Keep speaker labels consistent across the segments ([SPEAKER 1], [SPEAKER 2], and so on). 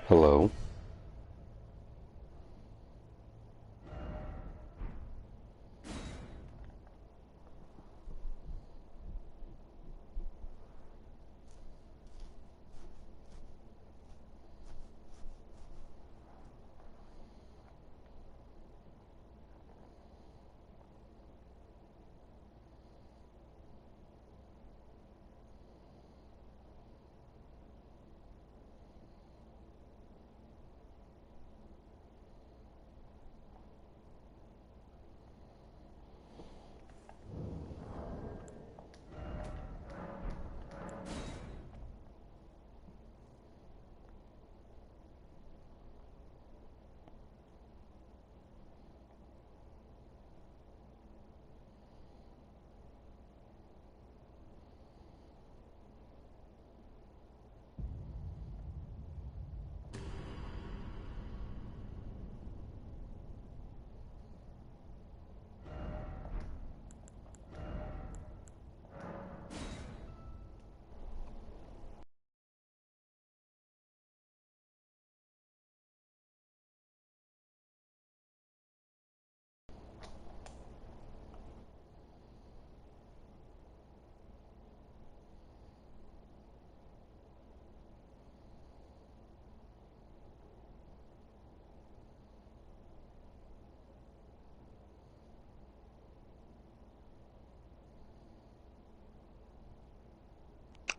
[SPEAKER 1] Hello.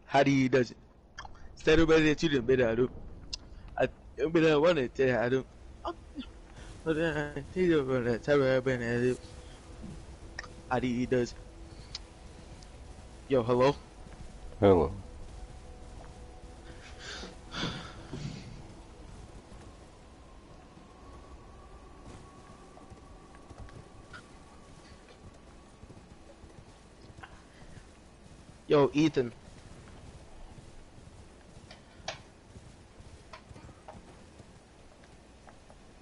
[SPEAKER 2] How do you does it? Instead of that you didn't better do. I better want to tell I do. But then tell you about that type of been at it. How do you does? Yo, hello.
[SPEAKER 1] Hello.
[SPEAKER 2] Yo, Ethan.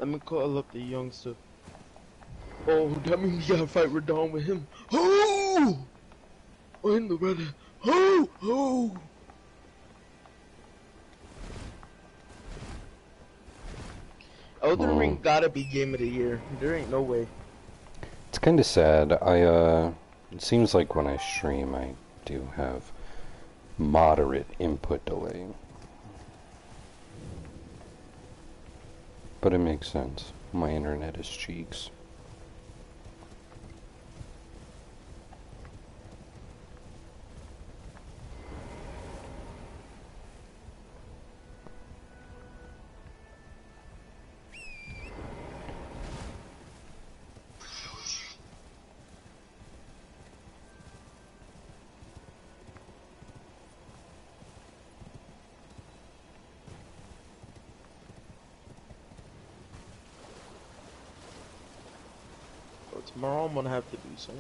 [SPEAKER 2] Let me call up the youngster. Oh, that means we gotta fight Radon with him. Oh! Oh, in the brother. Oh! Oh! Elden
[SPEAKER 1] Hmm.
[SPEAKER 2] Ring gotta be game of the year. There ain't no way.
[SPEAKER 1] It's kind of sad. It seems like when I stream, I do have moderate input delay. But it makes sense. My internet is cheeks.
[SPEAKER 2] So tomorrow I'm gonna have to do so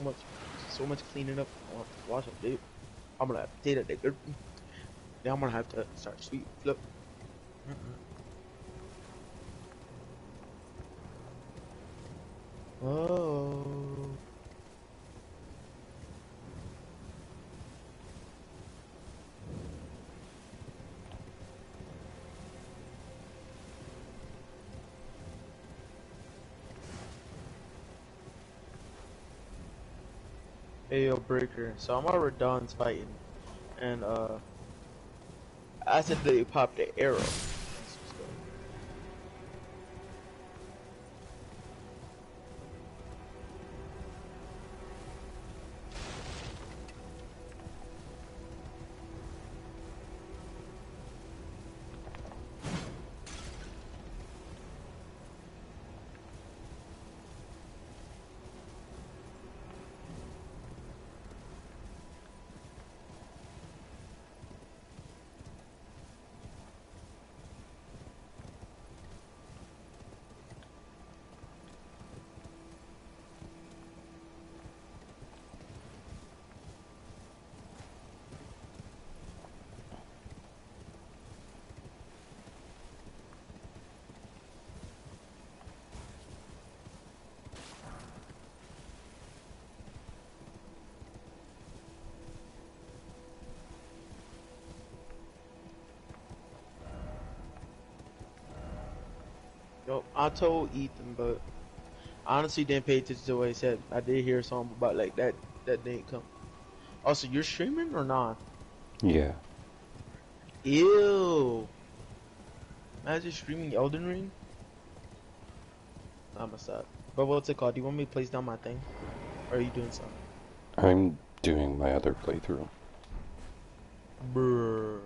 [SPEAKER 2] much cleaning up. I'm gonna have to wash up, dude. I'm gonna have to take that dirt. Then I'm gonna have to start sweep flip. Oh. Hey, yo, Breaker. So I'm already done fighting, and I said they popped the arrow. That's what's good. Yo, I told Ethan, but I honestly didn't pay attention to what he said. I did hear something about like that didn't come. Also, you're streaming or not?
[SPEAKER 1] Yeah.
[SPEAKER 2] Ew. Imagine streaming Elden Ring. I'ma stop. But what's it called? Do you want me to place down my thing? Or are you doing something?
[SPEAKER 1] I'm doing my other playthrough.
[SPEAKER 2] Brrr.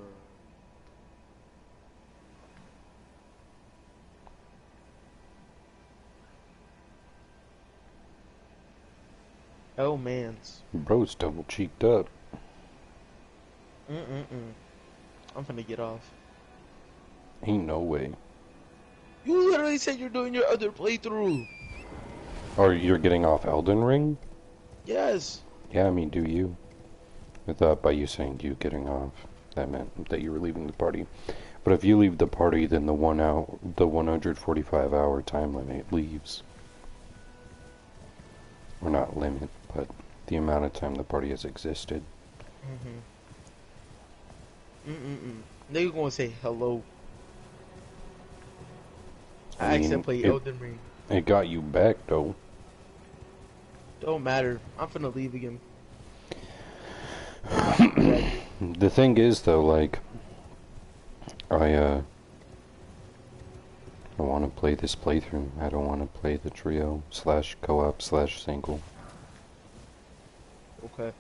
[SPEAKER 2] Oh man's.
[SPEAKER 1] Bro's double cheeked up.
[SPEAKER 2] Mm-mm-mm. I'm finna get off.
[SPEAKER 1] Ain't no way.
[SPEAKER 2] You literally said you're doing your other playthrough.
[SPEAKER 1] Or you're getting off Elden Ring?
[SPEAKER 2] Yes.
[SPEAKER 1] Yeah, I mean, do you? I thought by you saying you getting off, that meant that you were leaving the party. But if you leave the party, then the 145-hour time limit leaves. Or not limit, but the amount of time the party has existed.
[SPEAKER 2] Mm-mm-mm. Nigga gonna say hello. I
[SPEAKER 1] I
[SPEAKER 2] asked him
[SPEAKER 1] mean,
[SPEAKER 2] to play Elden Ring.
[SPEAKER 1] it got you back, though.
[SPEAKER 2] Don't matter. I'm finna leave again.
[SPEAKER 1] The thing is, though, like, I want to play this playthrough. I don't want to play the trio / co-op / single.
[SPEAKER 2] Okay.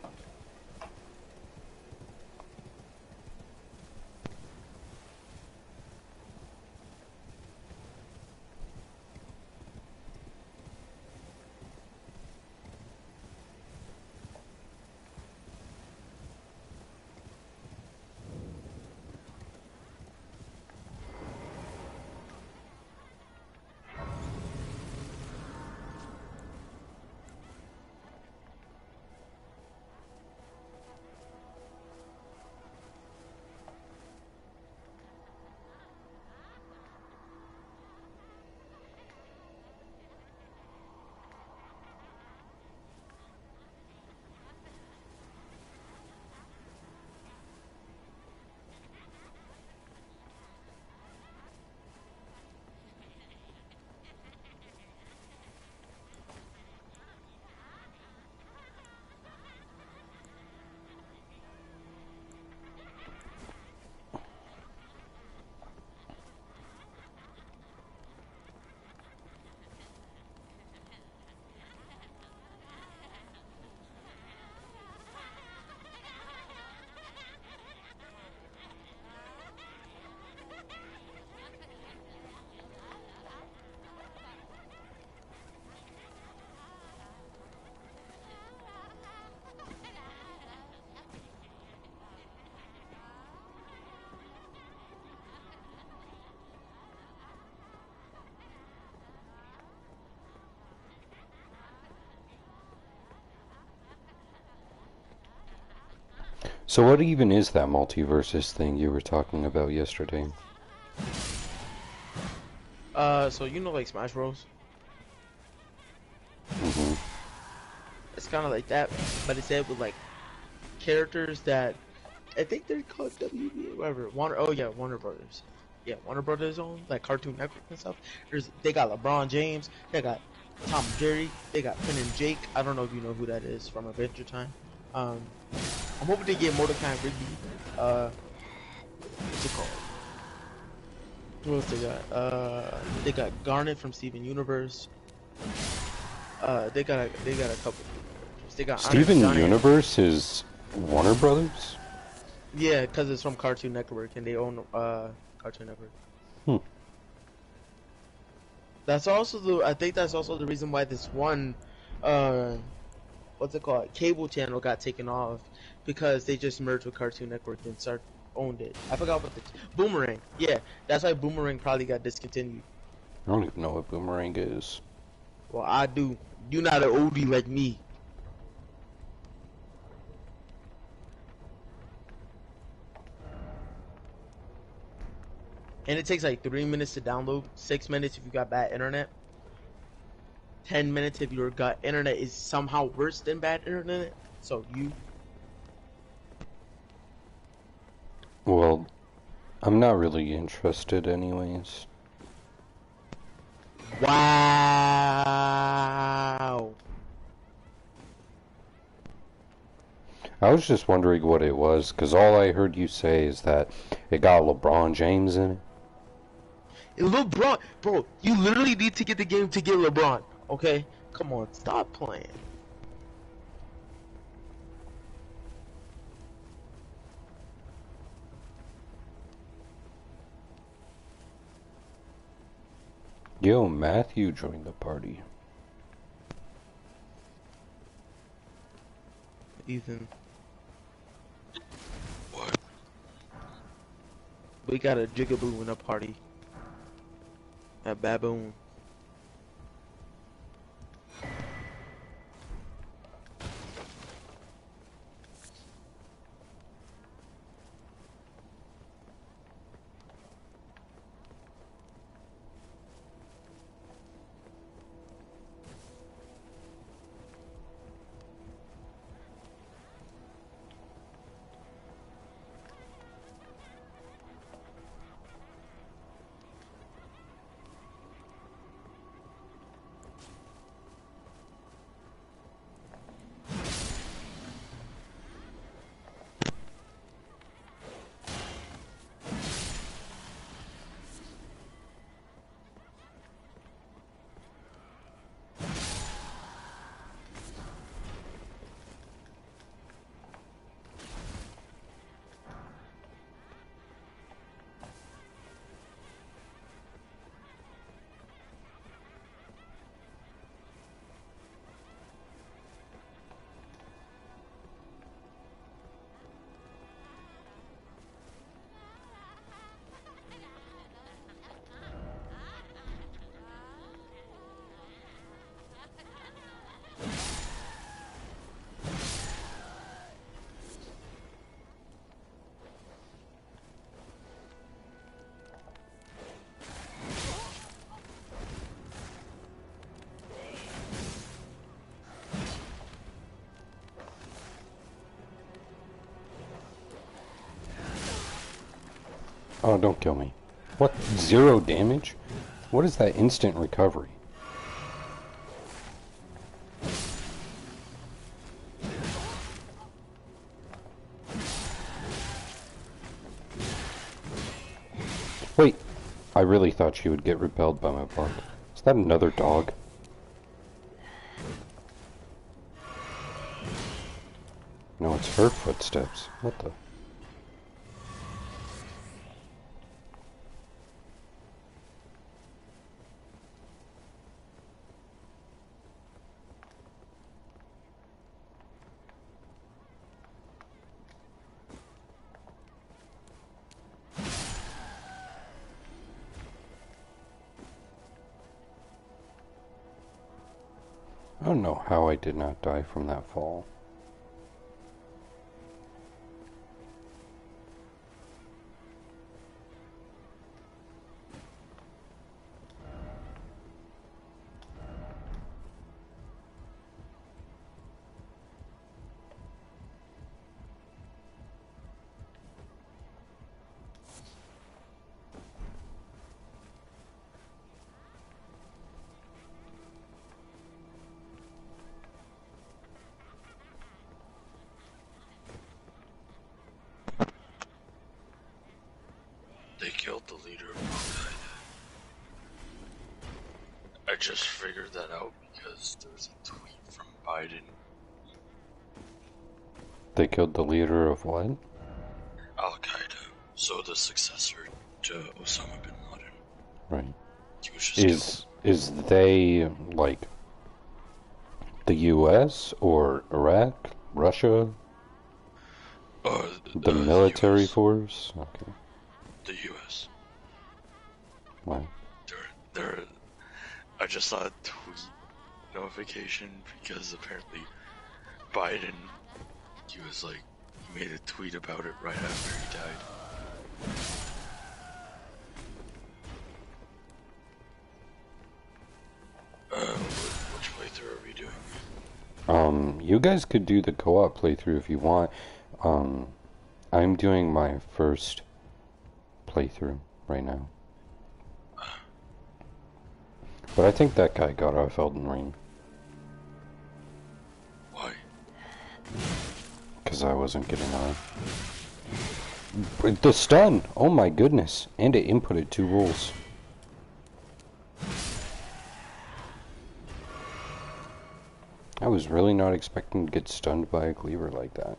[SPEAKER 1] So what even is that multiverses thing you were talking about yesterday?
[SPEAKER 2] So you know like Smash Bros? It's kind of like that, but instead with like characters that I think they're called WB, whatever. Warner Brothers. Yeah, Warner Brothers own like Cartoon Network and stuff. They got LeBron James, they got Tom and Jerry, they got Finn and Jake. I don't know if you know who that is from Adventure Time. I'm hoping to get Mordecai and Rigby. What's it called? What else they got? They got Garnet from Steven Universe. They got a couple. They got
[SPEAKER 1] Steven
[SPEAKER 2] Giant.
[SPEAKER 1] Universe is Warner Brothers?
[SPEAKER 2] Yeah, because it's from Cartoon Network and they own Cartoon Network. That's also I think that's also the reason why this one, what's it called? Cable channel got taken off because they just merged with Cartoon Network and owned it. I forgot what Boomerang. Yeah, that's why Boomerang probably got discontinued.
[SPEAKER 1] I don't even know what Boomerang is.
[SPEAKER 2] Well, I do. You not an oldie like me. And it takes like 3 minutes to download, 6 minutes if you got bad internet, 10 minutes if your gut internet is somehow worse than bad internet. So
[SPEAKER 1] Well, I'm not really interested anyways.
[SPEAKER 2] Wow.
[SPEAKER 1] I was just wondering what it was, because all I heard you say is that it got LeBron James in it.
[SPEAKER 2] LeBron, bro, you literally need to get the game to get LeBron. Okay, come on, stop playing.
[SPEAKER 1] Yo, Matthew joined the party.
[SPEAKER 2] Ethan,
[SPEAKER 3] What?
[SPEAKER 2] we got a jigaboo in a party. A baboon.
[SPEAKER 1] Oh, don't kill me. What? 0 damage? What is that instant recovery? Wait, I really thought she would get repelled by my bark. Is that another dog? No, it's her footsteps. What the? I don't know how I did not die from that fall.
[SPEAKER 3] They killed the leader of Al Qaeda. I just figured that out because there was a tweet from Biden.
[SPEAKER 1] They killed the leader of what?
[SPEAKER 3] Al Qaeda, so the successor to Osama bin Laden.
[SPEAKER 1] Right.
[SPEAKER 3] He was just killed.
[SPEAKER 1] Is they like the U.S. or Iraq, Russia, the military
[SPEAKER 3] US.
[SPEAKER 1] force? Okay.
[SPEAKER 3] The U.S.
[SPEAKER 1] Wow.
[SPEAKER 3] They're. I just saw a tweet notification because apparently Biden, he was like, he made a tweet about it right after he died. Which playthrough are we doing?
[SPEAKER 1] You guys could do the co-op playthrough if you want. I'm doing my first playthrough right now. But I think that guy got off Elden Ring.
[SPEAKER 3] Why?
[SPEAKER 1] Because I wasn't getting on. But the stun! Oh my goodness. And it inputted 2 rules. I was really not expecting to get stunned by a cleaver like that.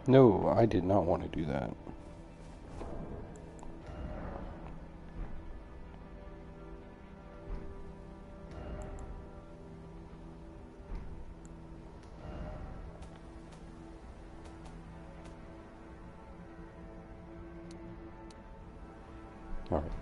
[SPEAKER 1] No, I did not want to do that. Alright.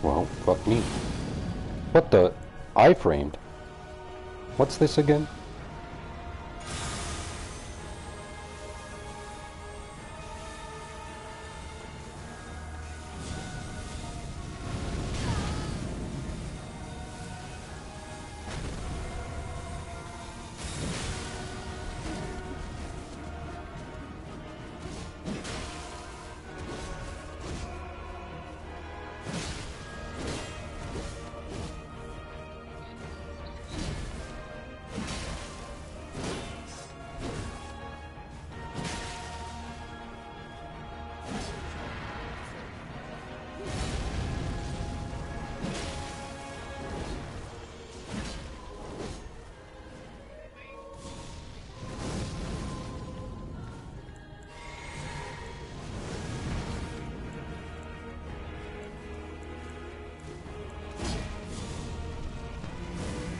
[SPEAKER 1] Well, fuck me. What the? I-framed? What's this again?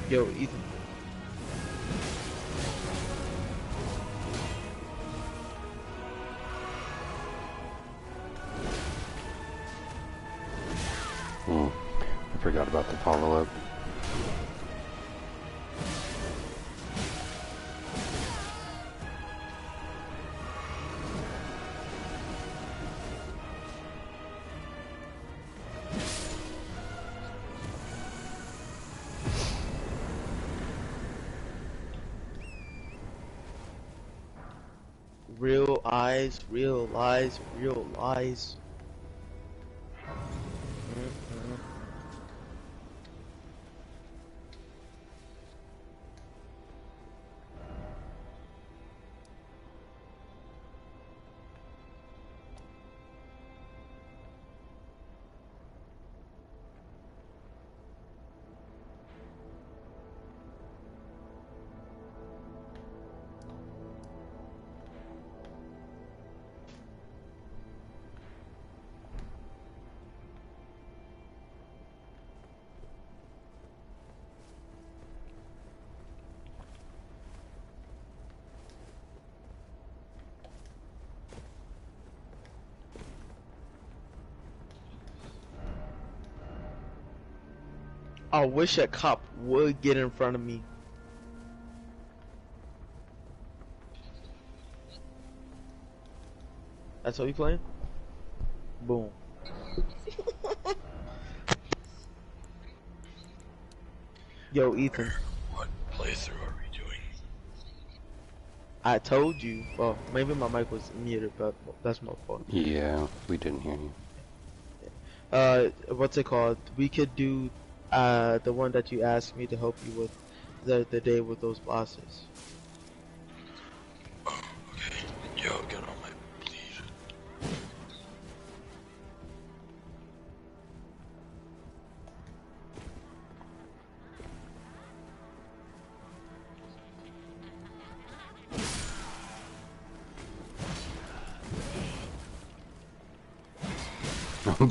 [SPEAKER 2] Yo, Ethan.
[SPEAKER 1] I forgot about the follow-up.
[SPEAKER 2] Real eyes, real lies, real lies. I wish a cop would get in front of me. That's what you playing? Boom. Yo, Ethan.
[SPEAKER 3] What playthrough are we doing?
[SPEAKER 2] I told you. Well, maybe my mic was muted, but that's my fault.
[SPEAKER 1] Yeah, we didn't hear you.
[SPEAKER 2] What's it called? We could do, the one that you asked me to help you with, the day with those bosses.
[SPEAKER 3] Oh, okay. Yo, get on my bleed.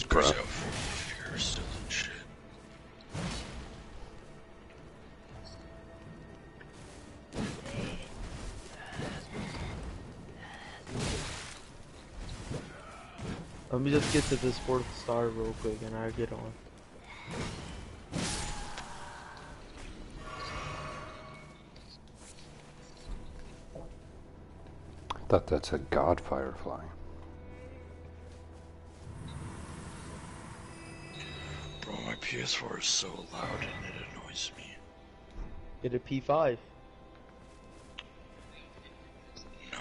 [SPEAKER 1] Bruh.
[SPEAKER 3] Yourself if you're still in shit.
[SPEAKER 2] Let me just get to this 4th star real quick and I'll get on.
[SPEAKER 1] I thought that's a god firefly.
[SPEAKER 3] Bro, my PS4 is so loud and it annoys me.
[SPEAKER 2] Get a P5.
[SPEAKER 3] No.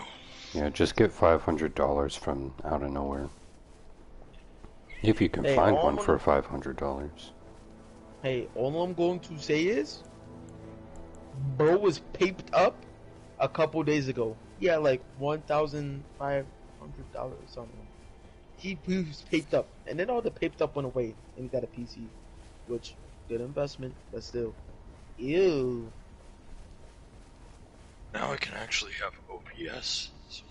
[SPEAKER 1] Yeah, just get $500 from out of nowhere. If you can
[SPEAKER 2] Hey,
[SPEAKER 1] find
[SPEAKER 2] all
[SPEAKER 1] one
[SPEAKER 2] I'm
[SPEAKER 1] for
[SPEAKER 2] gonna-
[SPEAKER 1] $500.
[SPEAKER 2] Hey, all I'm going to say is, bro was paped up a couple days ago. Yeah, like $1,500 or something. He was paped up, and then all the paped up went away, and he got a PC, which good investment, but still, ew.
[SPEAKER 3] Now I can actually have OPS. So.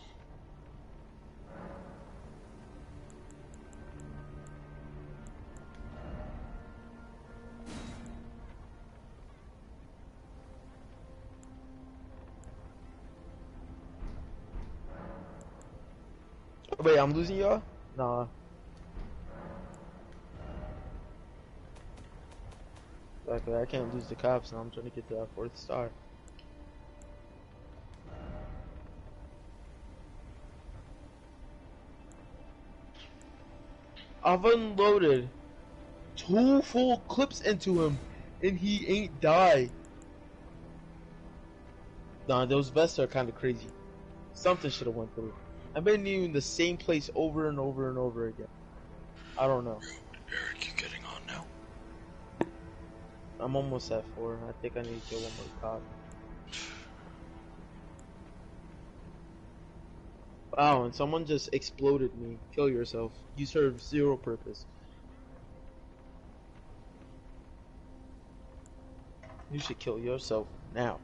[SPEAKER 2] Wait, I'm losing y'all? Nah. Exactly, I can't lose the cops, and I'm trying to get to that 4th star. I've unloaded 2 full clips into him, and he ain't die. Nah, those vests are kind of crazy. Something should have went through. I've been in the same place over and over and over again. I don't know.
[SPEAKER 3] Eric, you getting on now?
[SPEAKER 2] I'm almost at 4. I think I need to kill one more cop. Wow, and someone just exploded me. Kill yourself. You serve 0 purpose. You should kill yourself now.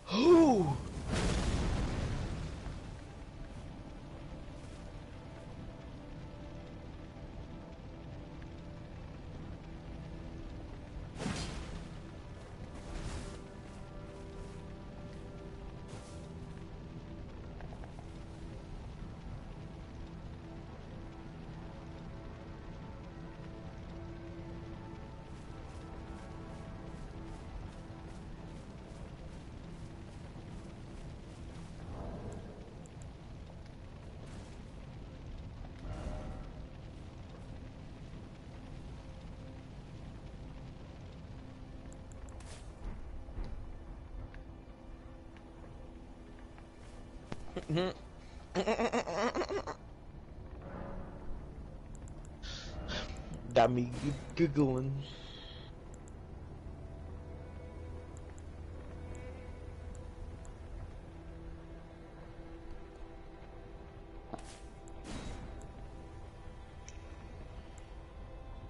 [SPEAKER 2] Who? Got me giggling.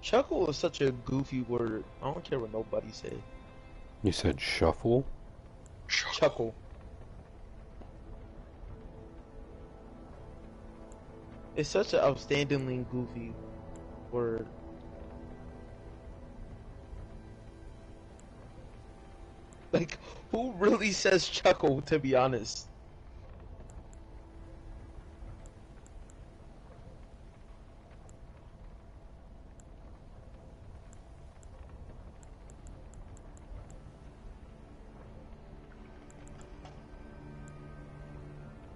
[SPEAKER 2] Chuckle is such a goofy word. I don't care what nobody say.
[SPEAKER 1] You said shuffle?
[SPEAKER 2] Chuckle. It's such an outstandingly goofy Word. Like, who really says chuckle, to be honest?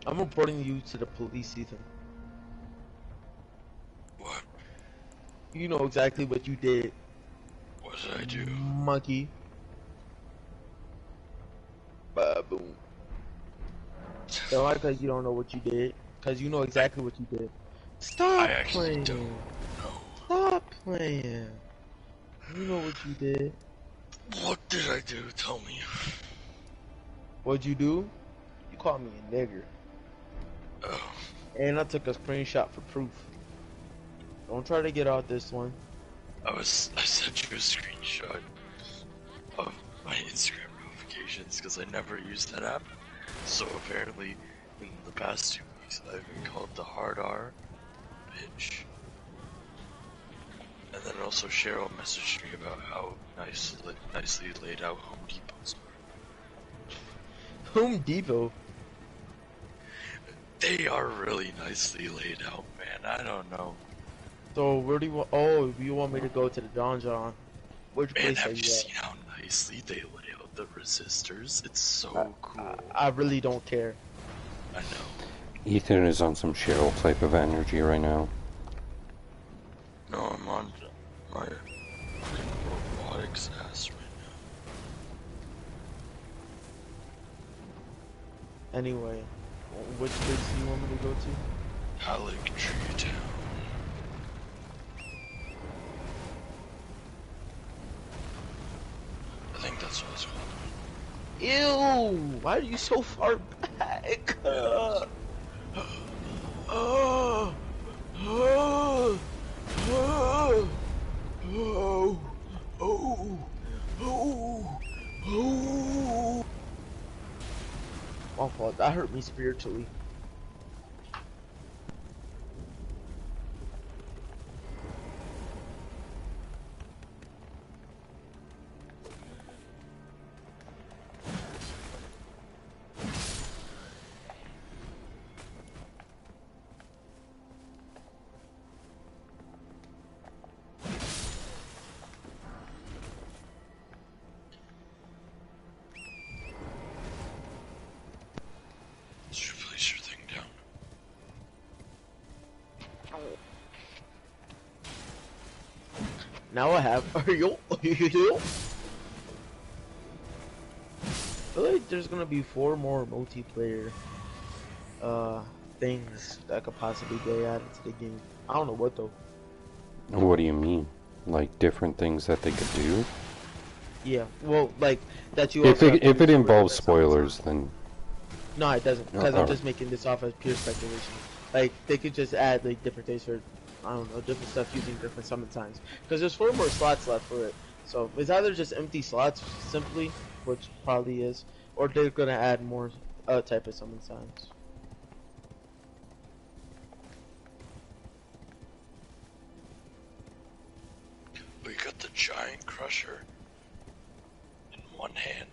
[SPEAKER 2] I'm reporting you to the police, Ethan.
[SPEAKER 3] What?
[SPEAKER 2] You know exactly what you did,
[SPEAKER 3] What did I do?
[SPEAKER 2] monkey. Boom. Don't act like you don't know what you did, cause you know exactly what you did. Stop
[SPEAKER 3] I actually
[SPEAKER 2] playing.
[SPEAKER 3] don't know.
[SPEAKER 2] Stop playing. You know what you did.
[SPEAKER 3] What did I do? Tell me.
[SPEAKER 2] What'd you do? You called me a nigger.
[SPEAKER 3] Oh,
[SPEAKER 2] And I took a screenshot for proof. Don't try to get out this one.
[SPEAKER 3] I sent you a screenshot of my Instagram notifications because I never used that app. So apparently, in the past 2 weeks, I've been called the hard R bitch. And then also Cheryl messaged me about how nicely laid out Home Depots are.
[SPEAKER 2] Home Depot.
[SPEAKER 3] They are really nicely laid out, man. I don't know.
[SPEAKER 2] So where do you want? Oh, you want me to go to the Don John? Which
[SPEAKER 3] Man,
[SPEAKER 2] place are
[SPEAKER 3] have you
[SPEAKER 2] you
[SPEAKER 3] seen how nicely they lay out the resistors? It's so cool.
[SPEAKER 2] I really don't care.
[SPEAKER 3] I know.
[SPEAKER 1] Ethan is on some Cheryl type of energy right now.
[SPEAKER 3] No, I'm on my robotics ass right
[SPEAKER 2] Anyway, which place do you want me to go to?
[SPEAKER 3] now. Halleck Tree Town. I think that's what it's called.
[SPEAKER 2] Ew! Why are you so far back? My fault. That hurt me spiritually.
[SPEAKER 3] Let's replace your thing down.
[SPEAKER 2] Now I have. Are you? I feel like there's gonna be 4 more multiplayer things that could possibly get added to the game. I don't know what though.
[SPEAKER 1] What do you mean? Like different things that they could do?
[SPEAKER 2] Yeah, well, like that you.
[SPEAKER 1] If
[SPEAKER 2] Also
[SPEAKER 1] if it involves spoilers, then
[SPEAKER 2] no, it doesn't. Because I'm
[SPEAKER 1] alright.
[SPEAKER 2] just making this off as pure speculation. Like they could just add like different things for, I don't know, different stuff using different summon times. Because there's 4 more slots left for it. So it's either just empty slots simply, which probably is, or they're gonna add more type of summon times.
[SPEAKER 3] We got the giant crusher in one hand.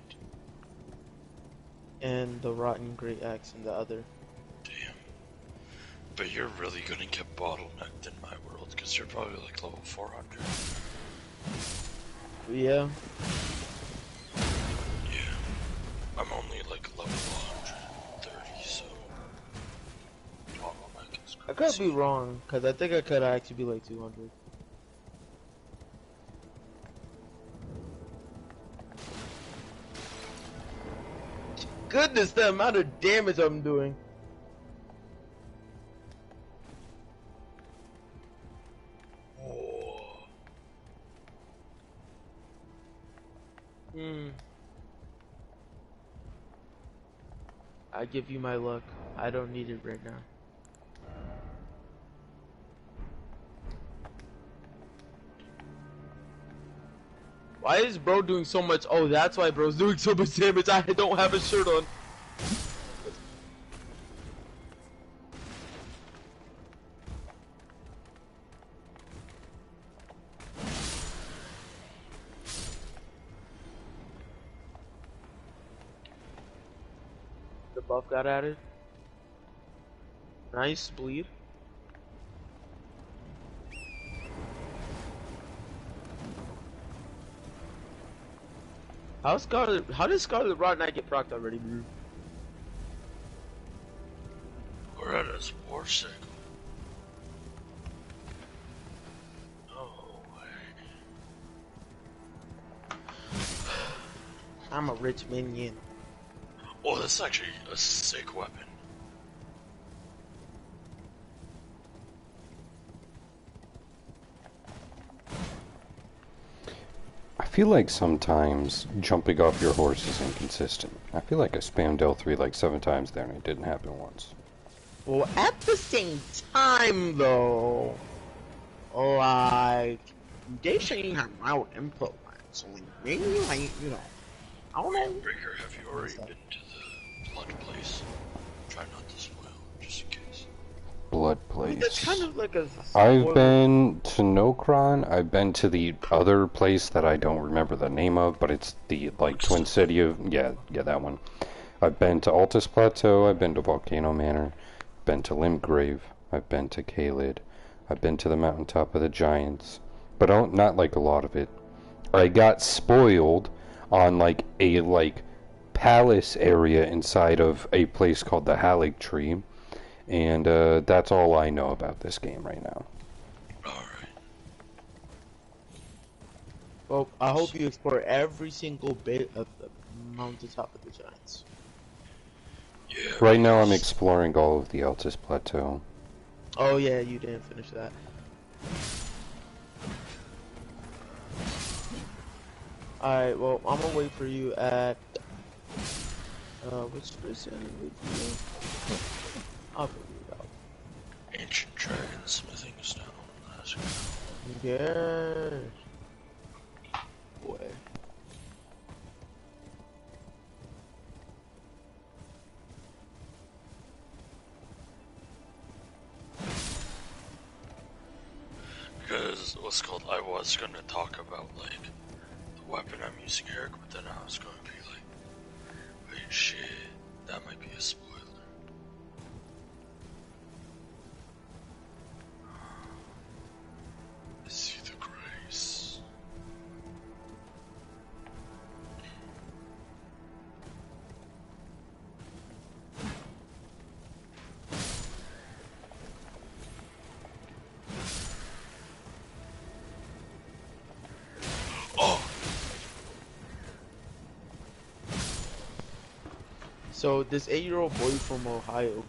[SPEAKER 2] And the rotten great axe in the other.
[SPEAKER 3] Damn. But you're really gonna get bottlenecked in my world because you're probably like level 400.
[SPEAKER 2] Yeah.
[SPEAKER 3] Yeah. I'm only like level 130, so. Bottleneck is
[SPEAKER 2] I could
[SPEAKER 3] crazy.
[SPEAKER 2] be wrong, because I think I could actually be like 200. Goodness, the amount of damage I'm doing.
[SPEAKER 3] Whoa.
[SPEAKER 2] I give you my luck. I don't need it right now. Why is bro doing so much? Oh, that's why bro's doing so much damage. I don't have a shirt on. buff got added. Nice bleed. How did Scarlet Rot not get procced already, bro?
[SPEAKER 3] We're at his war cycle. No way.
[SPEAKER 2] I'm a rich minion.
[SPEAKER 3] Oh, that's actually a sick weapon.
[SPEAKER 1] I feel like sometimes jumping off your horse is inconsistent. I feel like I spammed L3 like 7 times there and it didn't happen once.
[SPEAKER 2] Well, at the same time, though, like, they say you have mild input lag, so like, maybe, like, you know, I don't know.
[SPEAKER 3] Breaker, have you already been to the blood place? Try not to spoil, just in case.
[SPEAKER 1] Blood
[SPEAKER 2] I
[SPEAKER 1] place.
[SPEAKER 2] mean, that's kind of like a
[SPEAKER 1] I've been to Nokron. I've been to the other place that I don't remember the name of, but it's the, like, Twin City of... Yeah, that one. I've been to Altus Plateau. I've been to Volcano Manor. Been to Limgrave. I've been to Caelid. I've been to the Mountaintop of the Giants. But not, like, a lot of it. I got spoiled on, like, a, like, palace area inside of a place called the Hallig Tree. And that's all I know about this game right now.
[SPEAKER 3] Alright.
[SPEAKER 2] Well, I hope you explore every single bit of the Mountaintop of the Giants.
[SPEAKER 3] Yeah.
[SPEAKER 1] Right now I'm exploring all of the Altus Plateau.
[SPEAKER 2] Oh yeah, you didn't finish that. Alright, well, I'm gonna wait for you at... which person wait for you? I'll figure it out.
[SPEAKER 3] Ancient Dragon Smithing Stone. Let's go.
[SPEAKER 2] Yes. Boy.
[SPEAKER 3] Because what's called, I was gonna talk about like the weapon I'm using, Eric, but then I was gonna be like, wait, shit, that might be a spoiler. I see the grace. Oh!
[SPEAKER 2] So this 8-year-old boy from Ohio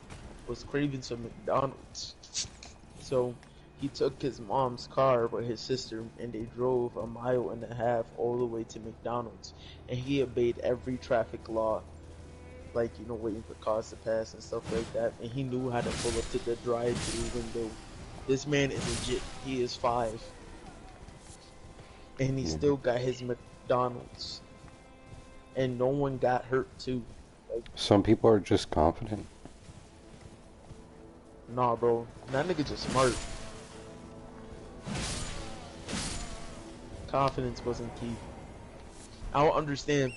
[SPEAKER 2] was craving some McDonald's. So he took his mom's car with his sister and they drove 1.5 miles all the way to McDonald's. And he obeyed every traffic law. Like, you know, waiting for cars to pass and stuff like that. And he knew how to pull up to the drive-thru window. This man is legit. He is 5. And he still got his McDonald's. And no one got hurt too. Like,
[SPEAKER 1] Some people are just confident.
[SPEAKER 2] nah, bro. That nigga just smart. Confidence wasn't key. I don't understand.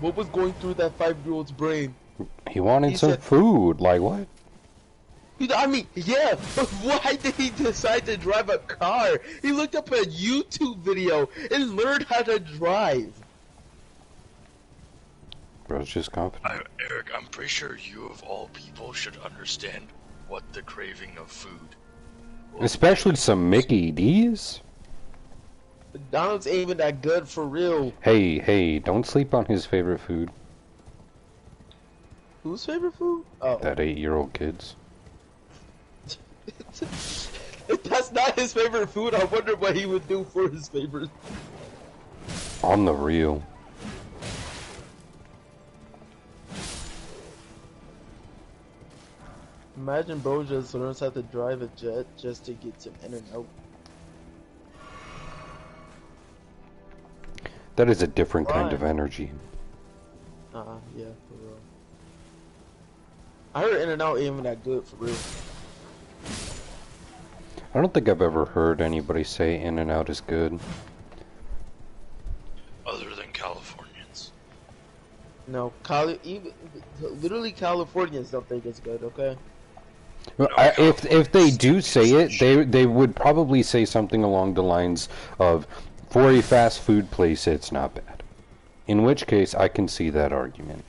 [SPEAKER 2] What was going through that 5-year-old's brain?
[SPEAKER 1] He wanted
[SPEAKER 2] He
[SPEAKER 1] some
[SPEAKER 2] said-
[SPEAKER 1] food. Like, what?
[SPEAKER 2] I mean, yeah, but why did he decide to drive a car? He looked up a YouTube video and learned how to drive.
[SPEAKER 1] Bro's just confident.
[SPEAKER 3] Eric, I'm pretty sure you of all people should understand what the craving of food.
[SPEAKER 1] Especially some Mickey D's.
[SPEAKER 2] McDonald's ain't even that good for real.
[SPEAKER 1] Hey, don't sleep on his favorite food.
[SPEAKER 2] Whose favorite food? Oh.
[SPEAKER 1] That 8-year-old kid's.
[SPEAKER 2] If that's not his favorite food, I wonder what he would do for his favorite.
[SPEAKER 1] On the real.
[SPEAKER 2] Imagine bro just learns how to drive a jet just to get some in and out.
[SPEAKER 1] That is a different kind
[SPEAKER 2] Why?
[SPEAKER 1] of energy.
[SPEAKER 2] Yeah, for real. I heard in and out ain't even that good for real.
[SPEAKER 1] I don't think I've ever heard anybody say In-N-Out is good.
[SPEAKER 3] Other than Californians.
[SPEAKER 2] No, even literally Californians don't think it's good. Okay.
[SPEAKER 1] Well,
[SPEAKER 3] No,
[SPEAKER 1] if they
[SPEAKER 3] California's
[SPEAKER 1] do say
[SPEAKER 3] decent
[SPEAKER 1] it,
[SPEAKER 3] shit.
[SPEAKER 1] they would probably say something along the lines of, "For a fast food place, it's not bad." In which case, I can see that argument.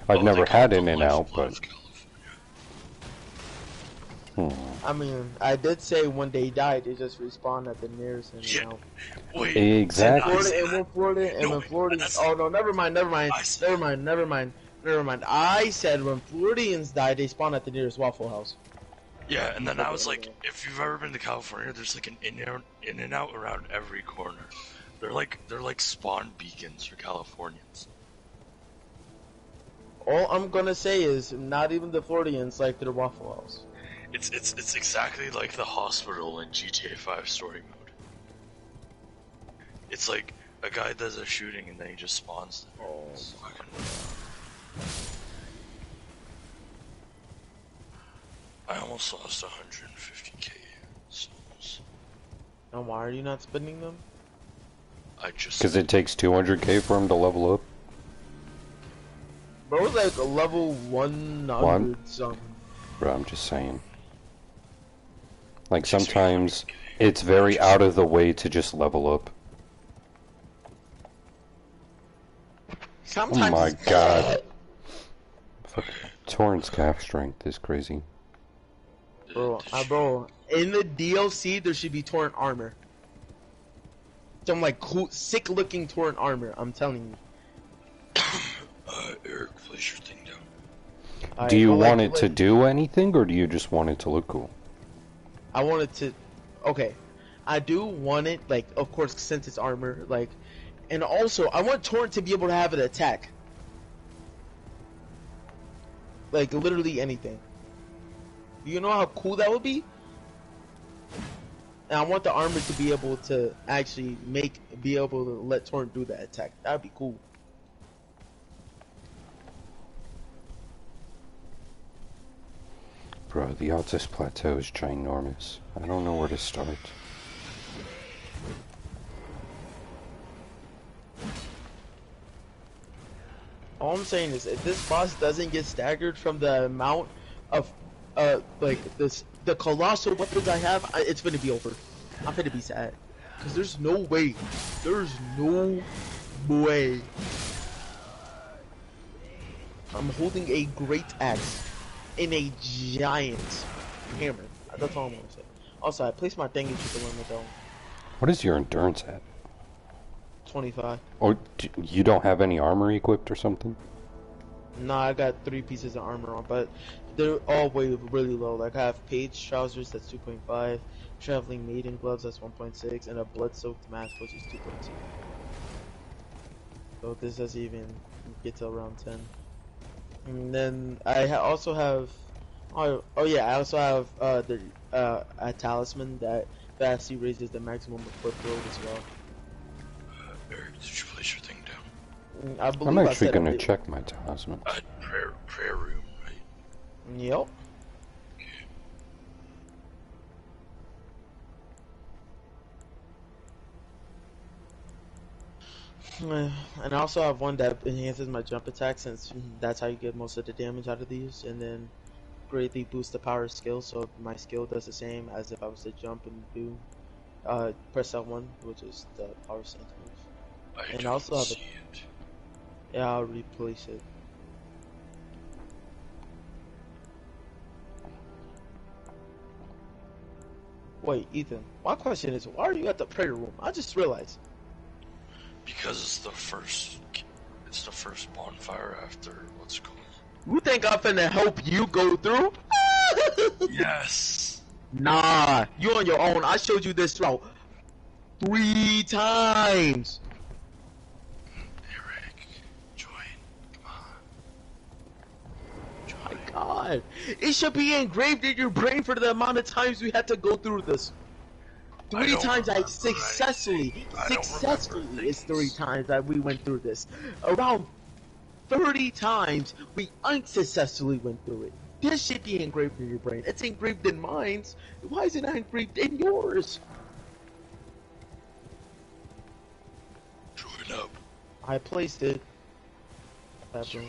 [SPEAKER 1] I've
[SPEAKER 3] Oh, they
[SPEAKER 1] never
[SPEAKER 3] call it
[SPEAKER 1] had
[SPEAKER 3] the
[SPEAKER 1] In-N-Out, but
[SPEAKER 3] lifeblood of California.
[SPEAKER 2] I mean, I did say when they died, they just respawn at the nearest in and
[SPEAKER 3] Yeah.
[SPEAKER 2] out.
[SPEAKER 3] Wait, did
[SPEAKER 2] And
[SPEAKER 3] I
[SPEAKER 1] exactly.
[SPEAKER 2] Florida,
[SPEAKER 3] say
[SPEAKER 2] and
[SPEAKER 3] that?
[SPEAKER 2] when Florida, and
[SPEAKER 3] No,
[SPEAKER 2] when Florida.
[SPEAKER 3] that's
[SPEAKER 2] Oh no, never mind, never mind,
[SPEAKER 3] I said
[SPEAKER 2] never
[SPEAKER 3] that.
[SPEAKER 2] mind, never mind, never mind. I said when Floridians die, they spawn at the nearest Waffle House.
[SPEAKER 3] Yeah, and then I was like,
[SPEAKER 2] Okay.
[SPEAKER 3] if you've ever been to California, there's like an in and out around every corner. They're like spawn beacons for Californians.
[SPEAKER 2] All I'm gonna say is, not even the Floridians like their Waffle House.
[SPEAKER 3] It's exactly like the hospital in GTA 5 story mode. It's like a guy does a shooting and then he just spawns there.
[SPEAKER 2] Oh
[SPEAKER 3] It's
[SPEAKER 2] my
[SPEAKER 3] fucking.
[SPEAKER 2] god.
[SPEAKER 3] I almost lost 150k souls.
[SPEAKER 2] And why are you not spending them?
[SPEAKER 3] I just
[SPEAKER 1] Because it takes 200k for him to level up.
[SPEAKER 2] Bro, like a level 100 something.
[SPEAKER 1] Bro, I'm just saying. Like,
[SPEAKER 3] takes me
[SPEAKER 1] sometimes
[SPEAKER 3] 100K.
[SPEAKER 1] it's very out of the way to just level up.
[SPEAKER 2] Sometimes
[SPEAKER 1] Oh my
[SPEAKER 2] it's
[SPEAKER 1] god.
[SPEAKER 3] Okay.
[SPEAKER 1] Torrent's cap strength is crazy.
[SPEAKER 2] Bro, in the DLC there should be torrent armor. Some like cool, sick looking torrent armor. I'm telling you.
[SPEAKER 3] Eric, place your thing down.
[SPEAKER 2] Alright,
[SPEAKER 1] Do you
[SPEAKER 2] but
[SPEAKER 1] want it to do anything, or do you just want it to look cool?
[SPEAKER 2] I want it to. Okay, I do want it, like, of course, since it's armor, like, and also I want torrent to be able to have an attack. Like literally anything. You know how cool that would be? And I want the armor to be able to actually be able to let torrent do that attack. That'd be cool.
[SPEAKER 1] Bro, the Altus Plateau is ginormous. I don't know where to start.
[SPEAKER 2] All I'm saying is, if this boss doesn't get staggered from the amount of, like the colossal weapons I have, it's gonna be over. I'm gonna be sad, cause there's no way, I'm holding a great axe in a giant hammer. That's all I'm gonna say. Also, I placed my thingy to the limit though.
[SPEAKER 1] What is your endurance at?
[SPEAKER 2] 25.
[SPEAKER 1] Or you don't have any armor equipped or something?
[SPEAKER 2] Nah, I got 3 pieces of armor on, but they're all way really low. Like I have page trousers, that's 2.5, traveling maiden gloves, that's 1.6, and a blood-soaked mask, which is 2.2. So this doesn't even get to around 10. And then I also have, oh yeah, I also have a talisman that vastly raises the maximum of foot throw as well.
[SPEAKER 3] Eric, did you place your thing down?
[SPEAKER 2] I believe
[SPEAKER 1] I'm
[SPEAKER 2] I
[SPEAKER 1] actually
[SPEAKER 2] said
[SPEAKER 1] gonna
[SPEAKER 2] it.
[SPEAKER 1] check my talisman.
[SPEAKER 3] Prayer room, right?
[SPEAKER 2] Yep. And I also have one that enhances my jump attack, since that's how you get most of the damage out of these, and then greatly boost the power skill, so my skill does the same as if I was to jump and do press L1, which is the power stance move.
[SPEAKER 3] I
[SPEAKER 2] And I
[SPEAKER 3] don't
[SPEAKER 2] also have
[SPEAKER 3] see it.
[SPEAKER 2] yeah, I'll replace it. Wait, Ethan, my question is, why are you at the prayer room? I just realized.
[SPEAKER 3] Because it's the first bonfire after what's it called?
[SPEAKER 2] You think I'm finna help you go through?
[SPEAKER 3] Yes.
[SPEAKER 2] Nah, you on your own. I showed you this route 3 times.
[SPEAKER 3] Eric, join. Come on. Join.
[SPEAKER 2] God, it should be engraved in your brain for the amount of times we had to go through this.
[SPEAKER 3] I
[SPEAKER 2] 3
[SPEAKER 3] don't
[SPEAKER 2] times I
[SPEAKER 3] remember
[SPEAKER 2] successfully,
[SPEAKER 3] anything. I don't remember
[SPEAKER 2] it's 3
[SPEAKER 3] things.
[SPEAKER 2] times that we went through this. Around 30 times we unsuccessfully went through it. This should be engraved in your brain. It's engraved in mine. Why is it not engraved in yours?
[SPEAKER 3] Join up.
[SPEAKER 2] I placed it. That room.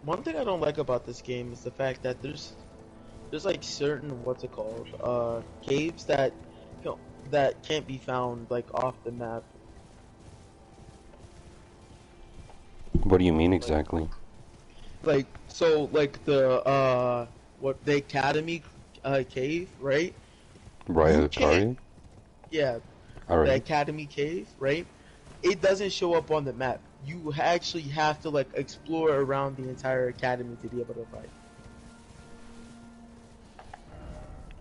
[SPEAKER 2] One thing I don't like about this game is the fact that there's like certain what's it called caves that you know, that can't be found like off the map.
[SPEAKER 1] What do you mean
[SPEAKER 2] Like
[SPEAKER 1] exactly?
[SPEAKER 2] like the what the Academy cave, right? You
[SPEAKER 1] Right,
[SPEAKER 2] can't,
[SPEAKER 1] alright.
[SPEAKER 2] yeah, the
[SPEAKER 1] Alright.
[SPEAKER 2] Academy cave, right? It doesn't show up on the map. You actually have to like explore around the entire academy to be able to fight.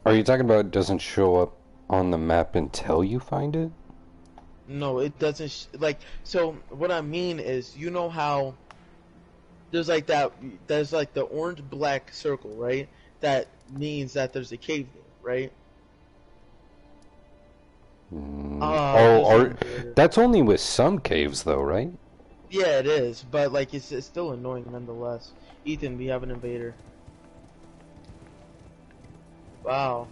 [SPEAKER 1] Are you talking about it doesn't show up on the map until you find it?
[SPEAKER 2] No, it doesn't. Like, so what I mean is, you know how there's like that. There's like the orange black circle, right? That means that there's a cave there, right?
[SPEAKER 1] Oh,
[SPEAKER 2] There's an invader.
[SPEAKER 1] that's only with some caves though, right?
[SPEAKER 2] Yeah, it is, but like it's still annoying nonetheless. Ethan, we have an invader. Wow.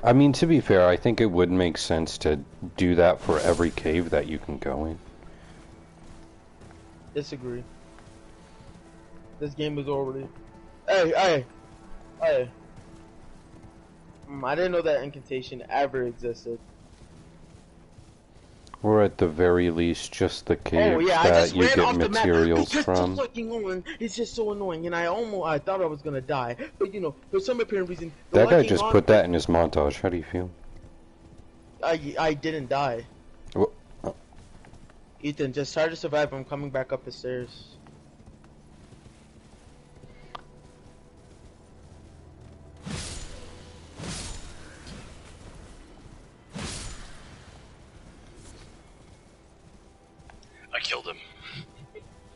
[SPEAKER 1] I mean, to be fair, I think it would make sense to do that for every cave that you can go in.
[SPEAKER 2] Disagree. This game is already. Hey. I didn't know that incantation ever existed.
[SPEAKER 1] Or at the very least, just the
[SPEAKER 2] Oh
[SPEAKER 1] caves
[SPEAKER 2] yeah, I
[SPEAKER 1] that
[SPEAKER 2] just
[SPEAKER 1] you
[SPEAKER 2] ran
[SPEAKER 1] get
[SPEAKER 2] off the map. It's
[SPEAKER 1] materials
[SPEAKER 2] just so
[SPEAKER 1] from.
[SPEAKER 2] fucking annoying. It's just so annoying, and I thought I was gonna die, but you know, for some apparent reason, the
[SPEAKER 1] That guy
[SPEAKER 2] locking
[SPEAKER 1] just
[SPEAKER 2] on,
[SPEAKER 1] put that in his montage. How do you feel?
[SPEAKER 2] I didn't die.
[SPEAKER 1] Well,
[SPEAKER 2] Ethan, just try to survive. I'm coming back up the stairs.
[SPEAKER 3] I killed him.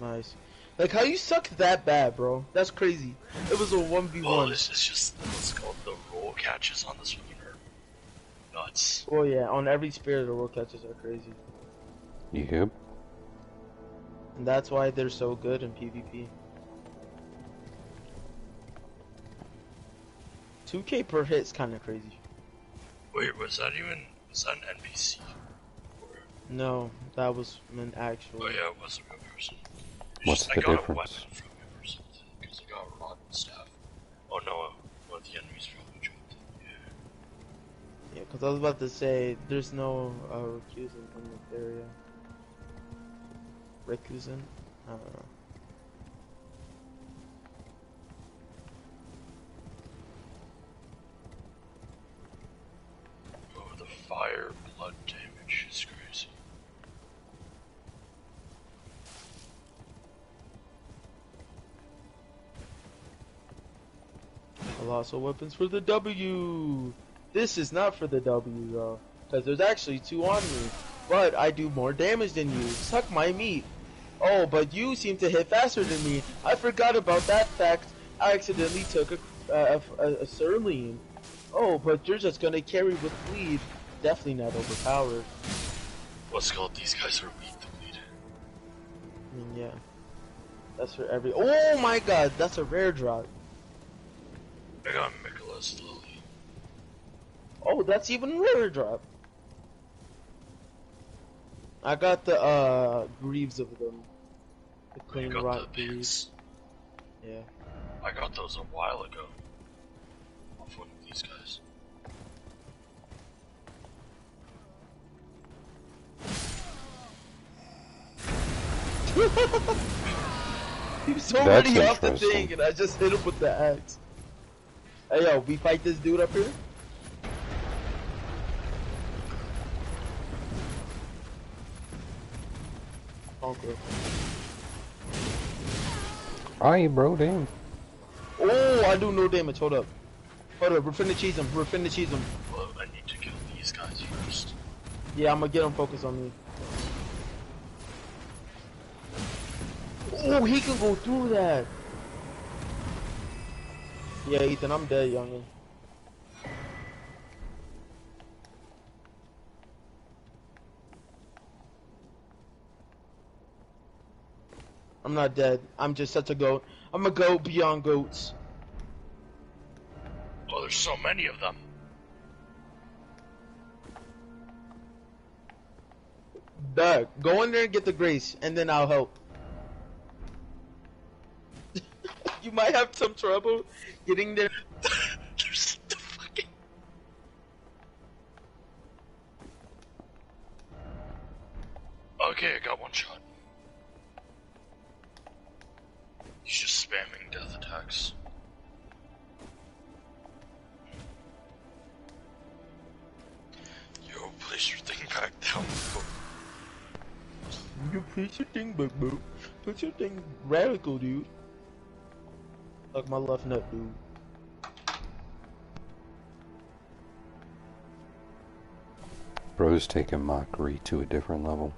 [SPEAKER 2] Nice. Like how you suck that bad, bro? That's crazy. It was a 1v1.
[SPEAKER 3] Well, it's just what's called the roll catches on this fucking are nuts.
[SPEAKER 2] Oh yeah, on every spear the roll catches are crazy.
[SPEAKER 1] yep.
[SPEAKER 2] And that's why they're so good in PvP. 2k per hit is kinda crazy.
[SPEAKER 3] Wait, was that an NPC? Or,
[SPEAKER 2] No, that was an actual.
[SPEAKER 3] oh yeah, it was a real person.
[SPEAKER 1] What's
[SPEAKER 3] I
[SPEAKER 1] the
[SPEAKER 3] got a
[SPEAKER 1] difference?
[SPEAKER 3] weapon from him or something, because I got a rotten staff. Oh no, one of the enemies probably dropped it.
[SPEAKER 2] Yeah, because I was about to say, there's no recusant in this area. Recusant? I don't know.
[SPEAKER 3] Oh, the fire blood damage is crazy.
[SPEAKER 2] Colossal weapons for the W! This is not for the W though, because there's actually 2 on me. But I do more damage than you. Suck my meat. Oh, but you seem to hit faster than me. I forgot about that fact. I accidentally took a Sirloin. Oh, but you're just gonna carry with bleed. Definitely not overpowered.
[SPEAKER 3] What's called? These guys are weak to bleed.
[SPEAKER 2] I mean, yeah. That's for every. Oh my god, that's a rare drop.
[SPEAKER 3] I got Nicholas Lily.
[SPEAKER 2] Oh, that's even rarer drop. I got the greaves of them. The
[SPEAKER 3] You
[SPEAKER 2] clean
[SPEAKER 3] got
[SPEAKER 2] rot
[SPEAKER 3] the
[SPEAKER 2] greaves.
[SPEAKER 3] pigs.
[SPEAKER 2] Yeah.
[SPEAKER 3] I got those a while ago. Off one of these guys.
[SPEAKER 2] He was
[SPEAKER 1] That's
[SPEAKER 2] already off the
[SPEAKER 1] interesting.
[SPEAKER 2] thing, and I just hit him with the axe. Hey yo, we fight this dude up here? Okay.
[SPEAKER 1] Aye, bro, damn.
[SPEAKER 2] Oh, I do no damage. Hold up. Hold up. We're finna cheese him. We're finna cheese him.
[SPEAKER 3] Well, I need to kill these guys first.
[SPEAKER 2] Yeah, I'm gonna get him focused on me. Oh, he can go through that. Yeah, Ethan, I'm dead, youngin. I'm not dead. I'm just such a goat. I'm a goat beyond goats.
[SPEAKER 3] Oh, There's so many of them.
[SPEAKER 2] Doug, go in there and get the grace, and then I'll help. You might have some trouble getting there.
[SPEAKER 3] There's the fucking... Okay, I got one shot. He's just spamming death attacks. Yo, place your thing back down.
[SPEAKER 2] You put your thing back, bro. Put your thing radical, dude. Fuck my left nut, dude.
[SPEAKER 1] Bro's taking mockery to a different level.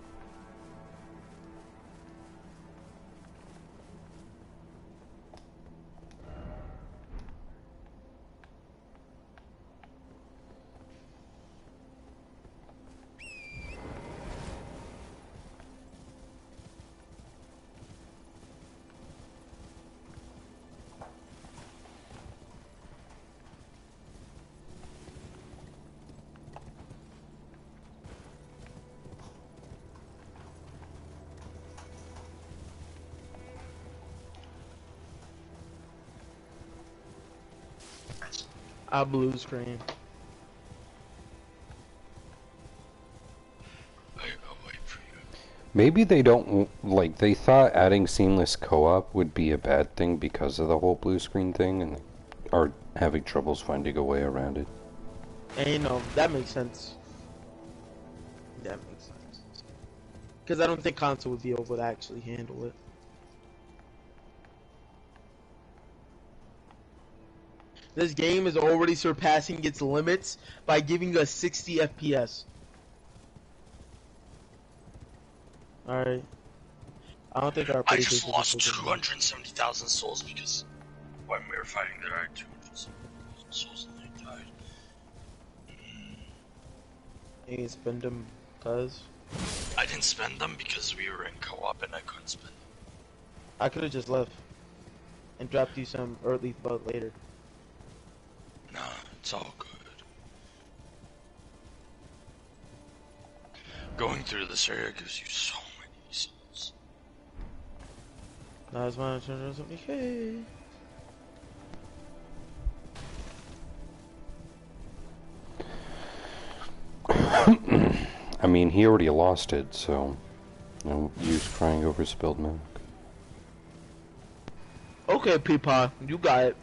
[SPEAKER 2] I blue screen.
[SPEAKER 3] I'll wait for you.
[SPEAKER 1] Maybe they don't, like, they thought adding seamless co-op would be a bad thing because of the whole blue screen thing, and are having troubles finding a way around it.
[SPEAKER 2] And you know, that makes sense. That makes sense. Because I don't think console would be able to actually handle it. This game is already surpassing its limits by giving us 60 FPS. Alright. I don't think our
[SPEAKER 3] I just
[SPEAKER 2] PlayStation
[SPEAKER 3] lost
[SPEAKER 2] is so good.
[SPEAKER 3] 270,000 souls because when we were fighting there, I had 270,000 souls and they died.
[SPEAKER 2] You can spend them, cuz.
[SPEAKER 3] I didn't spend them because we were in co-op and I couldn't spend them.
[SPEAKER 2] I could have just left and dropped you some early vote later.
[SPEAKER 3] Nah, it's all good. Going through this area gives you so many souls.
[SPEAKER 2] That's why I turned around something. Hey.
[SPEAKER 1] I mean, he already lost it, so no use crying over spilled milk.
[SPEAKER 2] Okay, Peepaw, you got it.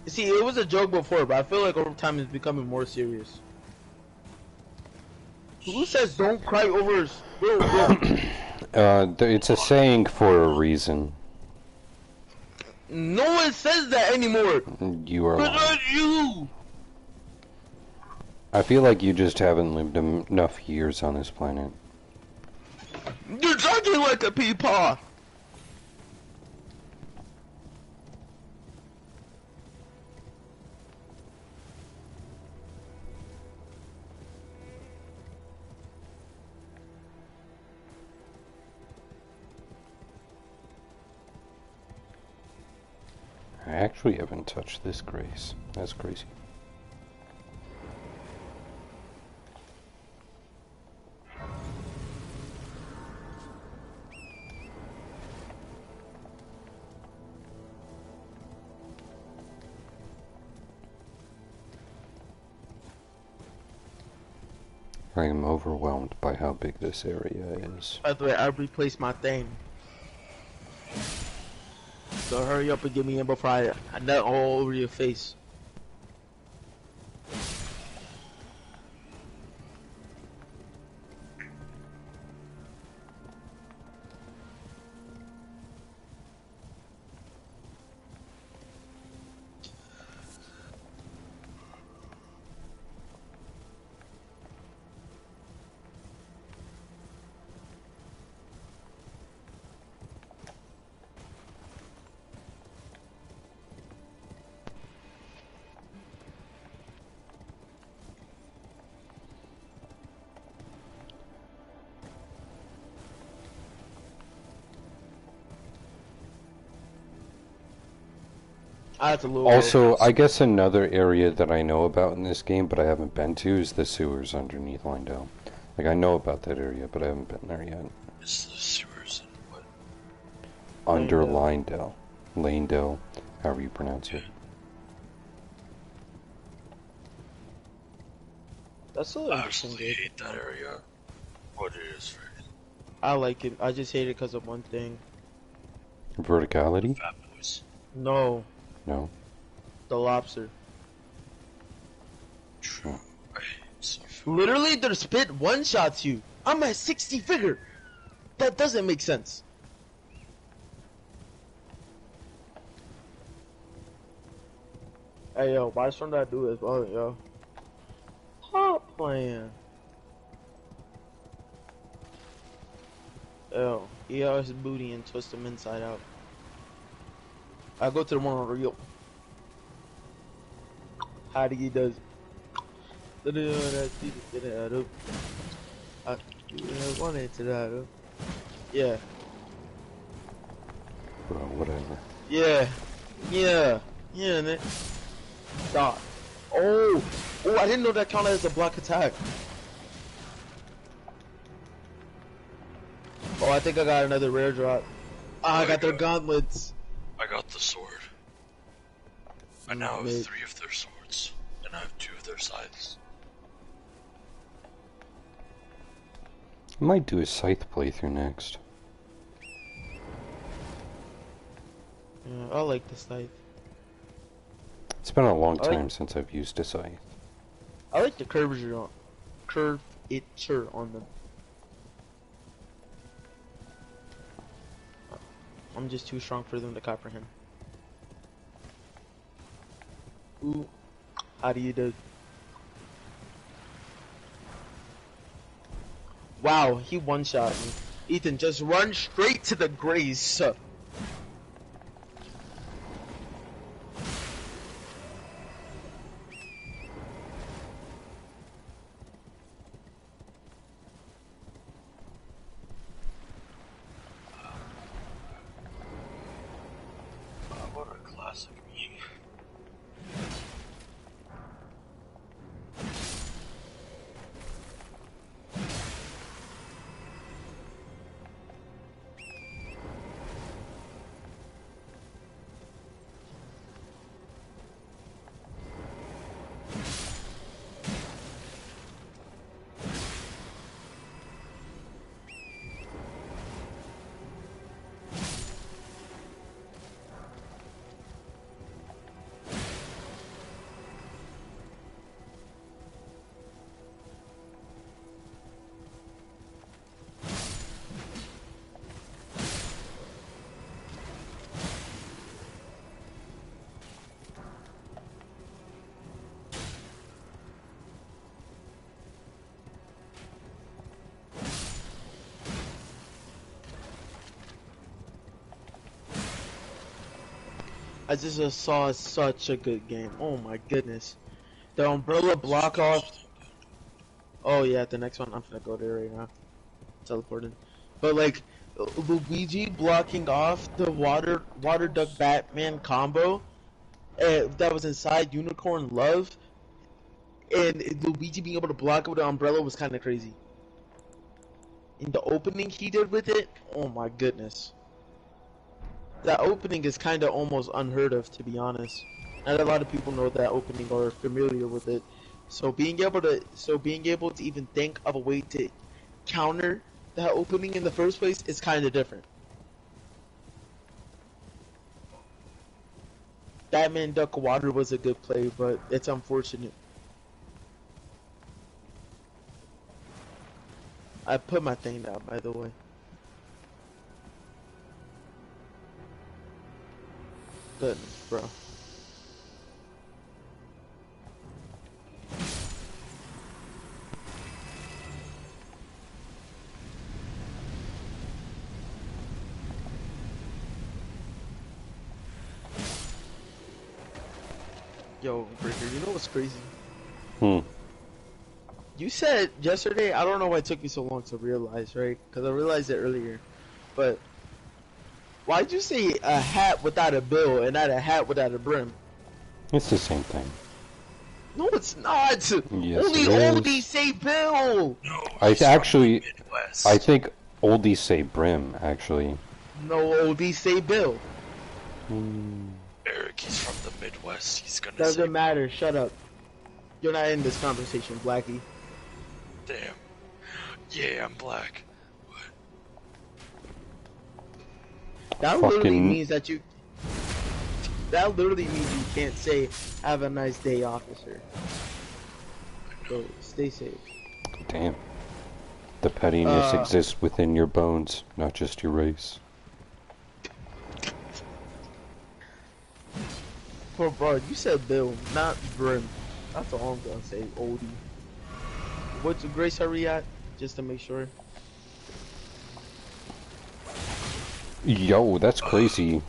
[SPEAKER 2] See, it was a joke before, but I feel like over time it's becoming more serious. Who says don't cry over bro?
[SPEAKER 1] It's a saying for a reason.
[SPEAKER 2] No one says that anymore.
[SPEAKER 1] You are lying.
[SPEAKER 2] Because you.
[SPEAKER 1] I feel like you just haven't lived enough years on this planet.
[SPEAKER 2] You're talking like a Peepaw.
[SPEAKER 1] I actually haven't touched this grace. That's crazy. I am overwhelmed by how big this area is.
[SPEAKER 2] By the way, I replaced my thing. So hurry up and get me in before I nut all over your face. That's a little low.
[SPEAKER 1] Also, I guess another area that I know about in this game, but I haven't been to, is the sewers underneath Lindell. Like, I know about that area, but I haven't been there yet.
[SPEAKER 3] Is the sewers and what?
[SPEAKER 1] Under
[SPEAKER 2] Lindell.
[SPEAKER 1] Lindell, however you pronounce it.
[SPEAKER 2] That's still
[SPEAKER 3] I
[SPEAKER 2] interesting,
[SPEAKER 3] absolutely
[SPEAKER 2] dude.
[SPEAKER 3] hate that area. What it is, right?
[SPEAKER 2] I like it. I just hate it because of one thing.
[SPEAKER 1] Verticality?
[SPEAKER 3] Fat boys.
[SPEAKER 2] No,
[SPEAKER 1] No.
[SPEAKER 2] the lobster.
[SPEAKER 3] True. I hate seafood.
[SPEAKER 2] Literally, their spit one-shots you. I'm at 60 figure. That doesn't make sense. Hey, yo, why shouldn't I do this? Oh, yo. Stop playing. Yo, he out his booty and twist him inside out. I go to the one on real. How do you does? I wanted to that. Yeah.
[SPEAKER 1] Bro, whatever.
[SPEAKER 2] Yeah. Yeah. Yeah, Nick. Stop. Oh. Oh, I didn't know that counted as a block attack. Oh, I think I got another rare drop. Ah, I got their gauntlets.
[SPEAKER 3] I got the sword. I now have
[SPEAKER 2] Mate.
[SPEAKER 3] 3 of their swords, and I have 2 of their scythes.
[SPEAKER 1] I might do a scythe playthrough next.
[SPEAKER 2] Yeah, I like the scythe.
[SPEAKER 1] It's been a long
[SPEAKER 2] I like-
[SPEAKER 1] time since I've used a scythe.
[SPEAKER 2] I like the curvature on them. I'm just too strong for them to comprehend. Ooh, how do you do? Wow, he one-shot me. Ethan, just run straight to the grace.
[SPEAKER 3] What a classic meme.
[SPEAKER 2] I just saw such a good game. Oh my goodness. The umbrella block off. Oh yeah, the next one I'm gonna go there right now. Teleported. But like Luigi blocking off the water duck Batman combo that was inside Unicorn Love, and Luigi being able to block it with the umbrella was kind of crazy. In the opening he did with it, oh my goodness. That opening is kind of almost unheard of, to be honest. Not a lot of people know that opening or are familiar with it. So being able to even think of a way to counter that opening in the first place is kind of different. Batman Duck Water was a good play, but it's unfortunate. I put my thing down, by the way. Goodness, bro. Yo, Breaker, you know what's crazy?
[SPEAKER 1] Hmm.
[SPEAKER 2] You said yesterday, I don't know why it took me so long to realize, right? Because I realized it earlier. But Why'd you say a hat without a bill and not a hat without a brim?
[SPEAKER 1] It's the same thing.
[SPEAKER 2] No, it's not.
[SPEAKER 1] Yes,
[SPEAKER 2] Only
[SPEAKER 1] it
[SPEAKER 2] oldies
[SPEAKER 1] is.
[SPEAKER 2] say bill.
[SPEAKER 3] No,
[SPEAKER 1] I
[SPEAKER 3] he's from
[SPEAKER 1] actually,
[SPEAKER 3] the Midwest.
[SPEAKER 1] I think oldies say brim, actually.
[SPEAKER 2] No oldies say bill.
[SPEAKER 3] Eric, he's from the Midwest. He's gonna
[SPEAKER 2] Doesn't
[SPEAKER 3] say,
[SPEAKER 2] matter. Shut up. You're not in this conversation, Blackie.
[SPEAKER 3] damn. Yeah, I'm black.
[SPEAKER 2] That literally
[SPEAKER 1] Fucking-
[SPEAKER 2] means that you. That literally means you can't say "Have a nice day, officer." So stay safe.
[SPEAKER 1] Damn. The pettiness
[SPEAKER 2] Uh.
[SPEAKER 1] exists within your bones, not just your race.
[SPEAKER 2] Poor bro, you said bill, not brim. That's all I'm gonna say, oldie. What's the Grace hurry at? Just to make sure.
[SPEAKER 1] Yo, that's crazy.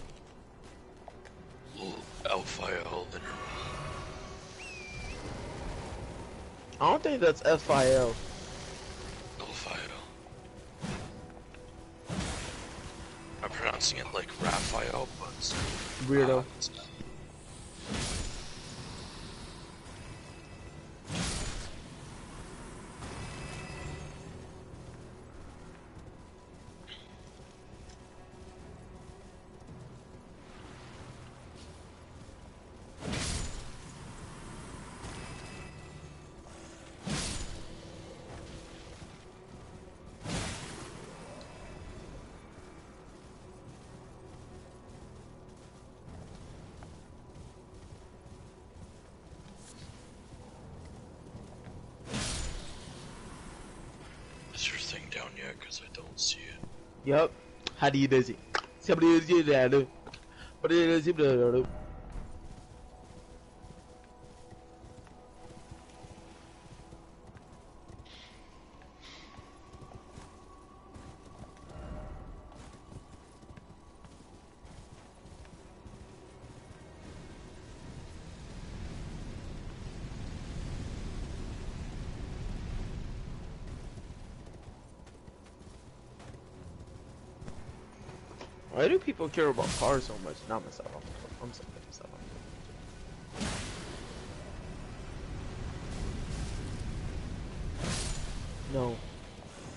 [SPEAKER 3] Little Elfire Elden.
[SPEAKER 2] I don't think that's FIL.
[SPEAKER 3] Elfire. I'm pronouncing it like Raphael, but it's
[SPEAKER 2] Weirdo.
[SPEAKER 3] it's not. Is your thing down yet? Because I don't see it.
[SPEAKER 2] Yup. How do you do it? Somebody do that. What is it? Why do people care about cars so much? Not myself. I'm sorry, myself. No.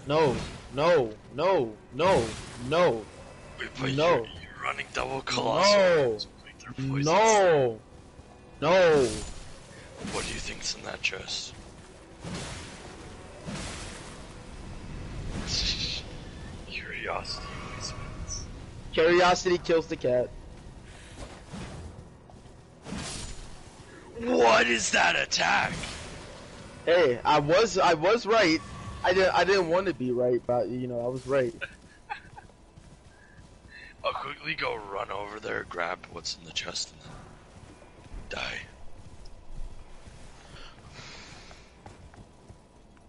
[SPEAKER 2] No. No. No. No. No.
[SPEAKER 3] Wait, but
[SPEAKER 2] No.
[SPEAKER 3] you're running double colossal.
[SPEAKER 2] No.
[SPEAKER 3] Wait, they're poisonous.
[SPEAKER 2] No. No.
[SPEAKER 3] What do you think's in that chest? Curiosity always wins.
[SPEAKER 2] Curiosity kills the cat.
[SPEAKER 3] What is that attack?
[SPEAKER 2] Hey, I was right. I didn't want to be right, but you know I was right.
[SPEAKER 3] I'll quickly go run over there, grab what's in the chest, and then die.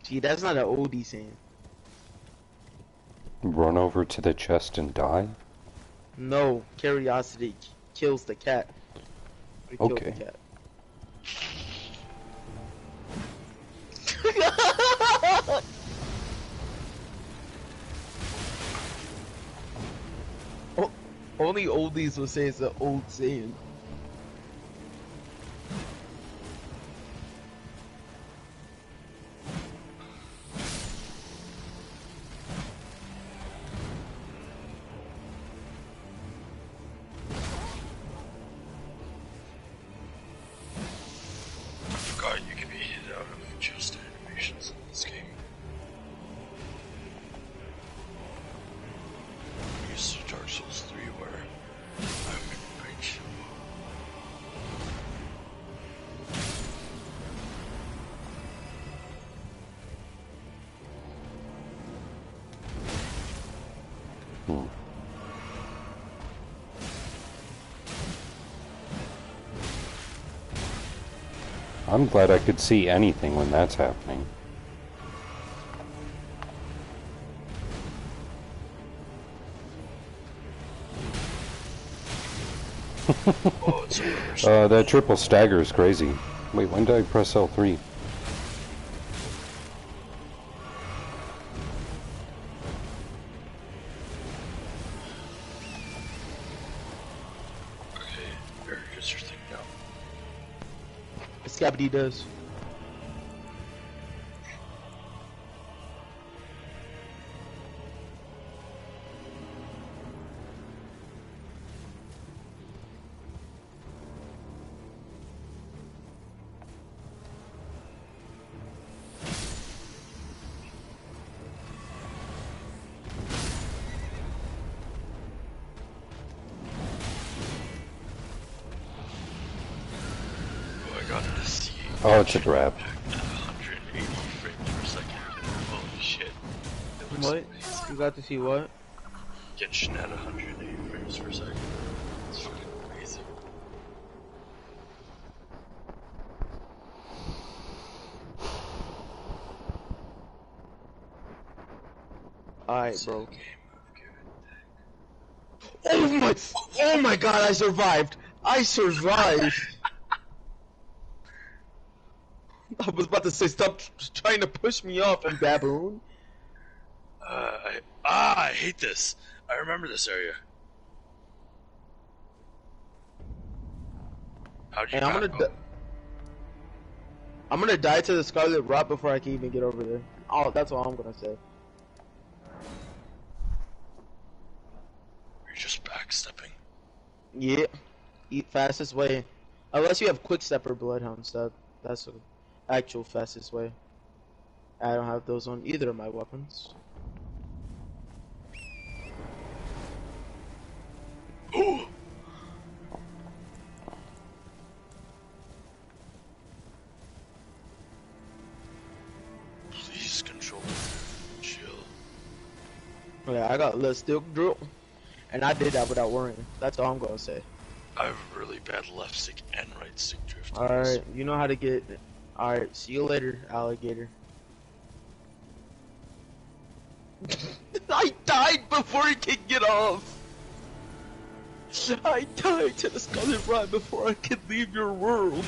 [SPEAKER 2] Gee, that's not an oldie saying.
[SPEAKER 1] Run over to the chest and die?
[SPEAKER 2] No, curiosity kills the cat. It killed
[SPEAKER 1] Okay.
[SPEAKER 2] the cat. Only oldies will say it's an old saying.
[SPEAKER 3] I forgot you can be hit out of chest animations in this game. I'm used to Dark Souls 3 where I'm in range.
[SPEAKER 1] Hmm. I'm glad I could see anything when that's happening.
[SPEAKER 3] Oh, it's over.
[SPEAKER 1] That triple stagger is crazy. Wait, when did I press L3?
[SPEAKER 2] Scabby does.
[SPEAKER 3] Oh, I got to see.
[SPEAKER 1] Oh, it's a trap.
[SPEAKER 3] At 180 frames per second. Holy shit. It looks
[SPEAKER 2] What?
[SPEAKER 3] amazing.
[SPEAKER 2] You got to see what?
[SPEAKER 3] Genshin at 180 frames per second. It's fucking amazing.
[SPEAKER 2] Alright, bro.
[SPEAKER 3] Game of give
[SPEAKER 2] Oh my! Oh my God! I survived. I survived. I was about to say, stop trying to push me off, you baboon.
[SPEAKER 3] I hate this. I remember this area. How'd you
[SPEAKER 2] And I'm gonna die to the Scarlet Rot before I can even get over there. Oh, that's all I'm gonna say.
[SPEAKER 3] You're just backstepping.
[SPEAKER 2] Yeah. Eat fastest way. Unless you have Quick Step or Bloodhound Step. That's the actual fastest way. I don't have those on either of my weapons.
[SPEAKER 3] Ooh! Please control it. Chill.
[SPEAKER 2] Yeah, I got Let's Still Drill. And I did that without worrying. That's all I'm gonna say.
[SPEAKER 3] I have really bad left stick and right stick drift.
[SPEAKER 2] Alright, you know how to get. Alright, see you later, alligator. I died before he could get off! I died to the Scarlet Rot before I could leave your world!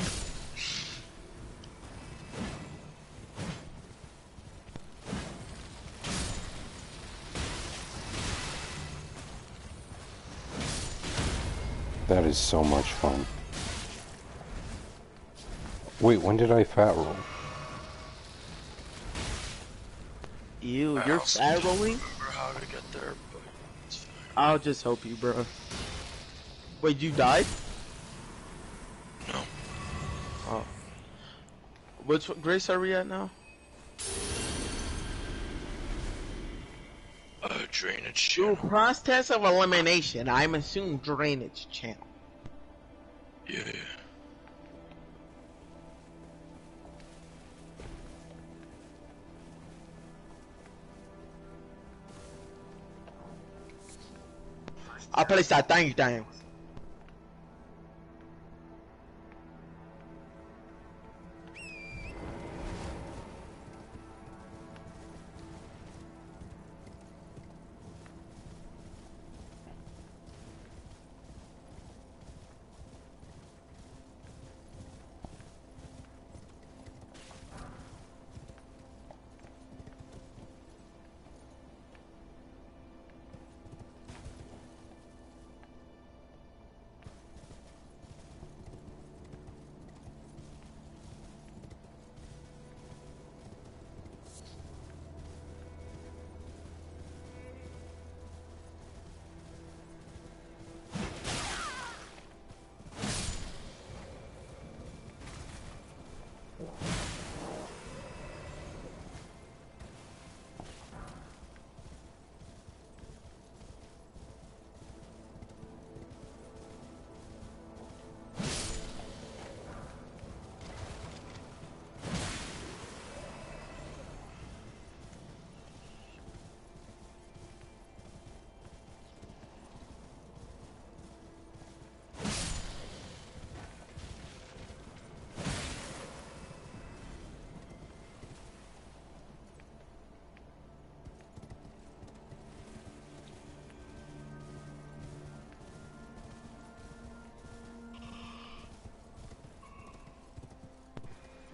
[SPEAKER 1] That is so much fun. Wait, when did I fat roll?
[SPEAKER 2] Ew,
[SPEAKER 3] I
[SPEAKER 2] you're
[SPEAKER 3] also
[SPEAKER 2] fat
[SPEAKER 3] don't
[SPEAKER 2] rolling?
[SPEAKER 3] remember how to get there, but it's fine.
[SPEAKER 2] I'll just help you, bro. Wait, you died?
[SPEAKER 3] No.
[SPEAKER 2] Oh. Which grace are we at now?
[SPEAKER 3] Drainage
[SPEAKER 2] Through
[SPEAKER 3] channel.
[SPEAKER 2] process of elimination, I'm assuming drainage channel.
[SPEAKER 3] Yeah.
[SPEAKER 2] I'll place that thing.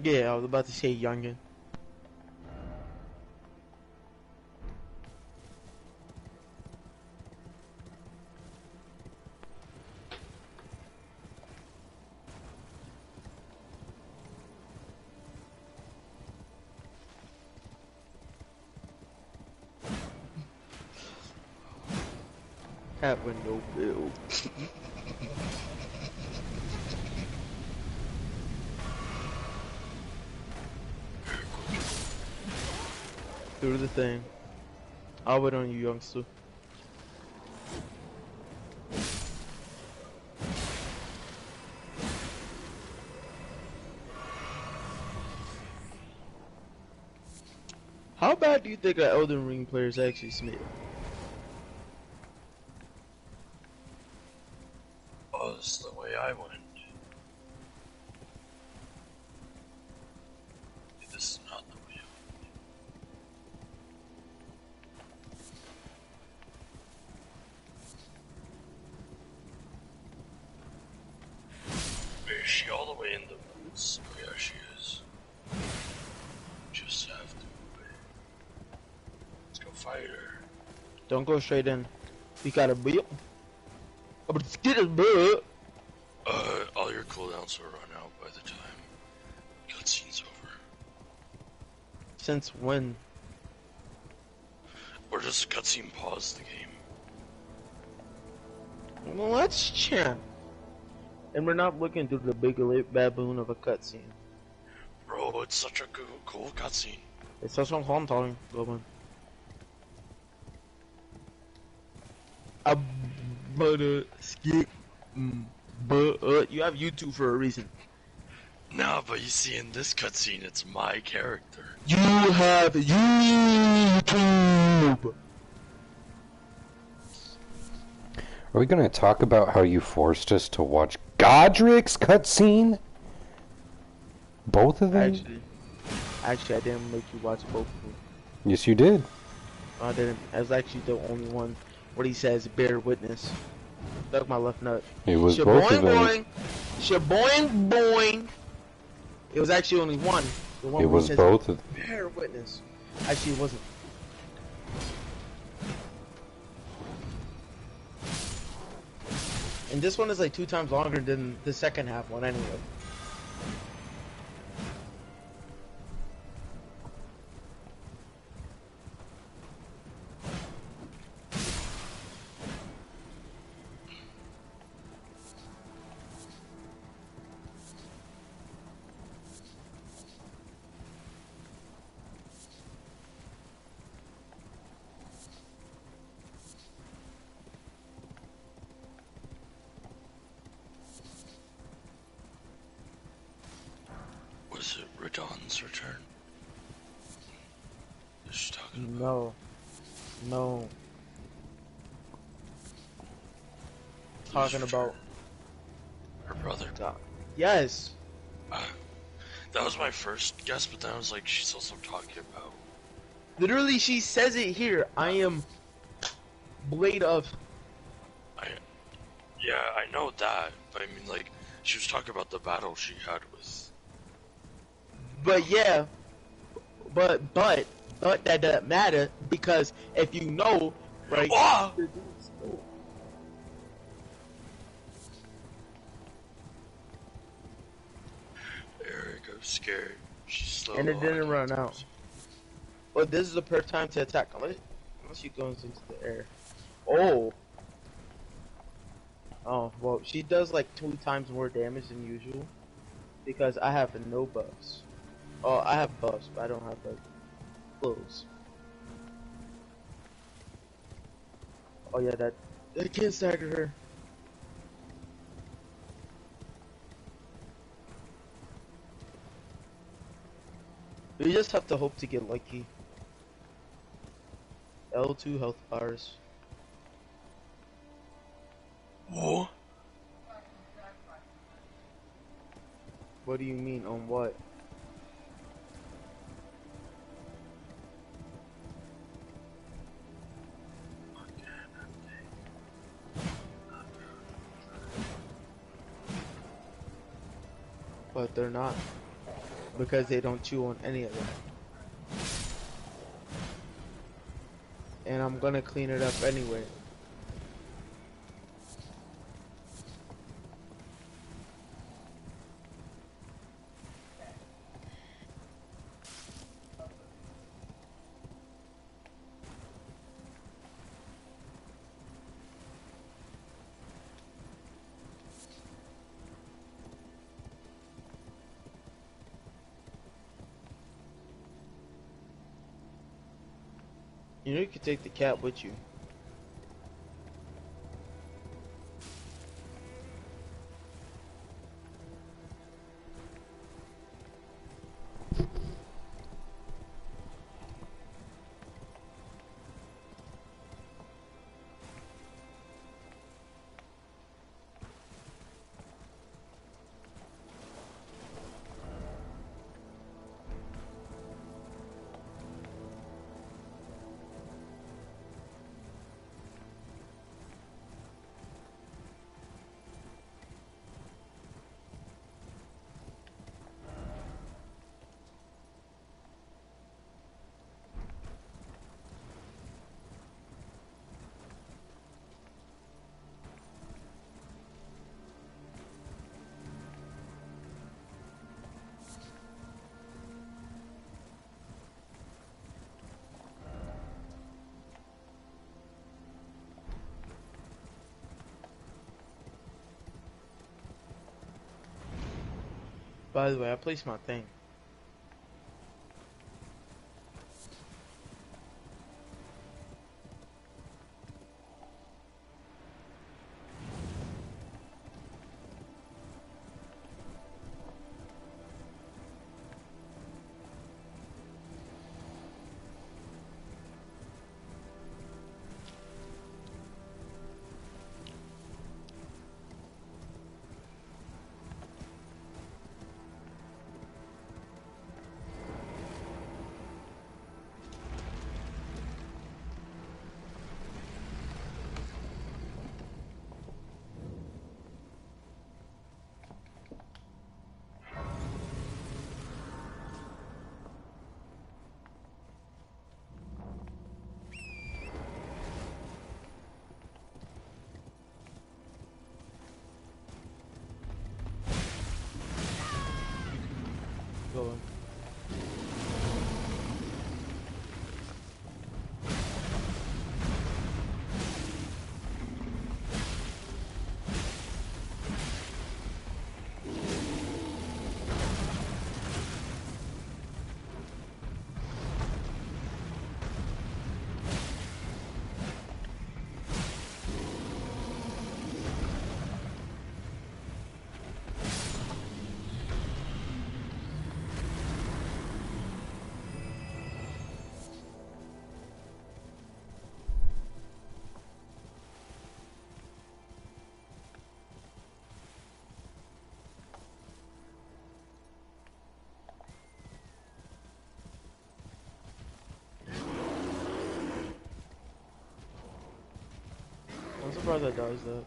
[SPEAKER 2] Yeah, I was about to say youngin. Cat with no bill. Do the thing. I'll wait on you, youngster. How bad do you think an Elden Ring player is actually smell?
[SPEAKER 3] Oh, this is the way I went. This is not the way I went. Is she all the way in the woods? Oh yeah, she is. Just have to wait. Let's go fight her.
[SPEAKER 2] Don't go straight in. We got a bill. But it's getting bad.
[SPEAKER 3] All your cooldowns will run out by the time cutscene's over.
[SPEAKER 2] Since when?
[SPEAKER 3] Or just cutscene pause the game.
[SPEAKER 2] Well, let's champ. And we're not looking through the big baboon of a cutscene.
[SPEAKER 3] Bro, it's such a cool cutscene.
[SPEAKER 2] It's such a fun time, Goblin. But skip. But you have YouTube for a reason.
[SPEAKER 3] Nah, but you see, in this cutscene, it's my character.
[SPEAKER 2] You have YouTube.
[SPEAKER 1] Are we gonna talk about how you forced us to watch Godric's cutscene? Both of them?
[SPEAKER 2] Actually, I didn't make you watch both of them.
[SPEAKER 1] Yes, you did.
[SPEAKER 2] I didn't. I was actually the only one where he says bear witness. Stuck my left nut.
[SPEAKER 1] It was both of them.
[SPEAKER 2] Boing, shaboing, boing. It was actually only one. The one
[SPEAKER 1] It
[SPEAKER 2] where
[SPEAKER 1] was
[SPEAKER 2] he says
[SPEAKER 1] both of them.
[SPEAKER 2] bear witness. Actually, it wasn't. And this one is like 2 times longer than the second half one anyway.
[SPEAKER 3] Was it Radon's return? Is she talking about?
[SPEAKER 2] No. No.
[SPEAKER 3] Who's
[SPEAKER 2] Talking about
[SPEAKER 3] return? Her brother.
[SPEAKER 2] yes.
[SPEAKER 3] That was my first guess, but then I was like, she's also talking about.
[SPEAKER 2] Literally, she says it here. I am blade of.
[SPEAKER 3] Yeah, I know that, but I mean, like, she was talking about the battle she had with.
[SPEAKER 2] But yeah. But that doesn't matter because if you know, right?
[SPEAKER 3] Ah! Eric, I'm scared. She's slow.
[SPEAKER 2] And it didn't run out. But this is the perfect time to attack. Unless she goes into the air. Oh. Oh, well, she does like 2 times more damage than usual. Because I have no buffs. Oh, I have buffs, but I don't have like clothes. Oh yeah, that can't stagger her. We just have to hope to get lucky. L2 health bars.
[SPEAKER 3] Whoa.
[SPEAKER 2] What do you mean on what? But they're not. Because they don't chew on any of them. And I'm gonna clean it up anyway. You know you could take the cat with you. By the way, I placed my thing. Going. I'm surprised that does that.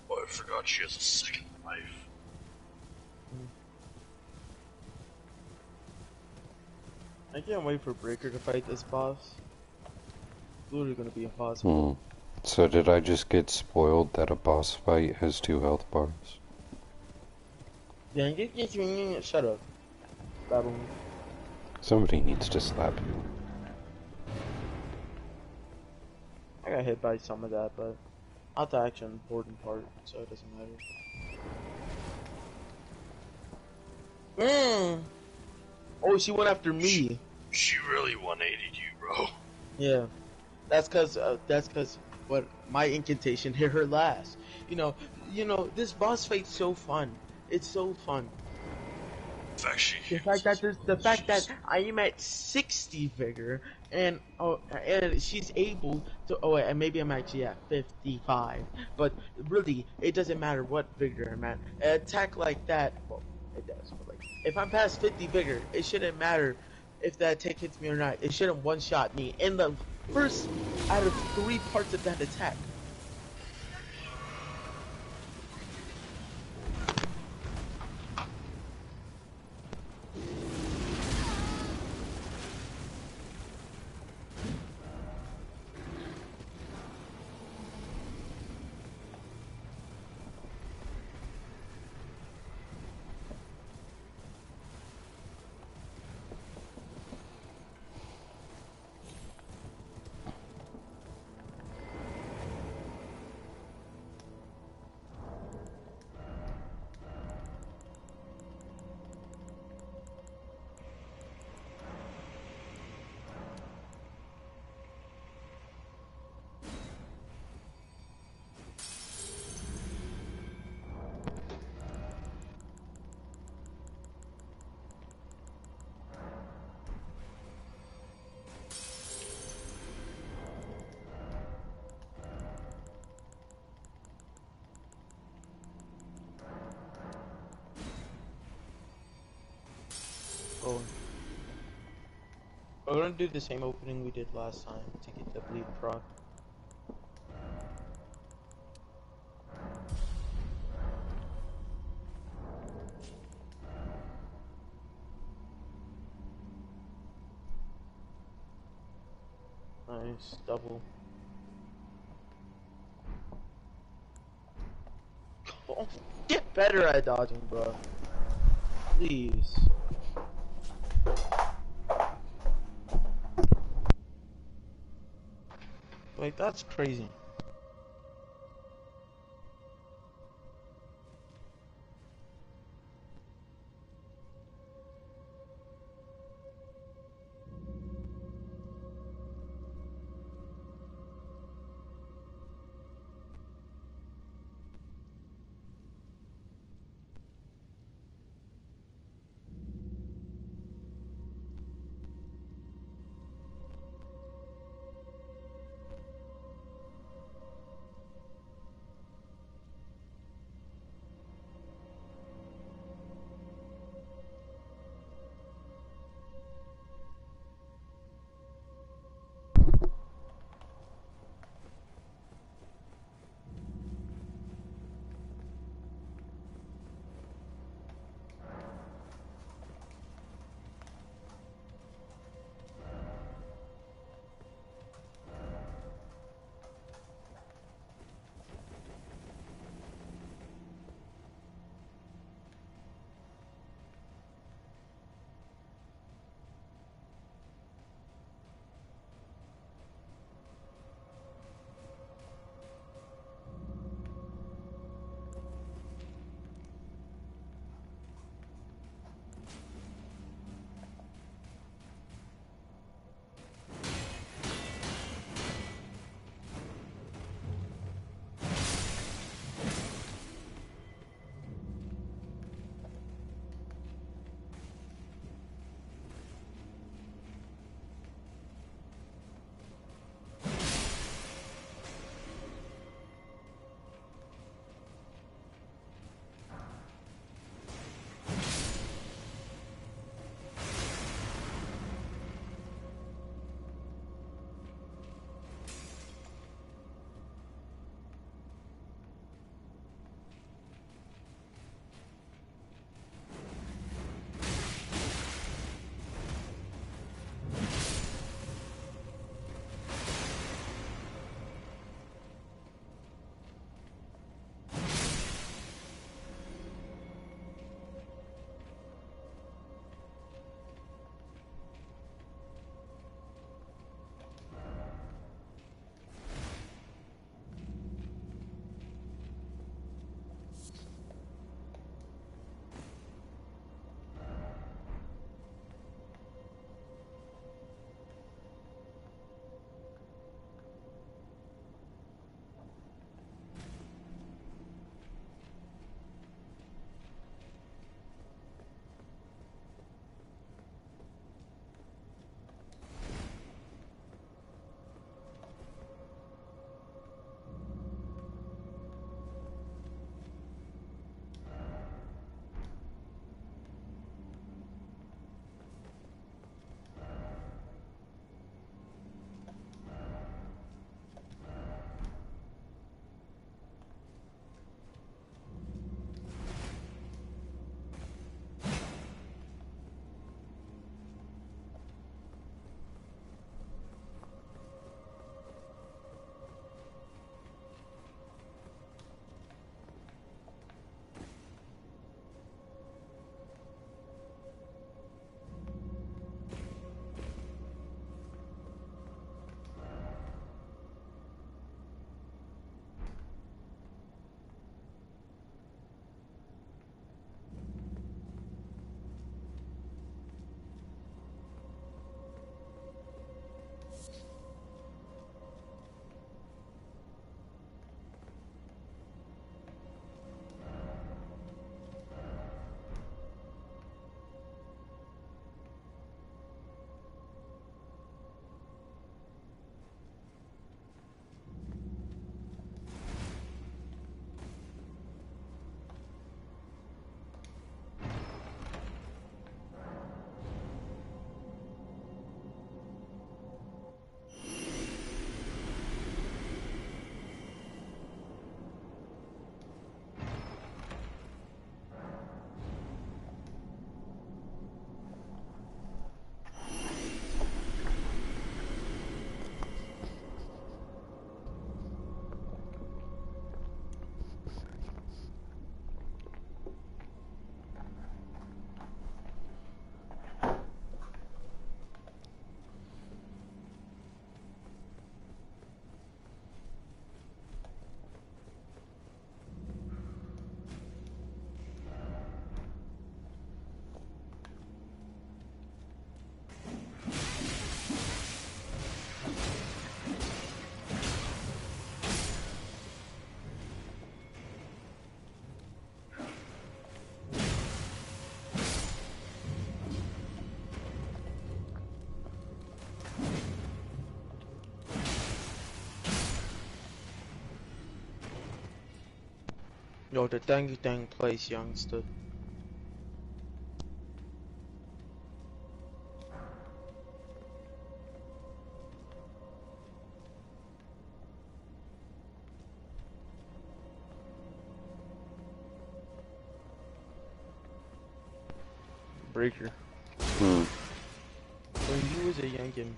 [SPEAKER 3] Oh, I forgot she has a second life.
[SPEAKER 2] I can't wait for Breaker to fight this boss. It's literally gonna be impossible.
[SPEAKER 1] So did I just get spoiled that a boss fight has 2 health bars?
[SPEAKER 2] Yeah, shut up, baboon.
[SPEAKER 1] Somebody needs to slap you.
[SPEAKER 2] I got hit by some of that, but not the actual important part, so it doesn't matter. Oh, she went after me.
[SPEAKER 3] She really 180'd you, bro.
[SPEAKER 2] Yeah, that's cause what my incantation hit her last. You know, this boss fight's so fun. It's so fun. The fact that I am at 60 vigor and she's able to and maybe I'm actually at 55, but really it doesn't matter what vigor I'm at. An attack like that, well, it does, but like if I'm past 50 vigor, it shouldn't matter if that attack hits me or not. It shouldn't one shot me in the first out of 3 parts of that attack. want to do the same opening we did last time to get the bleed proc. Nice, double. Oh, get better at dodging, bro. Please. Like, that's crazy. Yo, the thing place, youngster. Breaker.
[SPEAKER 1] Hmm.
[SPEAKER 2] When you was a youngin,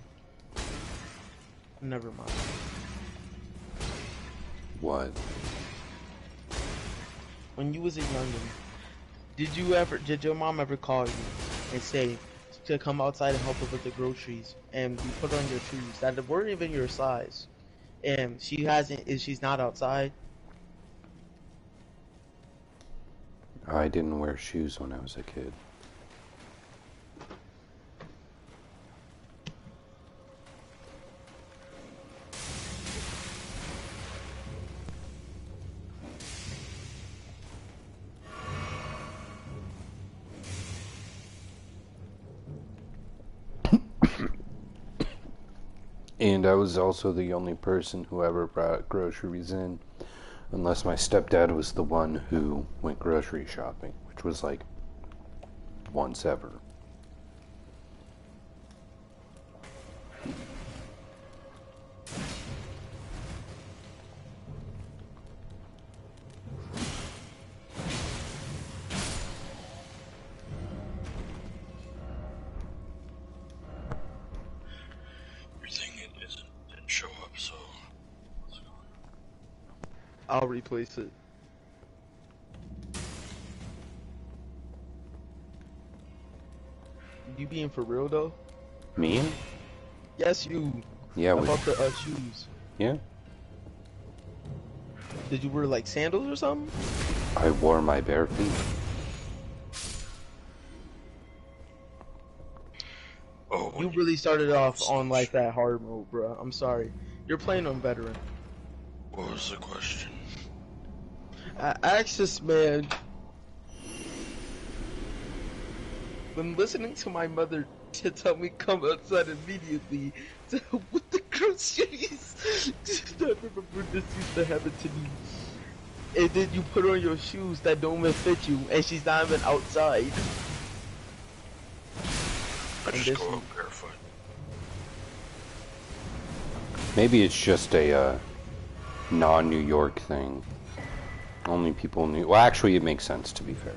[SPEAKER 2] never mind.
[SPEAKER 1] What?
[SPEAKER 2] When you was a youngin, did your mom ever call you and say to come outside and help her with the groceries, and you put on your shoes that weren't even your size, and she's not outside?
[SPEAKER 1] I didn't wear shoes when I was a kid. And I was also the only person who ever brought groceries in, unless my stepdad was the one who went grocery shopping, which was like once ever.
[SPEAKER 3] Your thing didn't show up, so what's going on?
[SPEAKER 2] I'll replace it. You being for real though?
[SPEAKER 1] Me?
[SPEAKER 2] Yes, you.
[SPEAKER 1] Yeah,
[SPEAKER 2] About the shoes.
[SPEAKER 1] yeah.
[SPEAKER 2] Did you wear like sandals or something?
[SPEAKER 1] I wore my bare feet.
[SPEAKER 3] Oh,
[SPEAKER 2] You really started off on like that hard mode, bro. I'm sorry. You're playing on veteran.
[SPEAKER 3] What was the question?
[SPEAKER 2] I asked this man, when listening to my mother to tell me come outside immediately to help with the groceries. I remember this used to happen to me. And then you put on your shoes that don't even fit you, and she's not even outside.
[SPEAKER 3] I
[SPEAKER 2] And
[SPEAKER 3] just
[SPEAKER 2] this
[SPEAKER 3] go
[SPEAKER 2] one-
[SPEAKER 3] out barefoot.
[SPEAKER 1] Maybe it's just a non-New York thing. Only people knew. Well, actually, it makes sense, to be fair.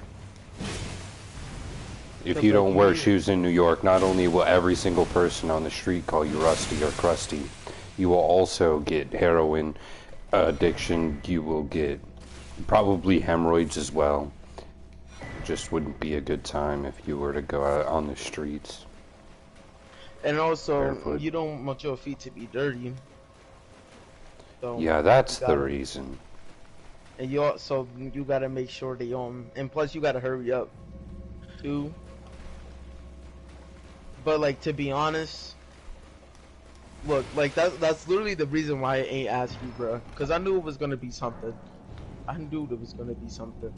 [SPEAKER 1] If you don't wear shoes in New York, not only will every single person on the street call you rusty or crusty, you will also get heroin addiction. You will get probably hemorrhoids as well. Just wouldn't be a good time if you were to go out on the streets.
[SPEAKER 2] And also,
[SPEAKER 1] Barefoot.
[SPEAKER 2] you don't want your feet to be dirty. So
[SPEAKER 1] Yeah, that's
[SPEAKER 2] you
[SPEAKER 1] the
[SPEAKER 2] gotta-
[SPEAKER 1] reason.
[SPEAKER 2] And you gotta make sure they and plus you gotta hurry up, too. But like, to be honest, look, like that's literally the reason why I ain't asked you, bro. Cause I knew it was gonna be something. I knew there was gonna be something.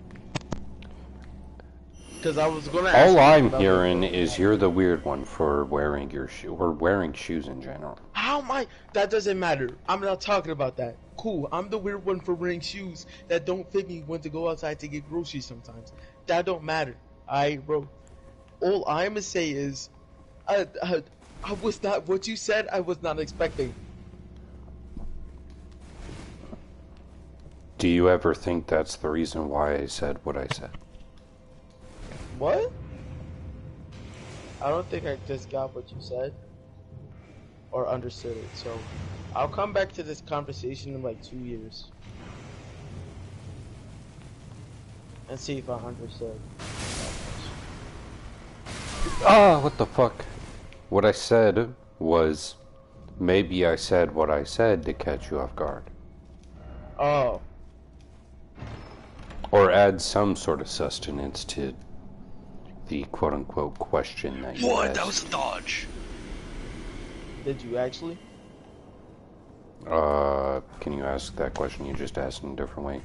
[SPEAKER 2] Cause I was gonna ask
[SPEAKER 1] All
[SPEAKER 2] you
[SPEAKER 1] I'm
[SPEAKER 2] about
[SPEAKER 1] hearing
[SPEAKER 2] it.
[SPEAKER 1] is you're the weird one for wearing your or wearing shoes in general.
[SPEAKER 2] How am I? That doesn't matter. I'm not talking about that. Cool. I'm the weird one for wearing shoes that don't fit me when to go outside to get groceries sometimes. That don't matter. Alright, bro. All I'ma say is, I was not what you said. I was not expecting.
[SPEAKER 1] Do you ever think that's the reason why I said what I said?
[SPEAKER 2] What? I don't think I just got what you said or understood it. So I'll come back to this conversation in like 2 years and see if I understood.
[SPEAKER 1] Ah, what the fuck? What I said was, maybe I said what I said to catch you off guard.
[SPEAKER 2] Oh,
[SPEAKER 1] Or add some sort of sustenance to the quote-unquote question that you
[SPEAKER 3] What?
[SPEAKER 1] asked.
[SPEAKER 3] That was a dodge.
[SPEAKER 2] did you actually?
[SPEAKER 1] Can you ask that question you just asked in a different way?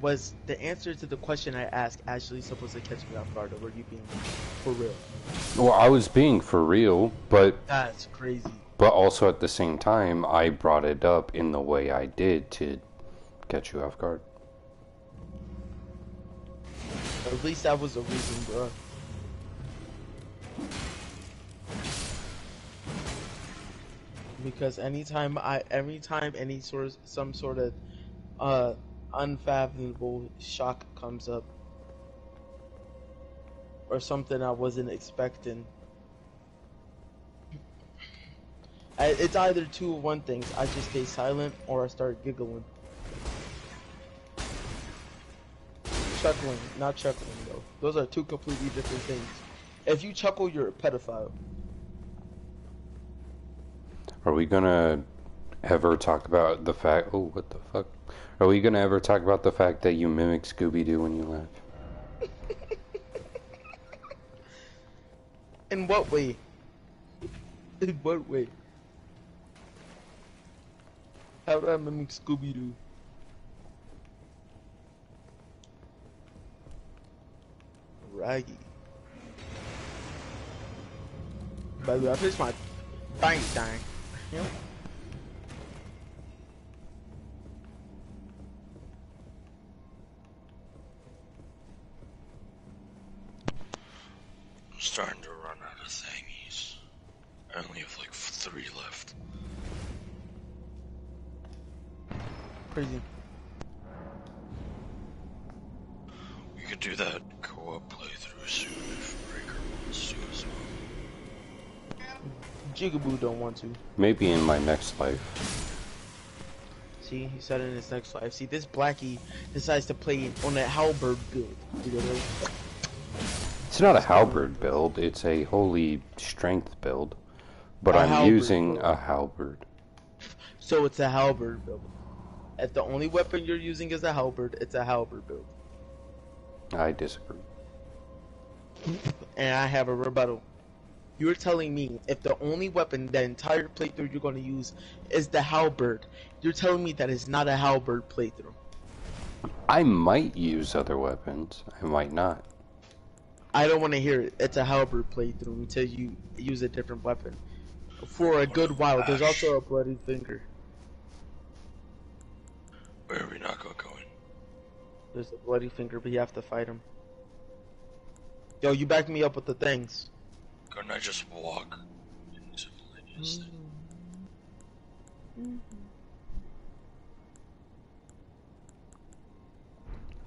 [SPEAKER 2] Was the answer to the question I asked actually supposed to catch me off guard, or were you being for real?
[SPEAKER 1] Well, I was being for real, but
[SPEAKER 2] That's crazy.
[SPEAKER 1] also at the same time, I brought it up in the way I did to catch you off guard.
[SPEAKER 2] At least that was a reason, bro. Because every time some sort of unfathomable shock comes up, or something I wasn't expecting, it's either two or one things. I just stay silent or I start giggling. Chuckling, not chuckling though. Those are two completely different things. If you chuckle, you're a pedophile.
[SPEAKER 1] Are we gonna ever talk about the fact? Oh, what the fuck? Are we gonna ever talk about the fact that you mimic Scooby-Doo when you laugh?
[SPEAKER 2] In what way? In what way? How do I mimic Scooby-Doo? Raggy. By the way, I finished my bang thing. You know?
[SPEAKER 3] I'm starting to run out of thingies. I only have like 3 left.
[SPEAKER 2] Crazy.
[SPEAKER 3] We could do that co-op playthrough soon if Breaker wants to as well.
[SPEAKER 2] Jigaboo don't want to.
[SPEAKER 1] Maybe in my next life.
[SPEAKER 2] See, he said in his next life. See, this Blackie decides to play on that halberd build. You know?
[SPEAKER 1] It's not a halberd build, it's a holy strength build. But
[SPEAKER 2] A
[SPEAKER 1] I'm
[SPEAKER 2] halberd
[SPEAKER 1] using
[SPEAKER 2] build.
[SPEAKER 1] a halberd.
[SPEAKER 2] So it's a halberd build. If the only weapon you're using is a halberd, it's a halberd build.
[SPEAKER 1] I disagree.
[SPEAKER 2] And I have a rebuttal. You're telling me if the only weapon the entire playthrough you're going to use is the halberd, you're telling me that it's not a halberd playthrough.
[SPEAKER 1] I might use other weapons. I might not.
[SPEAKER 2] I don't want to hear it. It's a halberd playthrough until you use a different weapon. For a good while, there's also a bloody finger.
[SPEAKER 3] Where are we not going?
[SPEAKER 2] There's a bloody finger, but you have to fight him. Yo, you back me up with the things.
[SPEAKER 3] Couldn't I just walk into Lydia's thing?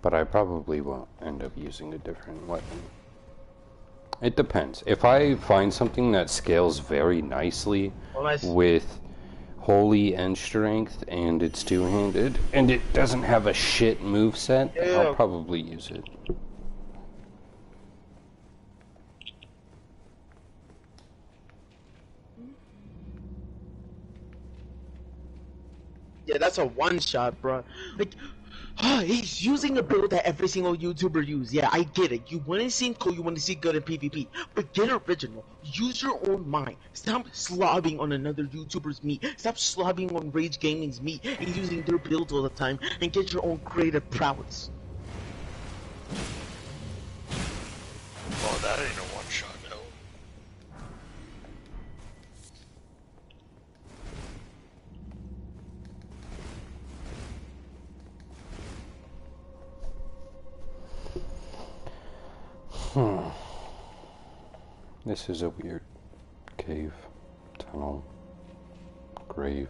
[SPEAKER 1] But I probably won't end up using a different weapon. It depends. If I find something that scales very nicely with holy and strength and it's two-handed and it doesn't have a shit moveset, I'll probably use it.
[SPEAKER 2] Yeah, that's a one-shot, bro. Like, he's using a build that every single YouTuber uses. Yeah, I get it. You want to see cool, you want to see good in PvP, but get original. Use your own mind. Stop slobbing on another YouTuber's meat. Stop slobbing on Rage Gaming's meat and using their builds all the time, and get your own creative prowess.
[SPEAKER 3] Oh, that ain't a one-shot, no.
[SPEAKER 1] This is a weird cave, tunnel, grave.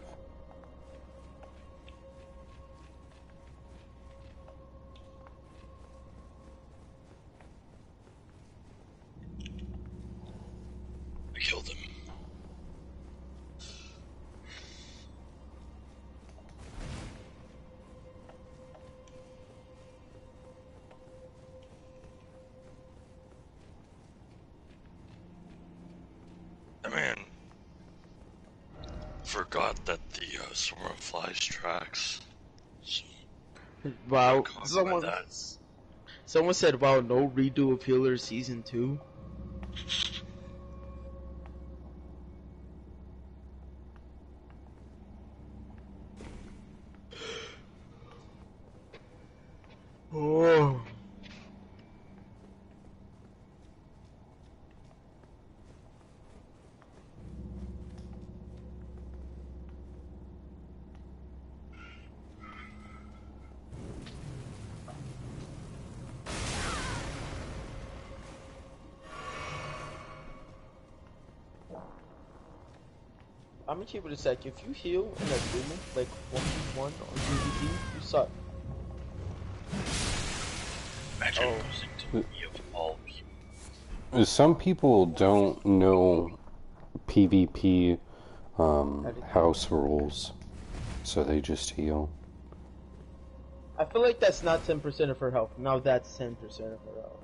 [SPEAKER 3] I killed him. Man, forgot that the swarm of flies tracks.
[SPEAKER 2] Wow, someone said, wow, no redo of Healer Season 2. Oh. I'm gonna keep it a sec. If you heal in a room, like 1v1 on PvP, you suck.
[SPEAKER 3] Imagine
[SPEAKER 2] Oh.
[SPEAKER 3] losing to me of all people.
[SPEAKER 1] Some people don't know PvP house rules, so they just heal.
[SPEAKER 2] I feel like that's not 10% of her health. Now that's 10% of her health.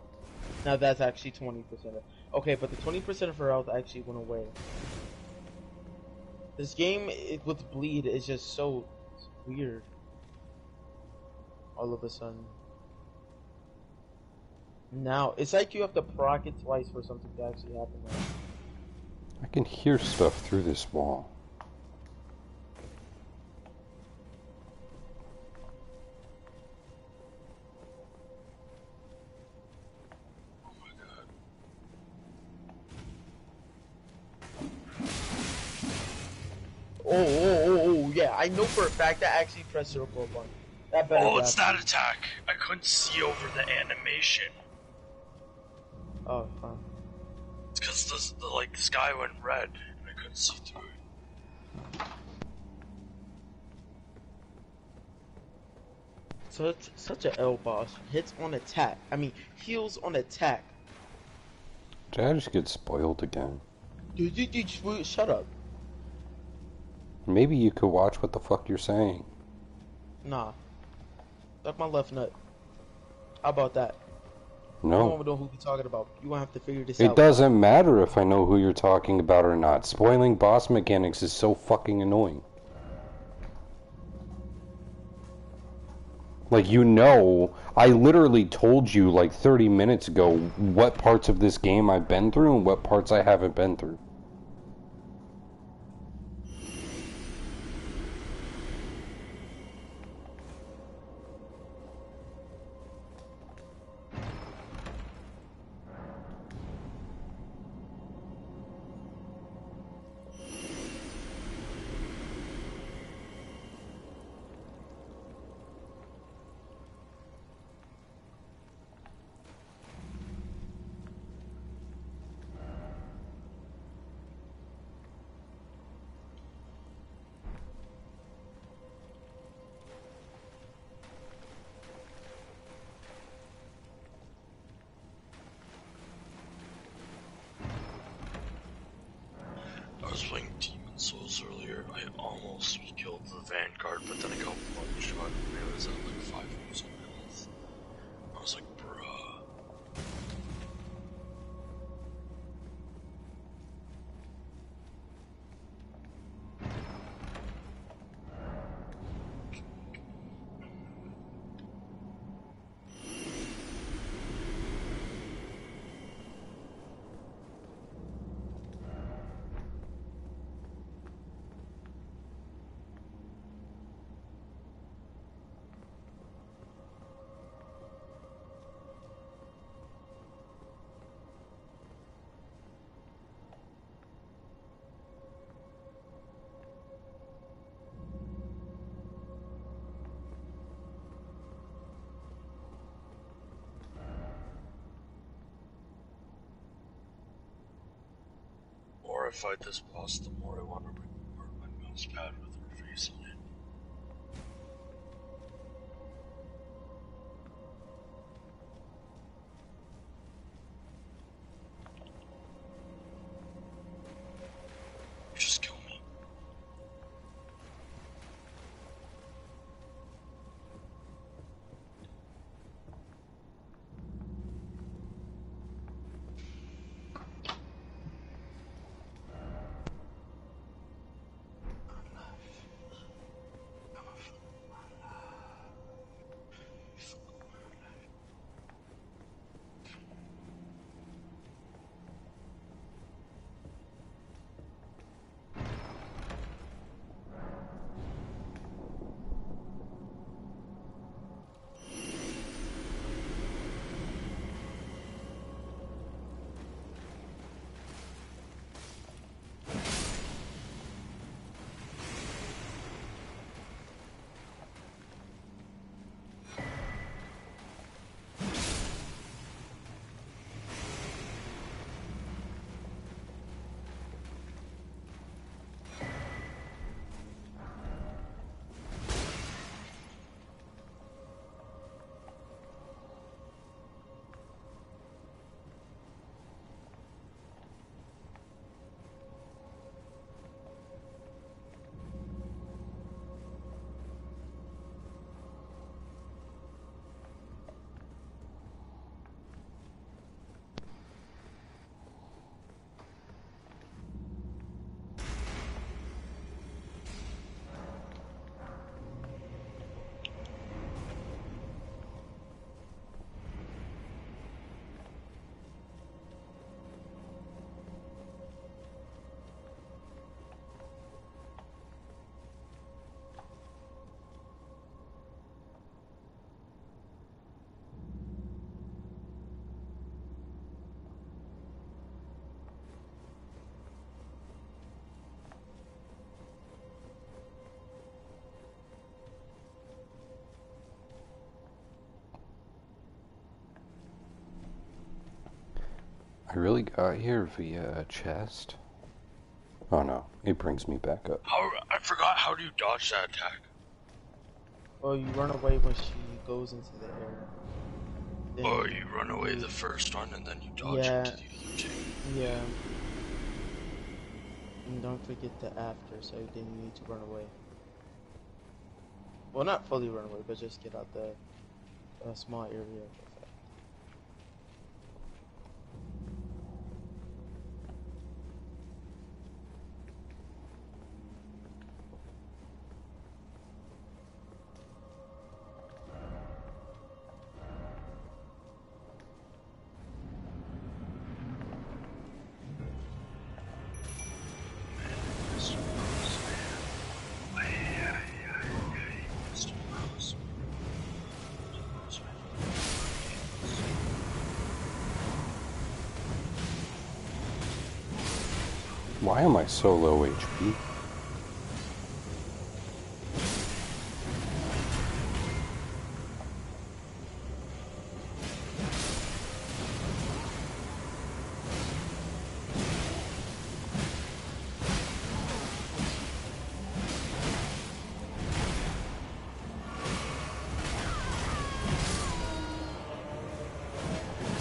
[SPEAKER 2] Now that's actually 20% of. Okay, but the 20% of her health actually went away. This game with bleed is just so weird. All of a sudden. Now it's like you have to proc it twice for something to actually happen. Now.
[SPEAKER 1] I can hear stuff through this wall.
[SPEAKER 2] Oh, yeah, I know for a fact that I actually pressed circle button. That better
[SPEAKER 3] Oh,
[SPEAKER 2] be
[SPEAKER 3] it's that
[SPEAKER 2] actually-
[SPEAKER 3] attack. I couldn't see over the animation.
[SPEAKER 2] Oh, fine.
[SPEAKER 3] It's because the sky went red and I couldn't see through it.
[SPEAKER 2] Such a L boss. Hits on attack. I mean, heals on attack.
[SPEAKER 1] Did I just get spoiled again?
[SPEAKER 2] Dude, shut up.
[SPEAKER 1] Maybe you could watch what the fuck you're saying.
[SPEAKER 2] Nah. Suck my left nut. How about that? You
[SPEAKER 1] No.
[SPEAKER 2] don't know who we're talking about. You won't have to figure this
[SPEAKER 1] It
[SPEAKER 2] out.
[SPEAKER 1] doesn't matter if I know who you're talking about or not. Spoiling boss mechanics is so fucking annoying. Like, you know, I literally told you like 30 minutes ago what parts of this game I've been through and what parts I haven't been through.
[SPEAKER 3] I was playing Demon Souls earlier. I almost killed the Vanguard, but then I got one shot and it was at like 5% health. I was like, bruh. The more I fight this boss, the more I want to record my mouse pad with her face on it. Just kill me.
[SPEAKER 1] I really got here via a chest. Oh no, it brings me back up.
[SPEAKER 3] I forgot, how do you dodge that attack?
[SPEAKER 2] Well, you run away when she goes into the air. Then
[SPEAKER 3] Oh, you run away the first one and then you dodge
[SPEAKER 2] yeah,
[SPEAKER 3] into the U-turn.
[SPEAKER 2] yeah. And don't forget the after, so then you need to run away. Well, not fully run away, but just get out the small area of effect.
[SPEAKER 3] Mr. Postman. Mr. Postman.
[SPEAKER 1] Why am I so low HP?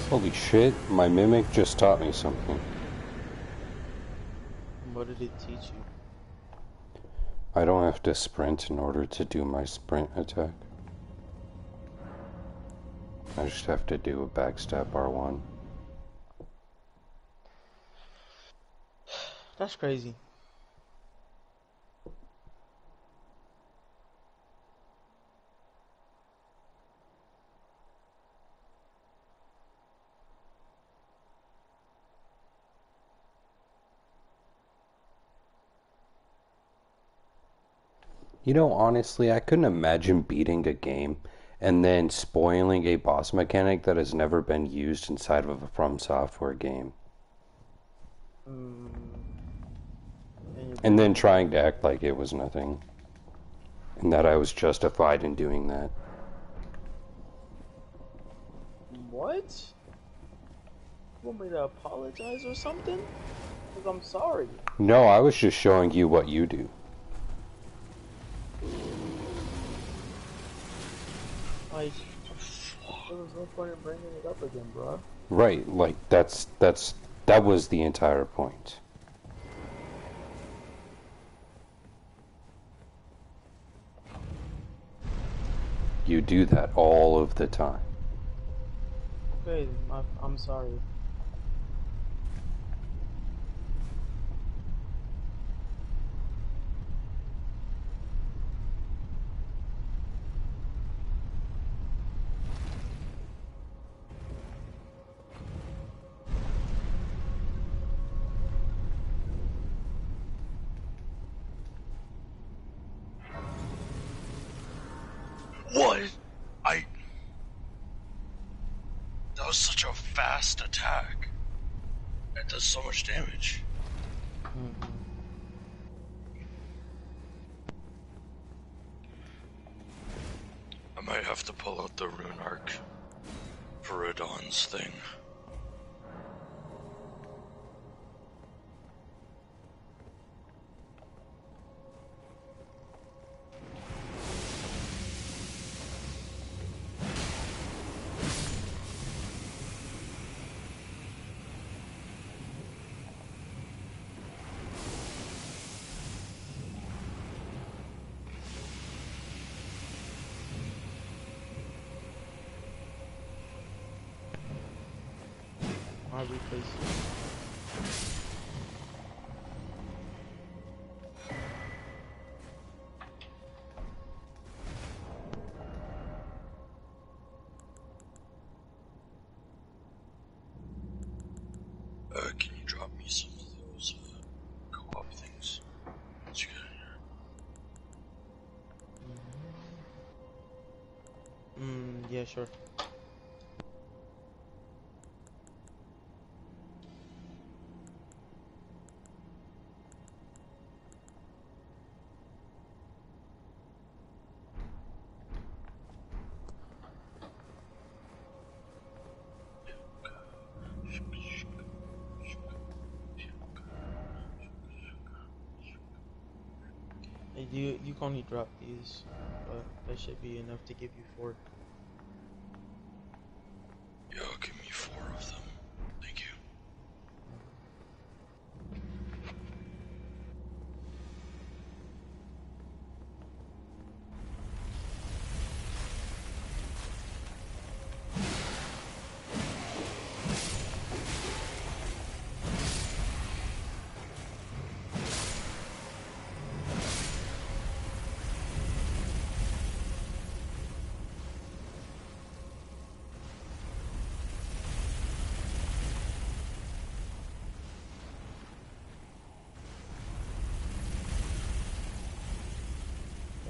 [SPEAKER 1] Holy shit, my mimic just taught me something.
[SPEAKER 2] What did it teach you?
[SPEAKER 1] I don't have to sprint in order to do my sprint attack. I just have to do a backstab R1.
[SPEAKER 2] That's crazy.
[SPEAKER 1] You know, honestly, I couldn't imagine beating a game and then spoiling a boss mechanic that has never been used inside of a From Software game.
[SPEAKER 2] And
[SPEAKER 1] And then trying to act like it was nothing. And that I was justified in doing that.
[SPEAKER 2] what? You want me to apologize or something? Because I'm sorry.
[SPEAKER 1] No, I was just showing you what you do.
[SPEAKER 2] Like, there was no point in bringing it up again, bro.
[SPEAKER 1] Right, like that was the entire point. You do that all of the time.
[SPEAKER 2] Okay, I'm sorry.
[SPEAKER 3] What? That was such a fast attack. It does so much damage. I might have to pull out the rune arc for Radon's thing.
[SPEAKER 2] I'll replace you.
[SPEAKER 3] Can you drop me some of those co-op things that you got in here?
[SPEAKER 2] Yeah, sure. You can only drop these, but that should be enough to give you 4.
[SPEAKER 3] Yo, give me 4 of them. Thank you.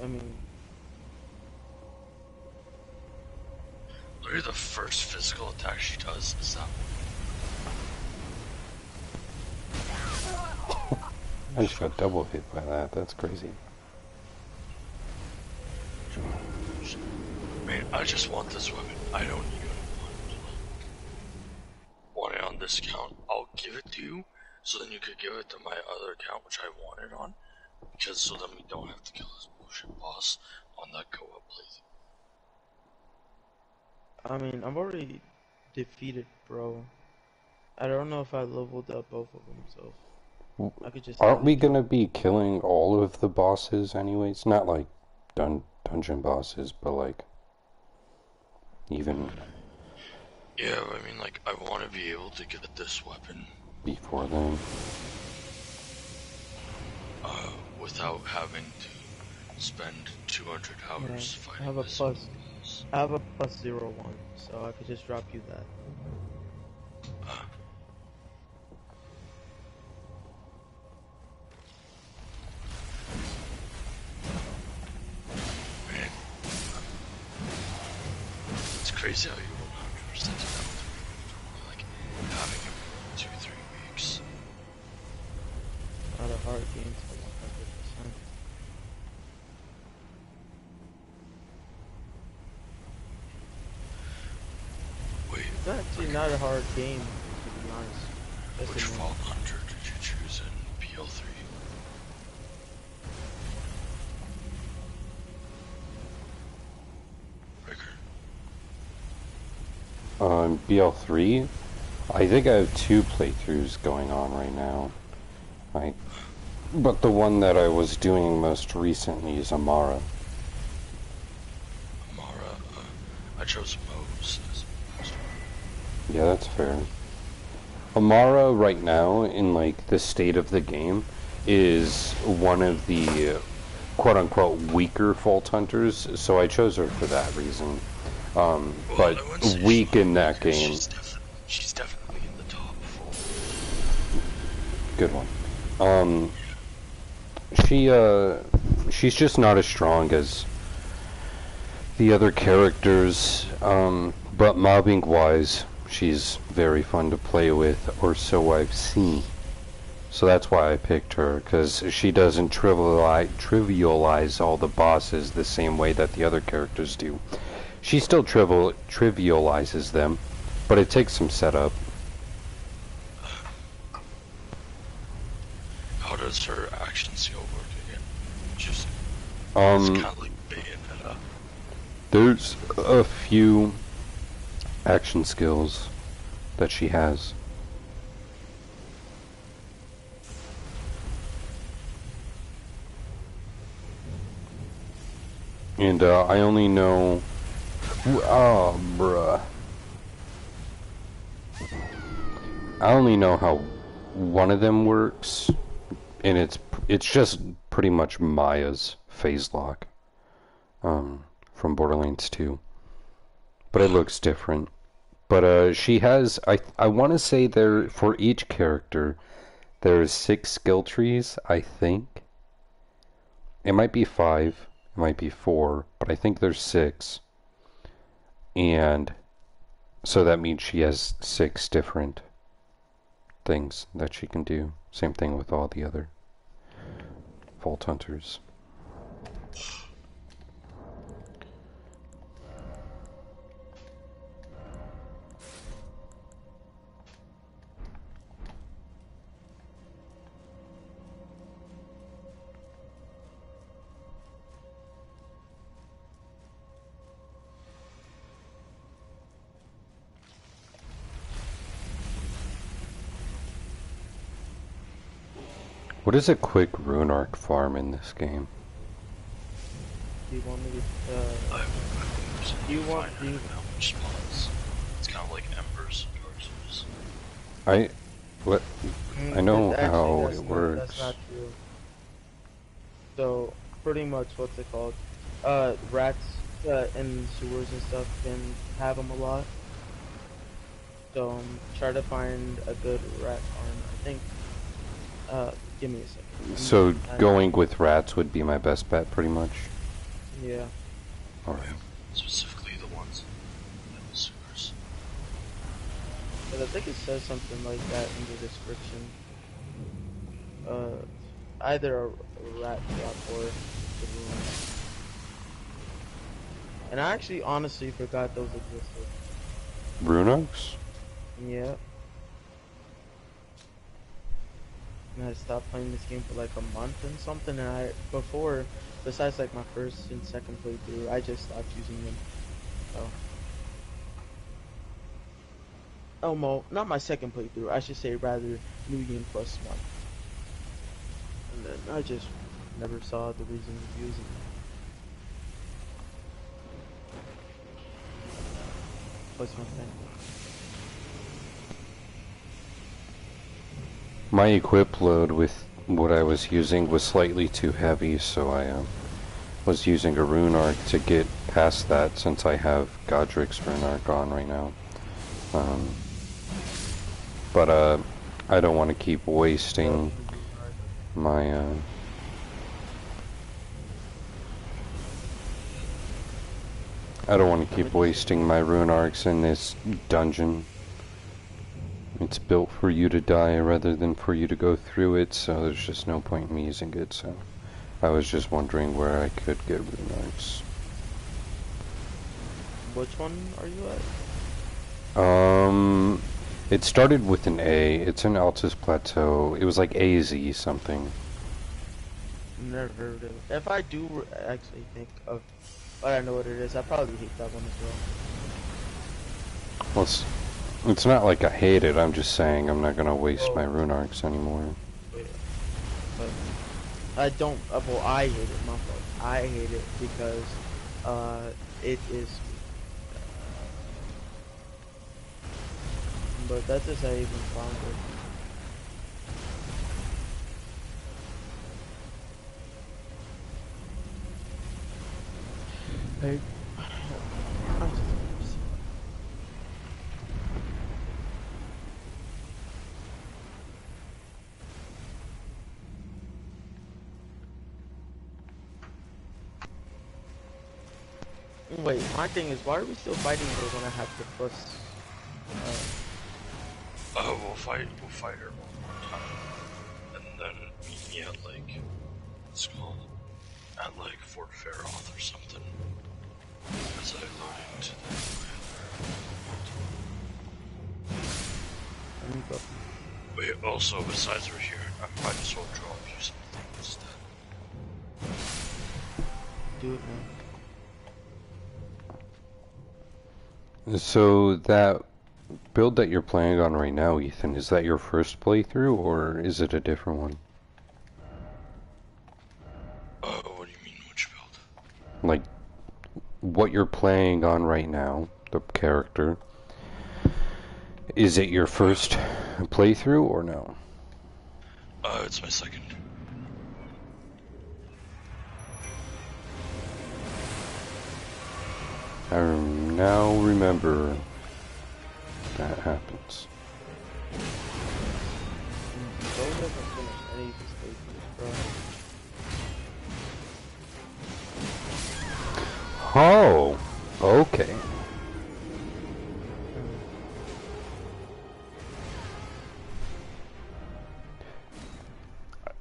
[SPEAKER 2] I mean,
[SPEAKER 3] Literally the first physical attack she does is that.
[SPEAKER 1] I just got double hit by that. That's crazy.
[SPEAKER 3] Man, I just want this weapon. I don't even want it on this account. I'll give it to you, so then you could give it to my other account, which I want it on. Because so then we don't have to kill this bullshit boss on that co-op playthrough.
[SPEAKER 2] I mean, I'm already defeated, bro. I don't know if I leveled up both of them, so I could just
[SPEAKER 1] Aren't
[SPEAKER 2] easily
[SPEAKER 1] we
[SPEAKER 2] drop.
[SPEAKER 1] gonna be killing all of the bosses anyways? Not like dungeon bosses, but like even
[SPEAKER 3] Yeah, I mean, like, I want to be able to get this weapon
[SPEAKER 1] before then.
[SPEAKER 3] without having to spend 200 hours
[SPEAKER 2] Yeah, I
[SPEAKER 3] fighting
[SPEAKER 2] have a
[SPEAKER 3] this
[SPEAKER 2] plus.
[SPEAKER 3] boss.
[SPEAKER 2] I have a +01, so I could just drop you that.
[SPEAKER 3] Man, it's crazy how you 100% do that with me. Like, having it for 2-3 weeks.
[SPEAKER 2] Not a hard game to 100%.
[SPEAKER 3] Wait,
[SPEAKER 2] It's actually
[SPEAKER 3] like,
[SPEAKER 2] not a hard game, to be honest. Just
[SPEAKER 3] which
[SPEAKER 2] annoying.
[SPEAKER 3] Vault Hunter did you choose in BL3? Ricker?
[SPEAKER 1] BL3, I think I have 2 playthroughs going on right now. But the one that I was doing most recently is Amara.
[SPEAKER 3] Amara, I chose Moe's as first one.
[SPEAKER 1] Yeah, that's fair. Amara right now, in like the state of the game, is one of the quote-unquote weaker Vault Hunters, so I chose her for that reason.
[SPEAKER 3] Well,
[SPEAKER 1] But
[SPEAKER 3] I wouldn't say she's
[SPEAKER 1] weak in that
[SPEAKER 3] weaker.
[SPEAKER 1] game.
[SPEAKER 3] She's definitely in the top 4.
[SPEAKER 1] Good one. She's just not as strong as the other characters, but mobbing wise, she's very fun to play with, or so I've seen. So that's why I picked her, because she doesn't trivialize all the bosses the same way that the other characters do. She still trivializes them, but it takes some setup.
[SPEAKER 3] How does her action skill work again? Just, it's kind
[SPEAKER 1] Um,
[SPEAKER 3] of like Bayonetta.
[SPEAKER 1] there's a few action skills that she has. And I only know. Oh, bruh. I only know how one of them works, and it's just pretty much Maya's phase lock, from Borderlands 2. But it looks different. But she has. I want to say there for each character, there's 6 skill trees. I think it might be 5, it might be 4, but I think there's 6. And so that means she has 6 different things that she can do. Same thing with all the other Vault Hunters. What is a quick rune arc farm in this game?
[SPEAKER 2] Do you want me to,
[SPEAKER 3] I
[SPEAKER 2] do you want,
[SPEAKER 3] find
[SPEAKER 2] do you,
[SPEAKER 3] how much spawns. It's kind of like embers and Dark Souls.
[SPEAKER 1] I what I know
[SPEAKER 2] actually,
[SPEAKER 1] how it
[SPEAKER 2] that's
[SPEAKER 1] works.
[SPEAKER 2] not true. So, pretty much, what's it called? Rats, in sewers and stuff can have them a lot. So, try to find a good rat farm. I think, give me a second.
[SPEAKER 1] So going with rats would be my best bet, pretty much.
[SPEAKER 2] Yeah.
[SPEAKER 1] Alright.
[SPEAKER 3] Specifically the ones in the sewers.
[SPEAKER 2] But I think it says something like that in the description. Either a rat trap or the room. And I actually honestly forgot those existed.
[SPEAKER 1] Rune arcs?
[SPEAKER 2] Yeah. And I stopped playing this game for like a month and something, and besides like my first and second playthrough, I just stopped using them. So. Oh, not my second playthrough, I should say rather New Game Plus one. And then I just never saw the reason of using them. What's my thing?
[SPEAKER 1] My equip load with what I was using was slightly too heavy, so I was using a rune arc to get past that since I have Godric's rune arc on right now. But I don't want to keep wasting my I don't want to keep wasting my rune arcs in this dungeon. It's built for you to die rather than for you to go through it, so there's just no point in me using it, so I was just wondering where I could get rune arcs.
[SPEAKER 2] Which one are you at?
[SPEAKER 1] It started with an A. It's an Altus Plateau. It was like AZ something.
[SPEAKER 2] Never heard of it. If I do actually think of what I know what it is, I probably hate that one as well.
[SPEAKER 1] Well, it's not like I hate it. I'm just saying I'm not gonna waste my rune arcs anymore.
[SPEAKER 2] Yeah. But I don't. Well, I hate it. My fault. I hate it because it is. But that's just how I even found it. Hey. Wait, my thing is, why are we still fighting her when I have to plus?
[SPEAKER 3] We'll fight her one more time. And then meet me at like, what's it called? At like Fort Faroth or something. As I load into the Wait, also, besides we're here, I might as well drop you something instead.
[SPEAKER 2] Do it now.
[SPEAKER 1] So that build that you're playing on right now, Ethan, is that your first playthrough or is it a different one?
[SPEAKER 3] What do you mean, which build?
[SPEAKER 1] Like, what you're playing on right now, the character, is it your first playthrough or no?
[SPEAKER 3] It's my second.
[SPEAKER 1] I now remember that happens.
[SPEAKER 2] Zoe doesn't finish any of these playthroughs, bro.
[SPEAKER 1] Oh, okay.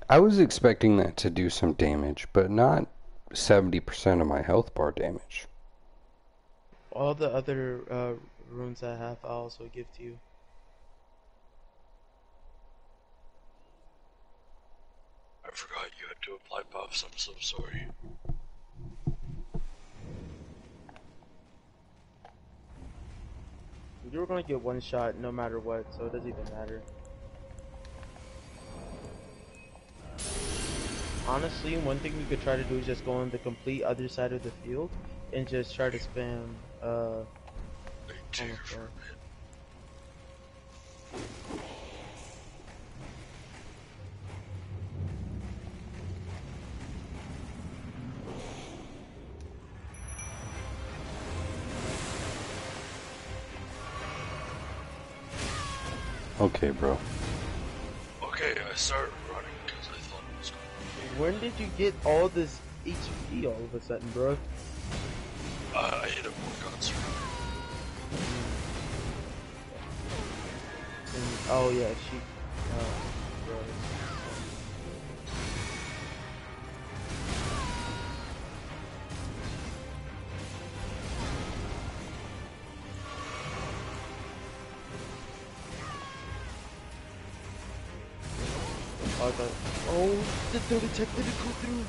[SPEAKER 1] I was expecting that to do some damage, but not 70% of my health bar damage.
[SPEAKER 2] All the other runes I have, I'll also give to you.
[SPEAKER 3] I forgot you had to apply buffs, I'm so sorry.
[SPEAKER 2] You were gonna get one shot no matter what, so it doesn't even matter. Honestly, one thing we could try to do is just go on the complete other side of the field and just try to spam
[SPEAKER 3] Big
[SPEAKER 2] on the
[SPEAKER 3] ticker for
[SPEAKER 2] floor.
[SPEAKER 3] a bit.
[SPEAKER 1] Okay, bro.
[SPEAKER 3] Okay, I started running because I thought it was going
[SPEAKER 2] When did you get all this HP all of a sudden, bro?
[SPEAKER 3] I hit a more concert.
[SPEAKER 2] Oh yeah, she. Bro. Oh, I thought. Oh, the third attack didn't go through.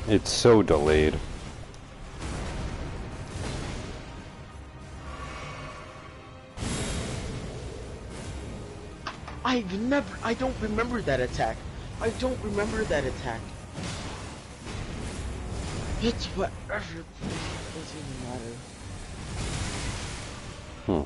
[SPEAKER 1] It's so delayed.
[SPEAKER 2] I don't remember that attack. I don't remember that attack. It's whatever. It doesn't even matter.
[SPEAKER 1] Hmm.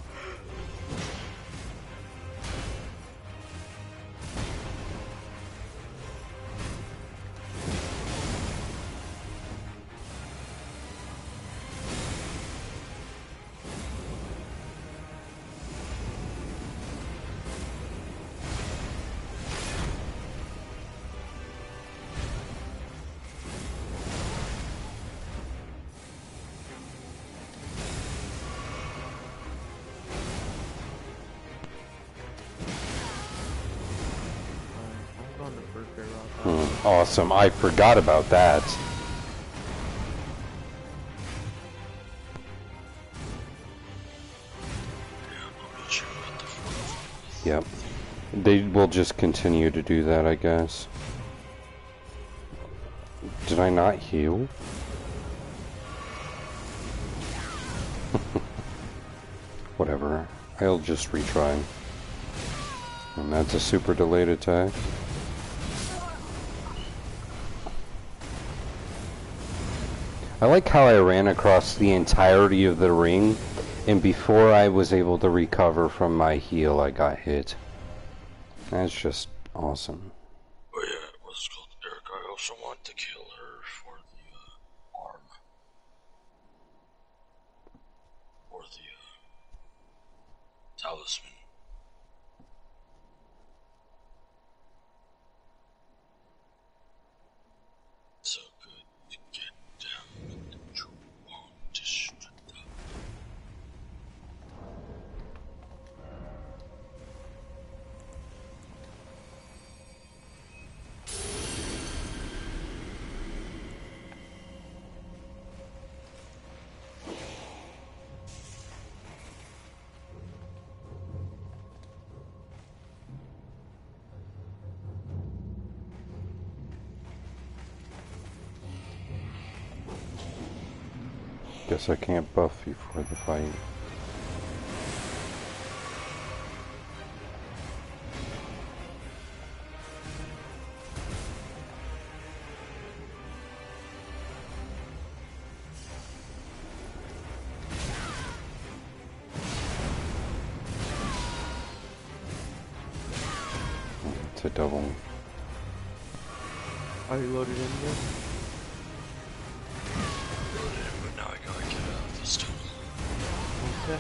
[SPEAKER 2] I'm going the burger route.
[SPEAKER 1] Awesome. I forgot about that. Yep. They will just continue to do that, I guess. Did I not heal? Whatever. I'll just retry. And that's a super delayed attack. I like how I ran across the entirety of the ring, and before I was able to recover from my heal, I got hit. That's just awesome.
[SPEAKER 3] Oh yeah, what's it called, Eric? I also want to kill her for the arm. Or the talisman. So good to get down with the true on district.
[SPEAKER 1] Guess I can't buff before the fight. It's a double.
[SPEAKER 2] Are you loaded in yet?
[SPEAKER 3] But now I gotta get out of this tunnel.
[SPEAKER 2] Okay.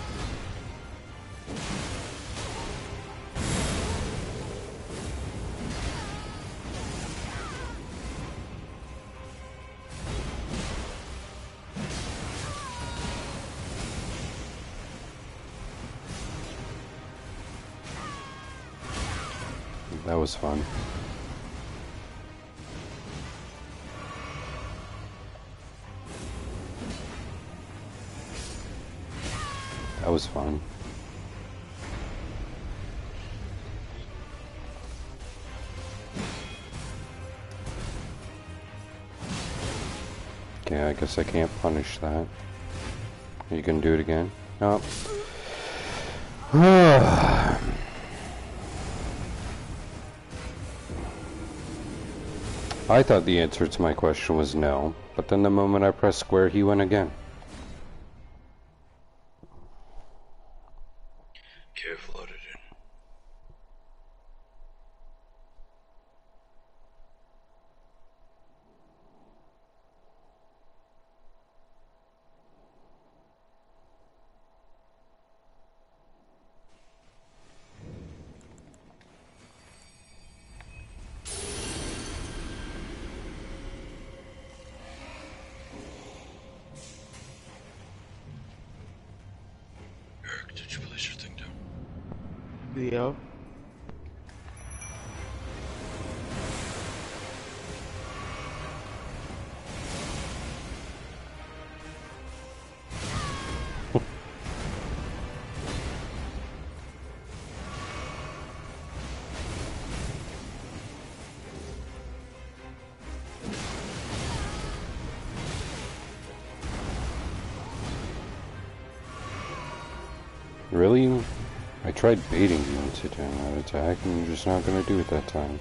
[SPEAKER 1] That was fun. That was fun. Okay, I guess I can't punish that. You can do it again? No. I thought the answer to my question was no, but then the moment I pressed square, he went again.
[SPEAKER 3] Cave loaded in. Eric, did you place your thing down?
[SPEAKER 2] Yeah.
[SPEAKER 1] Really? I tried baiting you into doing that attack, and you're just not gonna do it that time.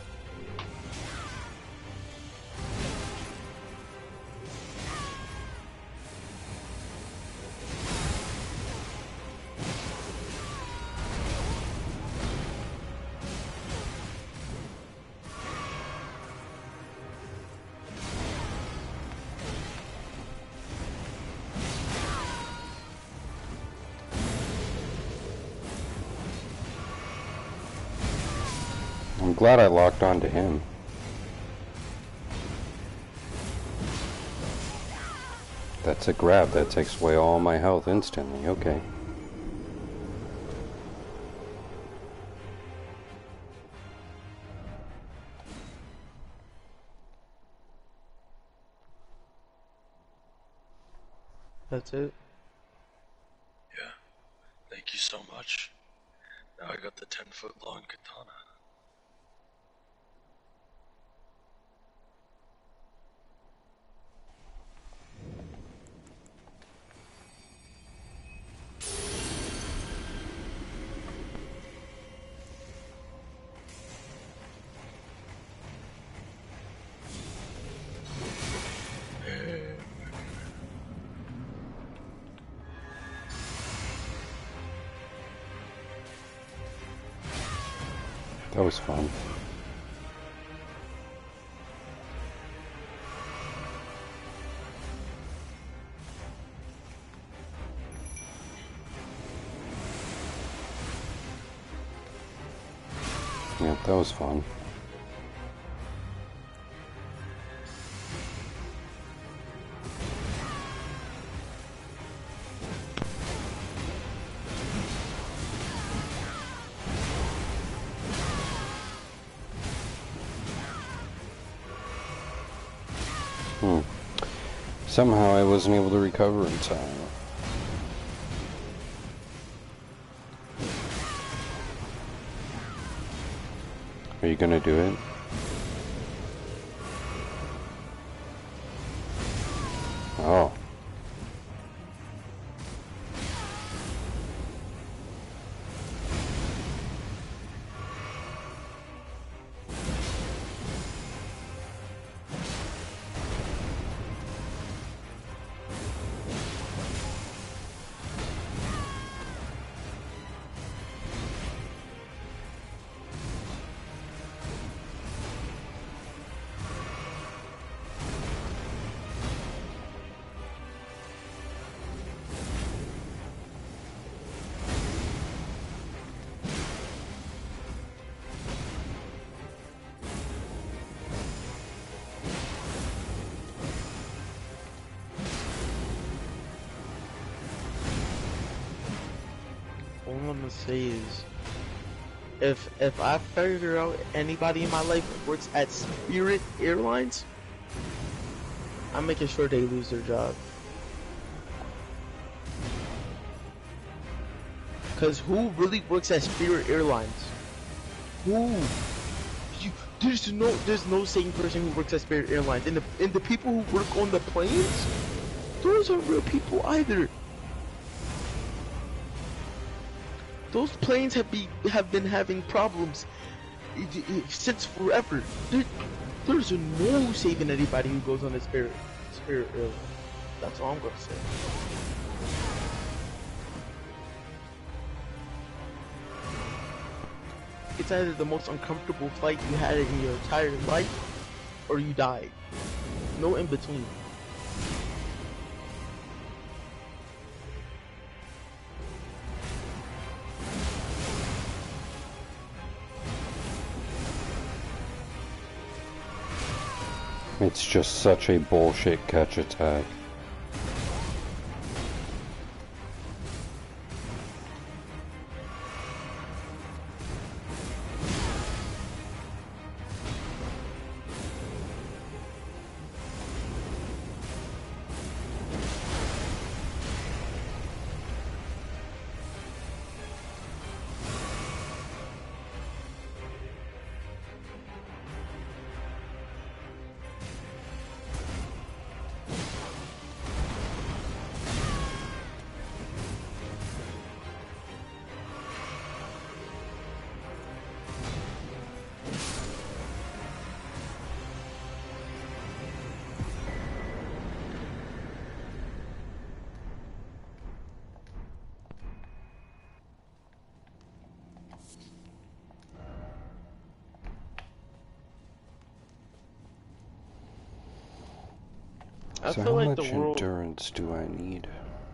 [SPEAKER 1] I'm glad I locked onto him. That's a grab. That takes away all my health instantly. Okay.
[SPEAKER 2] That's it.
[SPEAKER 3] Yeah. Thank you so much. Now I got the 10-foot long katana.
[SPEAKER 1] That was fun. Yeah, that was fun. Somehow I wasn't able to recover in time. Are you gonna do it? Oh.
[SPEAKER 2] All I'm gonna say is, if I figure out anybody in my life that works at Spirit Airlines, I'm making sure they lose their job. Cause who really works at Spirit Airlines? Who? There's no sane person who works at Spirit Airlines, and the people who work on the planes, those aren't real people either. Those planes have been having problems since forever. There's no saving anybody who goes on a spirit rail. That's all I'm gonna say. It's either the most uncomfortable fight you had in your entire life, or you died. No in between.
[SPEAKER 1] It's just such a bullshit catch attack.
[SPEAKER 2] I
[SPEAKER 1] So
[SPEAKER 2] feel
[SPEAKER 1] how
[SPEAKER 2] like the
[SPEAKER 1] much
[SPEAKER 2] world.
[SPEAKER 1] endurance do I need?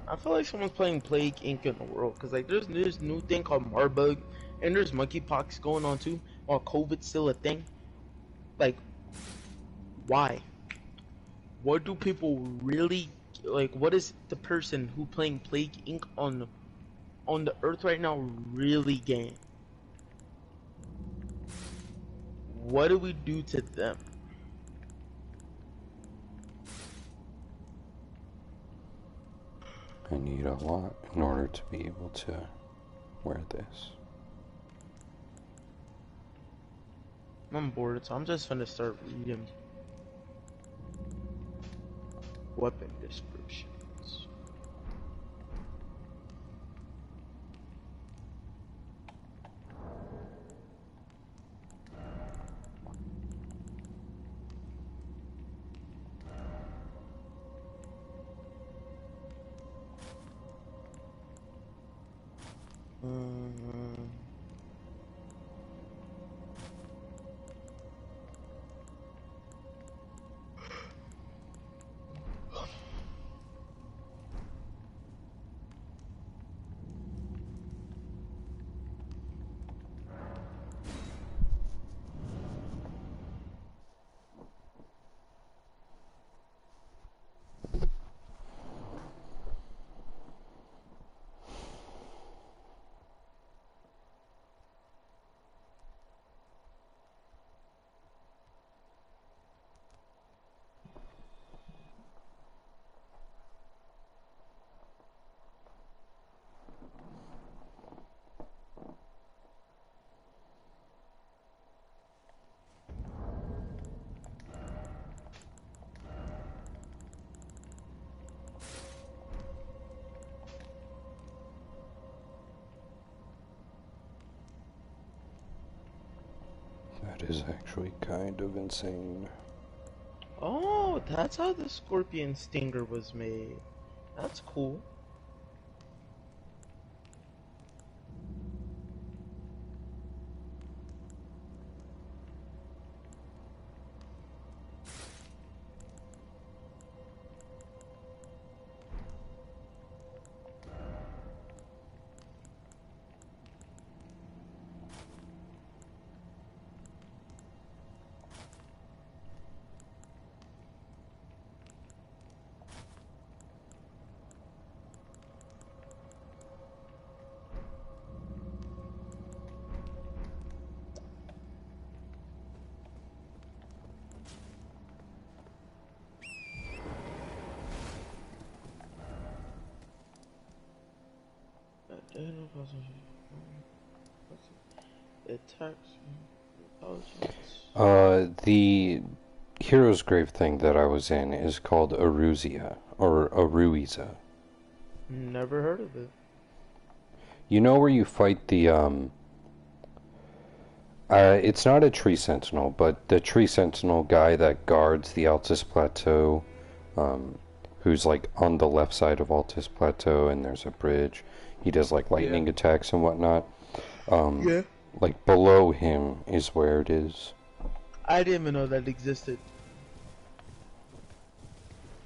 [SPEAKER 2] I feel like someone's playing Plague Inc. in the world, cause like there's this new thing called Marbug, and there's monkeypox going on too, while COVID's still a thing. Like, why? What do people really like? What is the person who playing Plague Inc. on the Earth right now really gain? What do we do to them?
[SPEAKER 1] I need a lot in order to be able to wear this.
[SPEAKER 2] I'm bored, so I'm just gonna start reading weapon descriptions. Mm.
[SPEAKER 1] That is actually kind of insane.
[SPEAKER 2] Oh, that's how the scorpion stinger was made. That's cool. Attacks, intelligence.
[SPEAKER 1] The hero's grave thing that I was in is called Aruzia, or Aruiza.
[SPEAKER 2] Never heard of it.
[SPEAKER 1] You know where you fight the, It's not a tree sentinel, but the tree sentinel guy that guards the Altus Plateau, um, who's like on the left side of Altus Plateau, and there's a bridge. He does like
[SPEAKER 2] Yeah.
[SPEAKER 1] lightning attacks and whatnot. Um,
[SPEAKER 2] Yeah.
[SPEAKER 1] like below him is where it is.
[SPEAKER 2] I didn't even know that existed.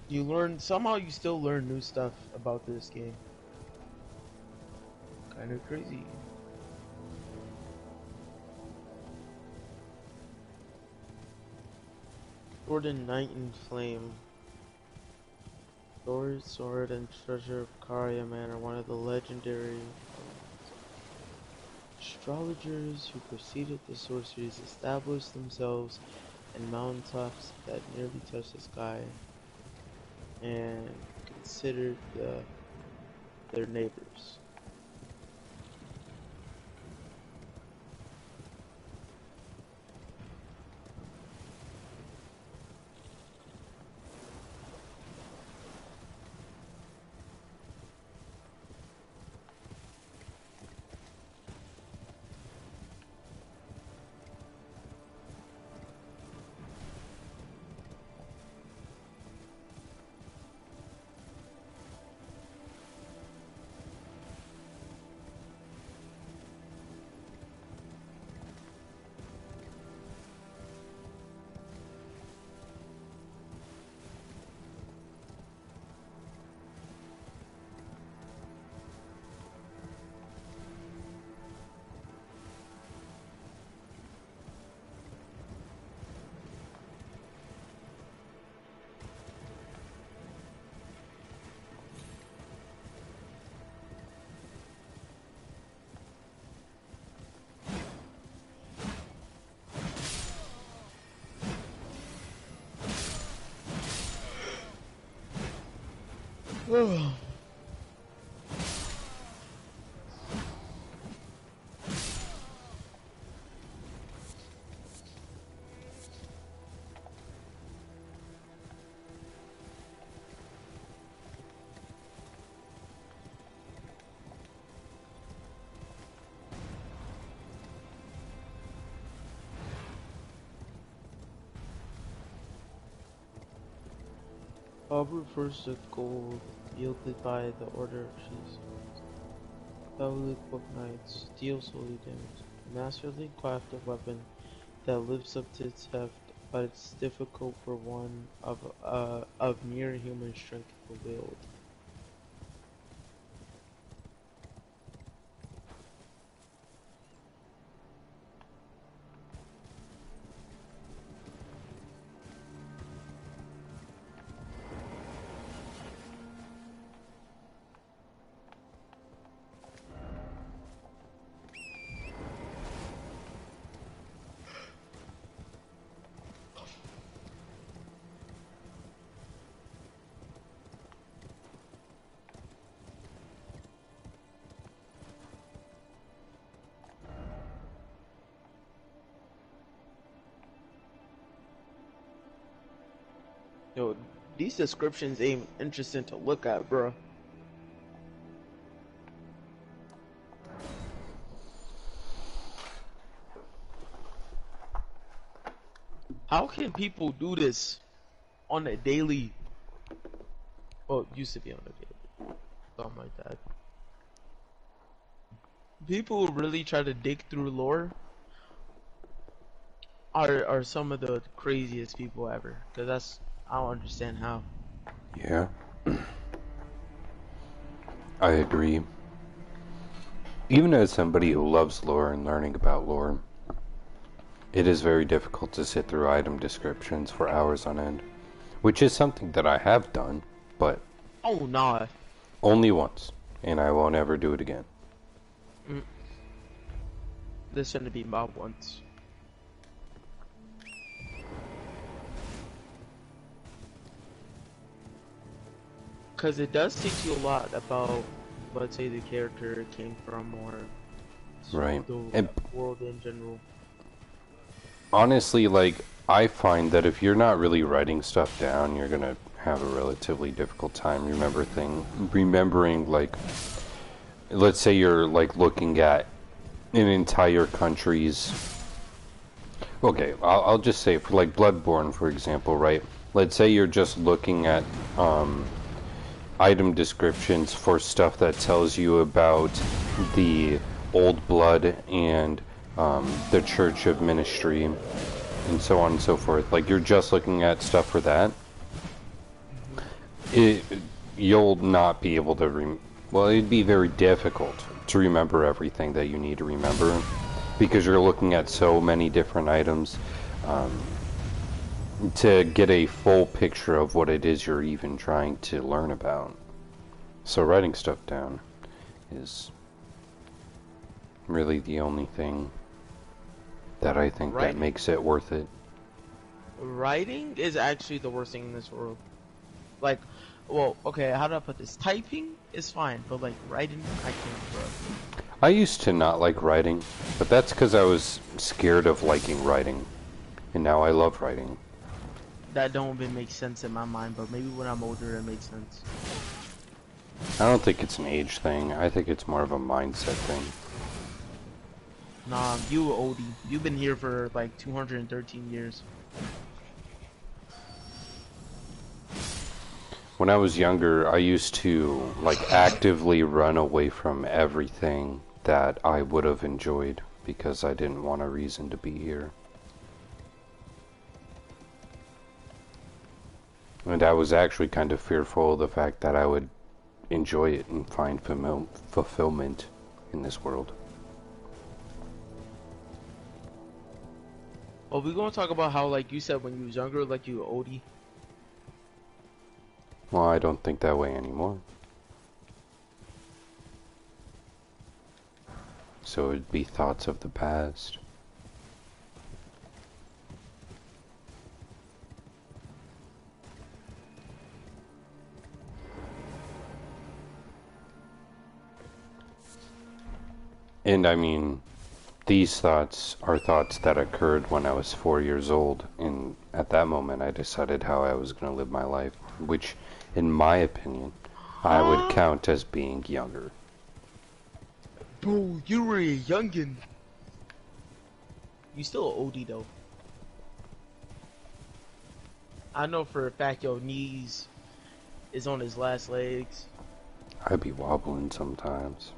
[SPEAKER 2] You learn somehow. You still learn new stuff about this game. Kind of crazy. Jordan Knight and Flame. Sword, and Treasure of Karia Man are one of the legendary astrologers who preceded the sorceries established themselves in mountaintops that nearly touch the sky and considered their neighbors. Bob refers to gold yielded by the Order of Jesus. Heavily equipped knights, steel solely damaged. Masterly crafted weapon that lives up to its heft, but it's difficult for one of near human strength to wield. Yo, these descriptions ain't interesting to look at, bro. How can people do this on a daily? Well, it used to be on a daily. Something like that. People who really try to dig through lore are some of the craziest people ever. Cause that's I don't understand how.
[SPEAKER 1] Yeah, I agree. Even as somebody who loves lore and learning about lore, it is very difficult to sit through item descriptions for hours on end, which is something that I have done, but
[SPEAKER 2] Oh nah.
[SPEAKER 1] only once, and I won't ever do it again.
[SPEAKER 2] This shouldn't be about once. Cause it does teach you a lot about, let's say, the character it came from, or
[SPEAKER 1] Right.
[SPEAKER 2] the
[SPEAKER 1] And
[SPEAKER 2] world in general.
[SPEAKER 1] honestly, like, I find that if you're not really writing stuff down, you're gonna have a relatively difficult time remembering, like, let's say you're, like, looking at an entire country's Okay, I'll just say for like Bloodborne, for example, right? Let's say you're just looking at item descriptions for stuff that tells you about the old blood and the Church of Ministry and so on and so forth. Like you're just looking at stuff for that.
[SPEAKER 2] Hmm.
[SPEAKER 1] It, you'll not be able to well, it'd be very difficult to remember everything that you need to remember because you're looking at so many different items. Um, to get a full picture of what it is you're even trying to learn about. So writing stuff down is really the only thing that I think that
[SPEAKER 2] Writing,
[SPEAKER 1] makes it worth it.
[SPEAKER 2] writing is actually the worst thing in this world. Like, well, okay, how do I put this? Typing is fine, but like writing, I can't, bro.
[SPEAKER 1] I used to not like writing, but that's because I was scared of liking writing, and now I love writing.
[SPEAKER 2] That don't even make sense in my mind, but maybe when I'm older, it makes sense.
[SPEAKER 1] I don't think it's an age thing. I think it's more of a mindset thing.
[SPEAKER 2] Nah, you oldie. You've been here for like 213 years.
[SPEAKER 1] When I was younger, I used to like actively run away from everything that I would have enjoyed because I didn't want a reason to be here. And I was actually kind of fearful of the fact that I would enjoy it and find fulfillment in this world.
[SPEAKER 2] Oh, we gonna talk about how, like you said, when you was younger, like you were oldie.
[SPEAKER 1] Well, I don't think that way anymore. So it'd be thoughts of the past. And I mean, these thoughts are thoughts that occurred when I was 4 years old, and at that moment I decided how I was going to live my life, which, in my opinion, I would
[SPEAKER 2] Huh?
[SPEAKER 1] count as being younger.
[SPEAKER 2] Bro, you were a youngin. You still a oldie though. I know for a fact your knees is on his last legs.
[SPEAKER 1] I'd be wobbling sometimes.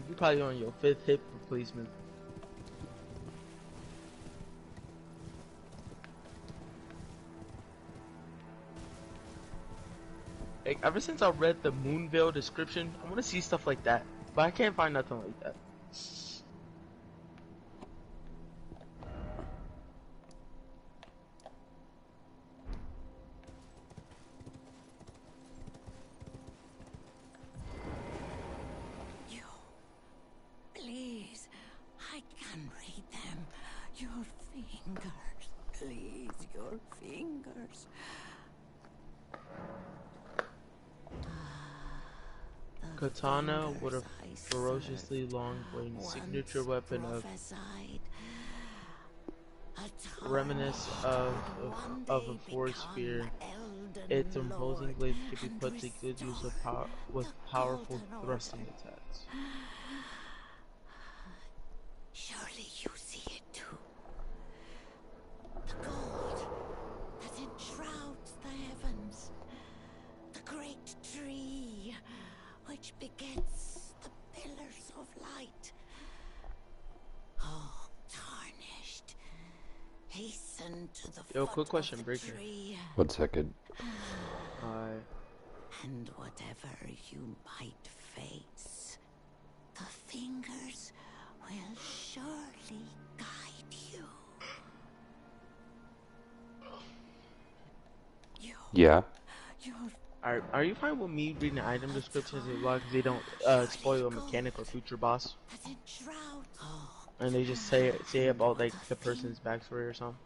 [SPEAKER 2] You probably on your fifth hip replacement. Like, ever since I read the Moonveil description, I want to see stuff like that, but I can't find nothing like that.
[SPEAKER 4] You, please, I can read them. Your fingers, please, your fingers. The
[SPEAKER 2] Katana with a
[SPEAKER 4] fingers I
[SPEAKER 2] ferociously
[SPEAKER 4] served
[SPEAKER 2] long blade, signature
[SPEAKER 4] once
[SPEAKER 2] weapon of
[SPEAKER 4] prophesied a
[SPEAKER 2] reminisce
[SPEAKER 4] time one
[SPEAKER 2] of a
[SPEAKER 4] day
[SPEAKER 2] forest
[SPEAKER 4] become
[SPEAKER 2] spear. Its
[SPEAKER 4] Elden
[SPEAKER 2] imposing
[SPEAKER 4] Lord
[SPEAKER 2] blade can be
[SPEAKER 4] and
[SPEAKER 2] put to good use
[SPEAKER 4] restore
[SPEAKER 2] with
[SPEAKER 4] the
[SPEAKER 2] powerful
[SPEAKER 4] Golden
[SPEAKER 2] thrusting
[SPEAKER 4] Order.
[SPEAKER 2] attacks.
[SPEAKER 4] Surely you see it too. The gold that enshrouds the heavens. The great tree which begets the pillars of light. Oh, tarnished. Hasten to the
[SPEAKER 2] Yo,
[SPEAKER 4] foot
[SPEAKER 2] quick
[SPEAKER 4] of
[SPEAKER 2] question,
[SPEAKER 4] the
[SPEAKER 2] Breaker.
[SPEAKER 4] tree.
[SPEAKER 1] 1 second.
[SPEAKER 4] And whatever you might face, the fingers will surely guide you. You,
[SPEAKER 1] Yeah.
[SPEAKER 4] your
[SPEAKER 2] Are you fine with me reading the item descriptions as well, because they don't spoil a mechanic or future boss,
[SPEAKER 4] that enshrouds. Oh,
[SPEAKER 2] and they just say about like the person's backstory or something?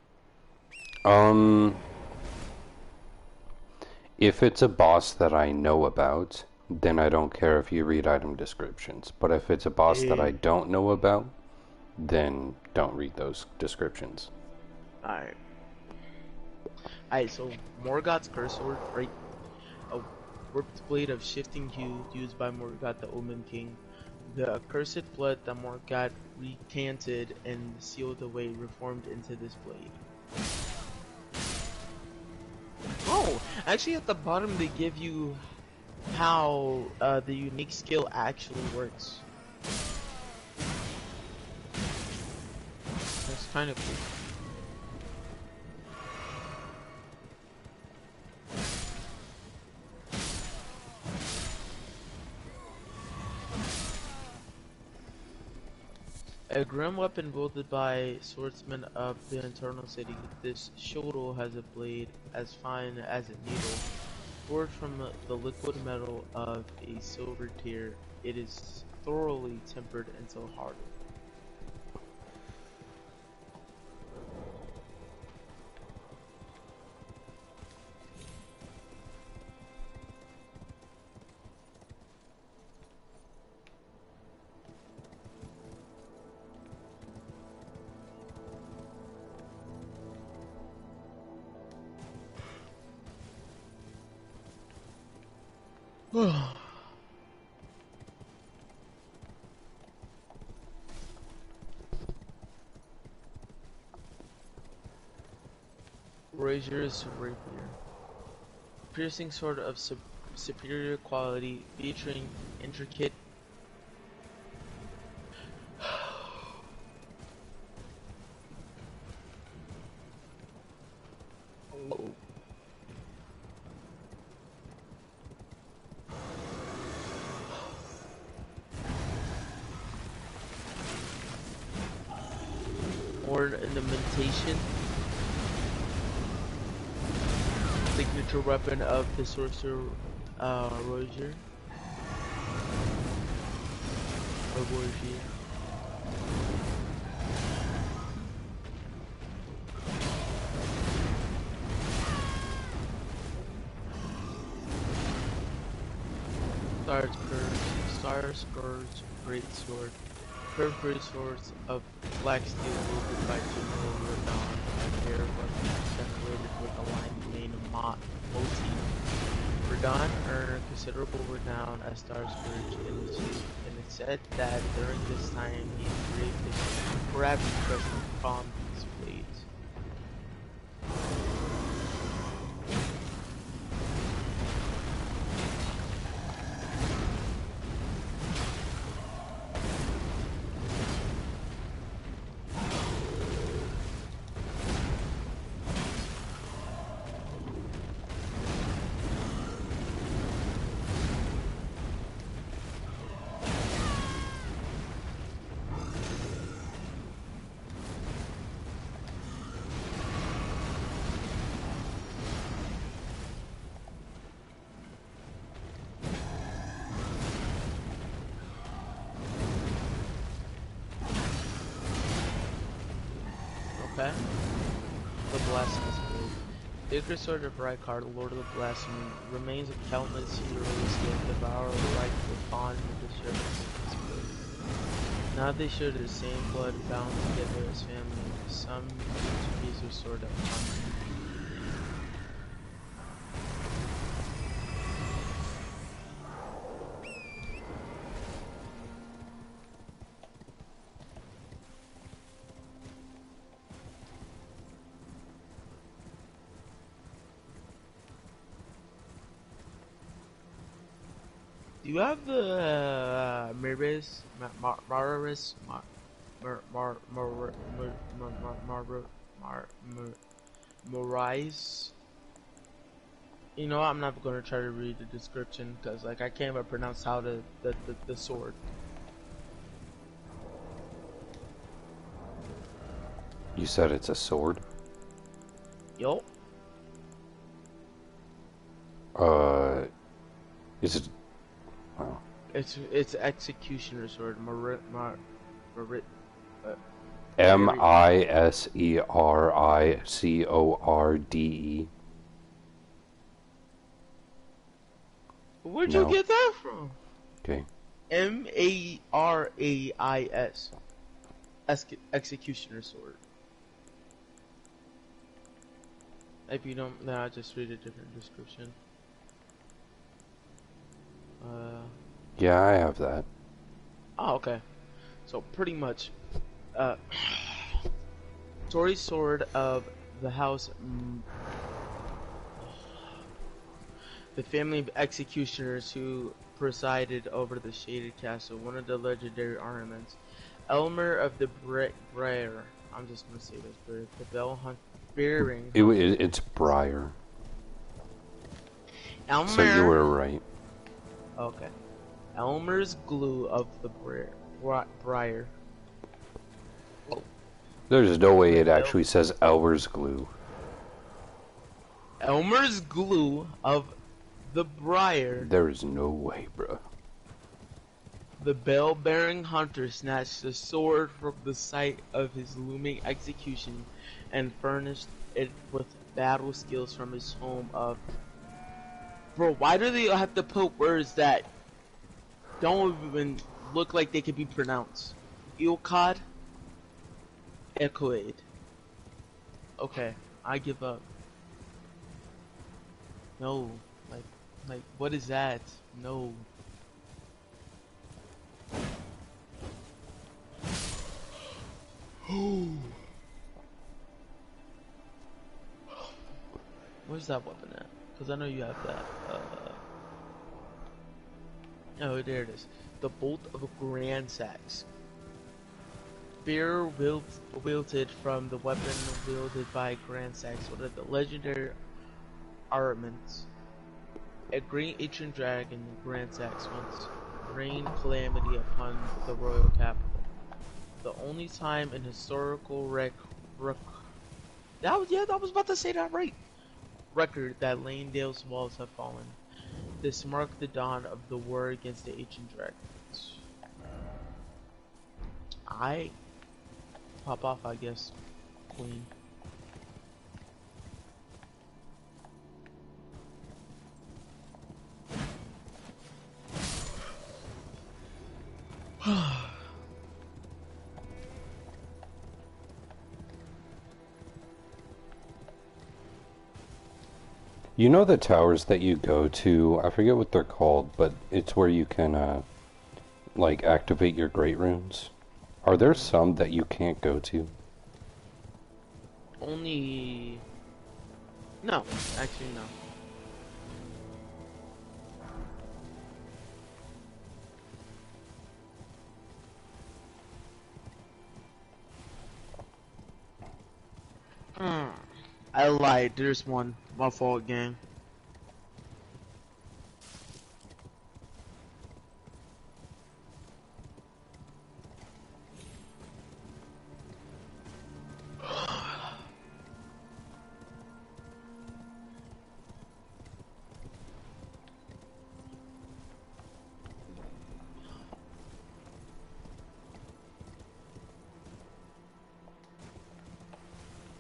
[SPEAKER 1] Um, if it's a boss that I know about, then I don't care if you read item descriptions. But if it's a boss that I
[SPEAKER 2] Yeah.
[SPEAKER 1] don't know about, then don't read those descriptions.
[SPEAKER 2] Alright. Alright, so Morgoth's curse sword, right? A warped blade of shifting hue used by Morgoth the Omen King, The accursed blood that Morgat recanted and sealed away reformed into this blade. Oh, actually at the bottom they give you how the unique skill actually works. That's kind of cool. A grim weapon wielded by swordsmen of the Eternal City, this shovel has a blade as fine as a needle. Forged from the liquid metal of a silver tear, it is thoroughly tempered until hardened. Razor's Rapier. Piercing sword of superior quality, featuring intricate ornamentation. Signature weapon of the sorcerer Roger. Or Borgia. Star Scourge Greatsword. Curved greatswords of black steel wielded by General Radon, a pair of weapons decorated with a line main motif. Radon earned considerable renown as Star Scourge in the chief, and it's said that during this time he engraved the gravity crescent from these blades. Okay. The Blasphemous Blade. The Sacred Sword of Rykar, the Lord of the Blasphemy, remains of countless heroes that devour right with bond with the servants of his blade. Now they share the same blood bound together as family. Some use their sword at time. Do you have the Miris, Maris, Morais? You know, I'm not gonna try to read the description because, like, I can't even pronounce how the sword.
[SPEAKER 1] You said it's a sword?
[SPEAKER 2] Yo.
[SPEAKER 1] Is it? Well,
[SPEAKER 2] It's executioner sword. Marit.
[SPEAKER 1] Misericorde.
[SPEAKER 2] Where'd
[SPEAKER 1] No.
[SPEAKER 2] you get that from?
[SPEAKER 1] Okay.
[SPEAKER 2] Marais. Executioner sword. If you don't, then I'll just read a different description.
[SPEAKER 1] Yeah, I have that.
[SPEAKER 2] Oh, okay. So pretty much, uh, Tori Sword of the House, the family of executioners who presided over the Shaded Castle, one of the legendary ornaments. Elmer of the Briar. I'm just gonna say this, but the Bell Hunt, Bearing Hunter.
[SPEAKER 1] It's Briar. So you
[SPEAKER 2] Elmer.
[SPEAKER 1] were right.
[SPEAKER 2] Okay. Elmer's glue of the Briar. Oh,
[SPEAKER 1] There's no way
[SPEAKER 2] the
[SPEAKER 1] it
[SPEAKER 2] Bell.
[SPEAKER 1] actually says Elmer's glue.
[SPEAKER 2] Elmer's glue of the Briar.
[SPEAKER 1] There is no way, bruh.
[SPEAKER 2] The bell-bearing hunter snatched the sword from the site of his looming execution and furnished it with battle skills from his home of... Bro, why do they have to put words that don't even look like they could be pronounced? Ilkad? Echoed. Okay, I give up. No. Like, what is that? No. Where's that weapon at? Because I know you have that. Oh, there it is. The Bolt of Grand Sax. Spear wielded from the weapon wielded by Grand Sax, one of the legendary armaments. A great ancient dragon, Grand Sax, once rained calamity upon the royal capital. The only time in historical I was about to say that right. Record that Lanedale's walls have fallen. This marked the dawn of the war against the ancient dragons. I pop off, I guess, Queen.
[SPEAKER 1] You know the towers that you go to, I forget what they're called, but it's where you can, like, activate your great runes? Are there some that you can't go to?
[SPEAKER 2] Only... No, actually no. I lied, there's one. My fault, gang.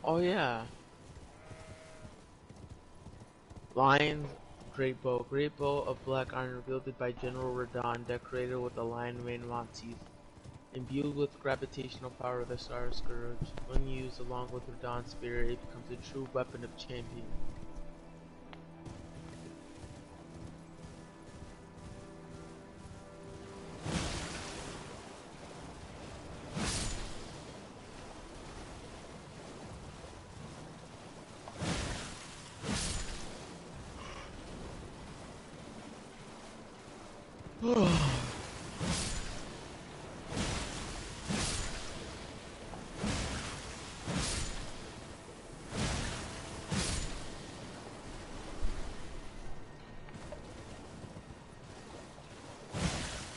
[SPEAKER 2] Oh yeah. Lion Great Bow. Great Bow of black iron wielded by General Radon, decorated with a lion mane motif. Imbued with gravitational power of the Star Scourge. When used along with Radon's spirit, it becomes a true weapon of champion.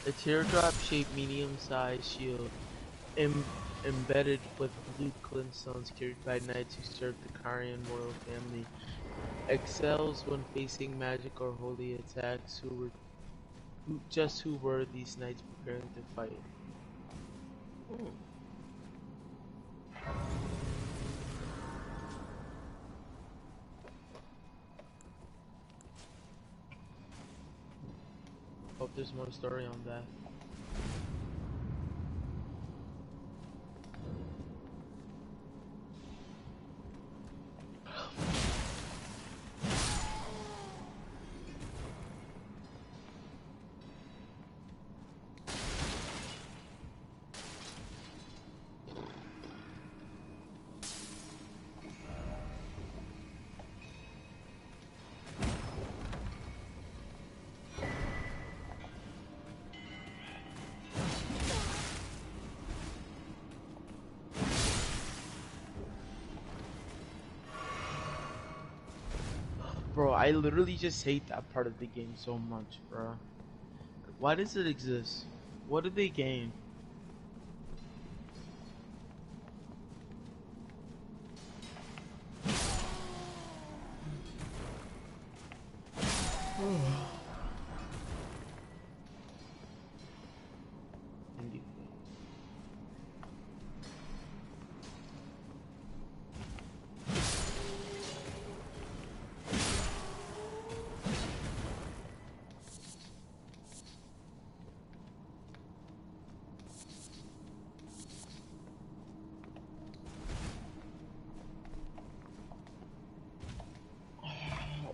[SPEAKER 2] A teardrop-shaped medium-sized shield embedded with blue glintstones carried by knights who served the Karian royal family. Excels when facing magic or holy attacks. Who were these knights preparing to fight? Ooh. Hope there's more story on that. Bro, I literally just hate that part of the game so much, bro. Why does it exist? What did they gain?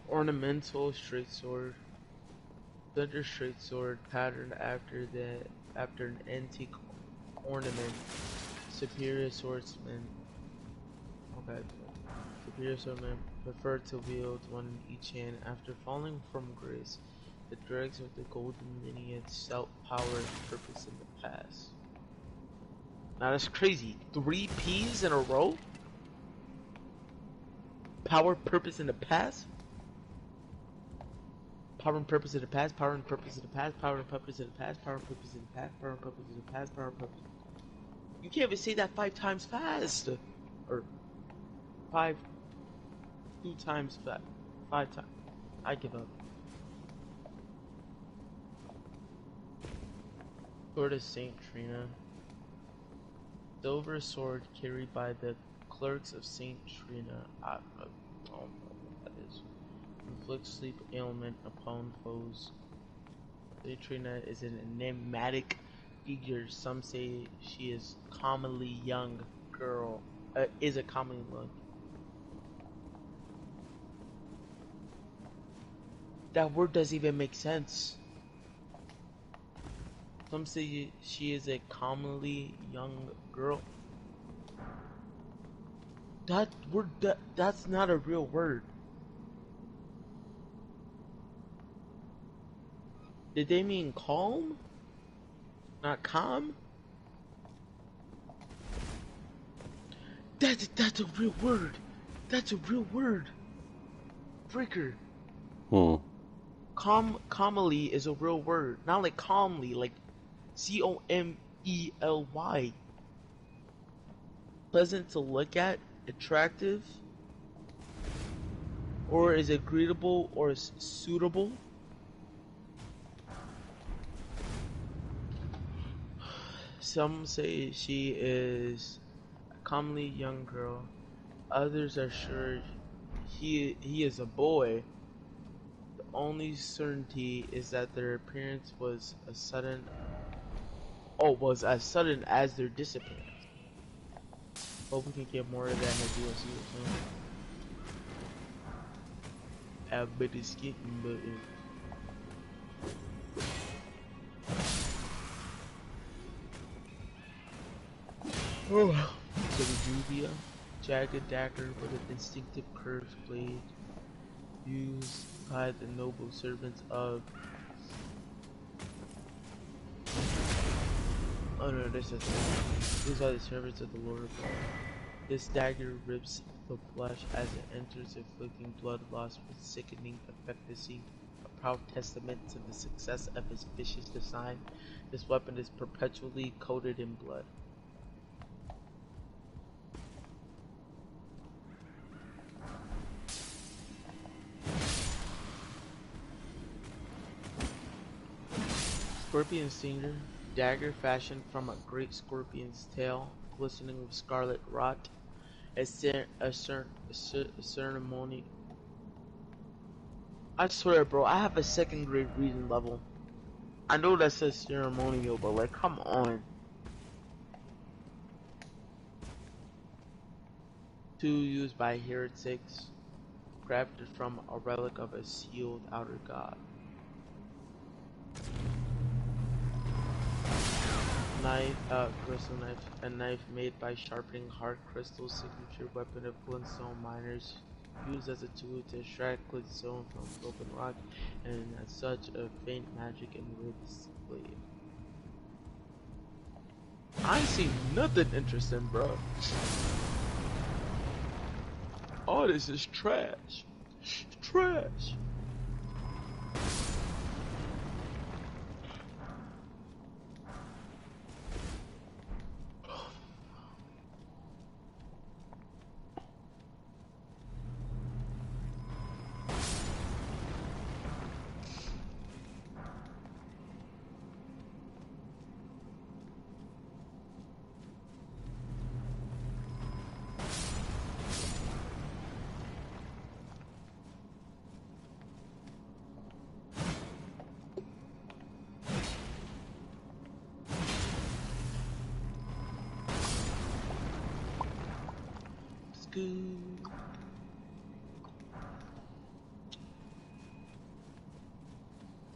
[SPEAKER 2] Ornamental straight sword. Thunder straight sword patterned after an antique ornament. Superior swordsman. Okay. Superior swordsman preferred to wield one in each hand. After falling from grace, the dregs of the golden lineage felt power and purpose in the past. Now that's crazy. 3 P's in a row? Power, purpose in the past? Power and purpose in the past, power and purpose in the past, power and purpose in the past, power and purpose in the past, power and purpose in the past, power and purpose. You can't even say that 5 times fast. Or 2 times fast. 5 times. I give up. Sword of Saint Trina. Silver sword carried by the clerks of Saint Trina. I don't know what that is. Inflicts sleep ailment upon foes. Saint Trina is an enigmatic figure. Some say she is commonly young girl. Is a commonly young. That word doesn't even make sense. Some say she is a commonly young girl. That word, that's not a real word. Did they mean calm? Not calm? That's a real word. That's a real word. Freaker. Comely is a real word. Not like calmly, like C-O-M-E-L-Y. Pleasant to look at, attractive, or is it greetable or suitable? Some say she is a comely young girl. Others are sure he is a boy. The only certainty is that their appearance was as sudden as their disappearance. Hope we can get more of that in the DLC soon. A bit of skin button. Oh, so the Juvia, jagged dagger with an instinctive curved blade, used by the noble servants of. Oh no, this is used by the servants of the Lord of God. This dagger rips the flesh as it enters, inflicting blood loss with sickening efficacy. A proud testament to the success of his vicious design, this weapon is perpetually coated in blood. Scorpion Stinger, dagger fashioned from a great scorpion's tail, glistening with scarlet rot. A ceremony. I swear, bro, I have a 2nd grade reading level. I know that says ceremonial, but like, come on. 2 used by heretics, crafted from a relic of a sealed outer god. Knife, crystal knife, a knife made by sharpening hard crystal, signature weapon of glintstone miners, used as a tool to extract glintstone from broken rock, and as such a faint magic in its blade. I see nothing interesting, bro. All this is trash. Trash.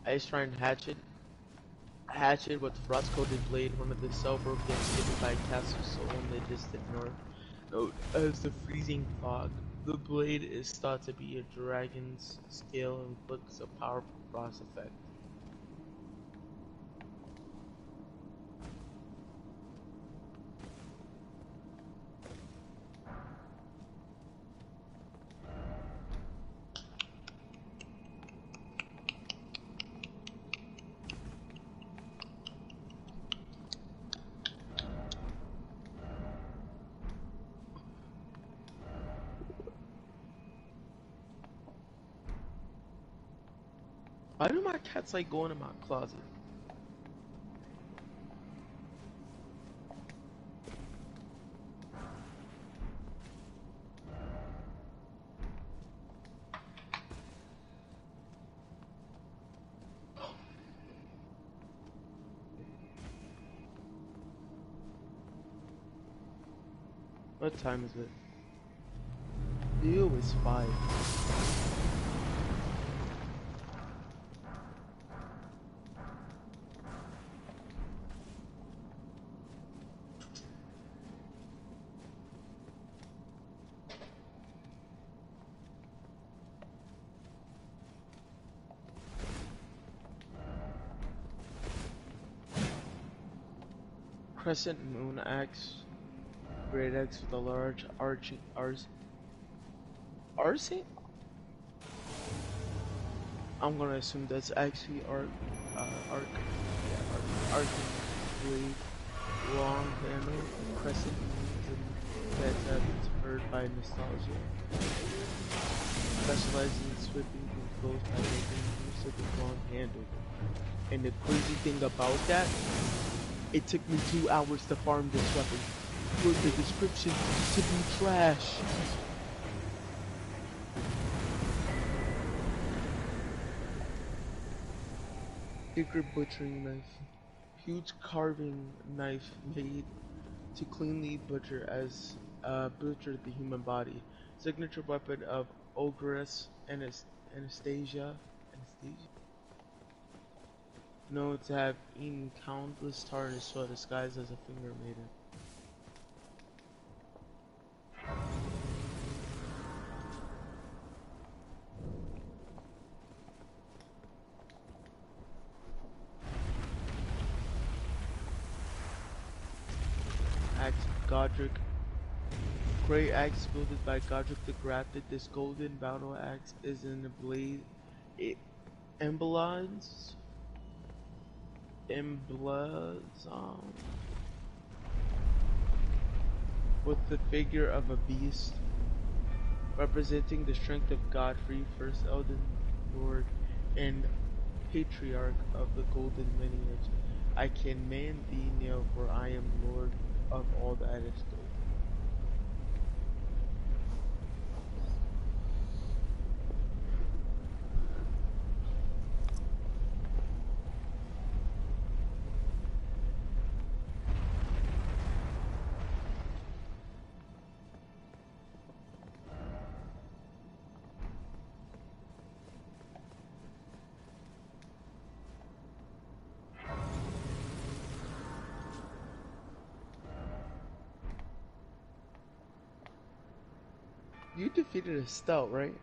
[SPEAKER 2] Ice Shrine Hatchet with frost-coated blade, one of the silver gifts given by Castle Soul in the distant north. Note as the freezing fog. The blade is thought to be a dragon's scale and inflicts a powerful frost effect. Why do my cats like going in my closet? What time is it? Ew, it's 5. Crescent Moon Axe. Great axe with a large arching arcing? I'm gonna assume that's actually arcing blade, long handle, and crescent moons, and that's inspired by nostalgia. Specializing in sweeping through foes by making use of the long handle. And the crazy thing about that, it took me 2 hours to farm this weapon. For the description to be trash. Secret butchering knife. Huge carving knife made to cleanly butcher the human body. Signature weapon of Ogress Anastasia. Known to have eaten countless tarnish while disguised as a finger maiden. Axe Godric. Great axe wielded by Godric the Grafted. This golden battle axe is in the blade. It emblazons with the figure of a beast, representing the strength of Godfrey, first Elden Lord and Patriarch of the Golden Lineage. I can man thee now, for I am Lord of all that is golden. You defeated a Stealth, right?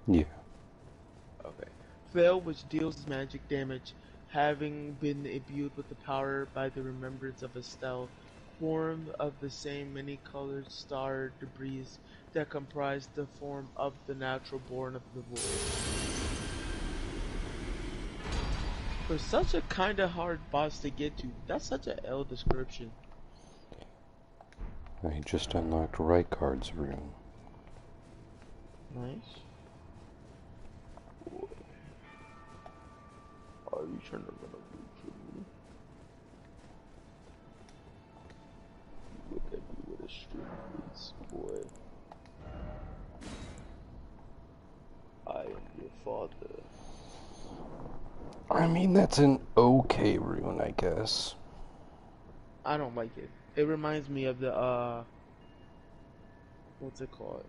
[SPEAKER 1] Yeah.
[SPEAKER 2] Okay. Veil, which deals magic damage, having been imbued with the power by the remembrance of a Stealth, formed of the same many-colored star debris that comprise the form of the natural born of the void. For such a kinda hard boss to get to, that's such a L description.
[SPEAKER 1] I just unlocked Rykard's room.
[SPEAKER 2] Nice. Are you trying to run away from me? Look at me with a straight face, boy. I am your father.
[SPEAKER 1] I mean, that's an okay rune, I guess.
[SPEAKER 2] I don't like it. It reminds me of the what's it called?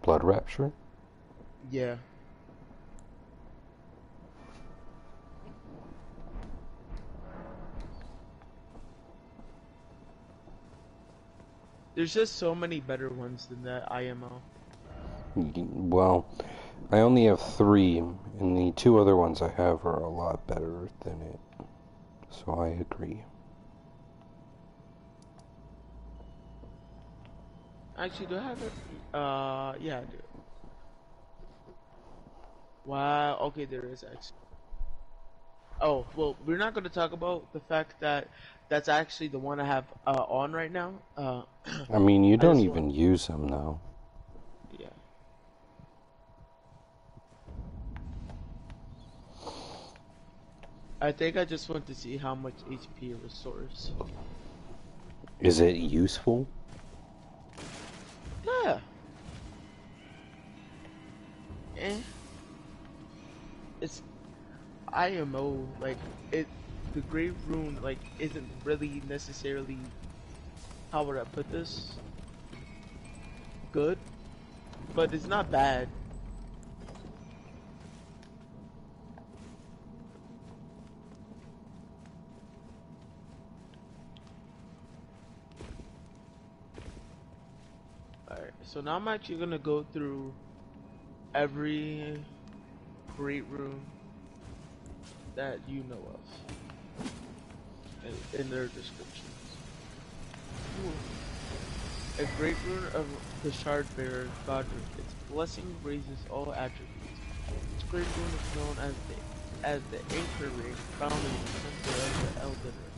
[SPEAKER 1] Blood Rapture?
[SPEAKER 2] Yeah. There's just so many better ones than that IMO.
[SPEAKER 1] Well, I only have 3, and the 2 other ones I have are a lot better than it. So I agree.
[SPEAKER 2] Actually, do I have it? Yeah, I do. Wow. Okay, there is actually. Oh, well, we're not going to talk about the fact that that's actually the one I have on right now.
[SPEAKER 1] I mean, you
[SPEAKER 2] I
[SPEAKER 1] don't
[SPEAKER 2] just want.
[SPEAKER 1] even use them, though.
[SPEAKER 2] Yeah. I think I just want to see how much HP it restores.
[SPEAKER 1] Is it useful?
[SPEAKER 2] Yeah. Eh. It's IMO, like, it. The Grave Rune, like, isn't really necessarily, how would I put this? Good, but it's not bad. Alright, so now I'm actually gonna go through every great rune that you know of in their descriptions. A great rune of the Shard Bearer, Godric. Its blessing raises all attributes. Its great rune is known as the Anchor Ring, found in the center of the Elden Ring.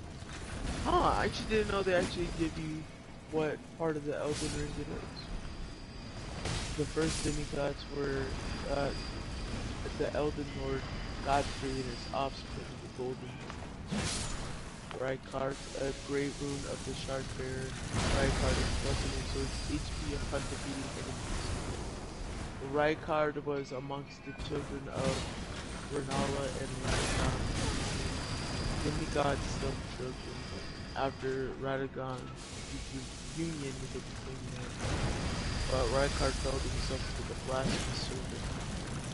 [SPEAKER 2] Huh, I actually didn't know they actually give you what part of the Elden Ring it is. The first demigods were the Elden Lord, Godfrey and his offspring, the Golden Ones. Rykard, a great rune of the Shard Bearer. Rykard is blessing resource HP upon defeating enemies. Rykard was amongst the children of Renala and Radagon, demigods' still children. After Radagon's union with the King Man, but Rykard felt himself to the blasphemous servant.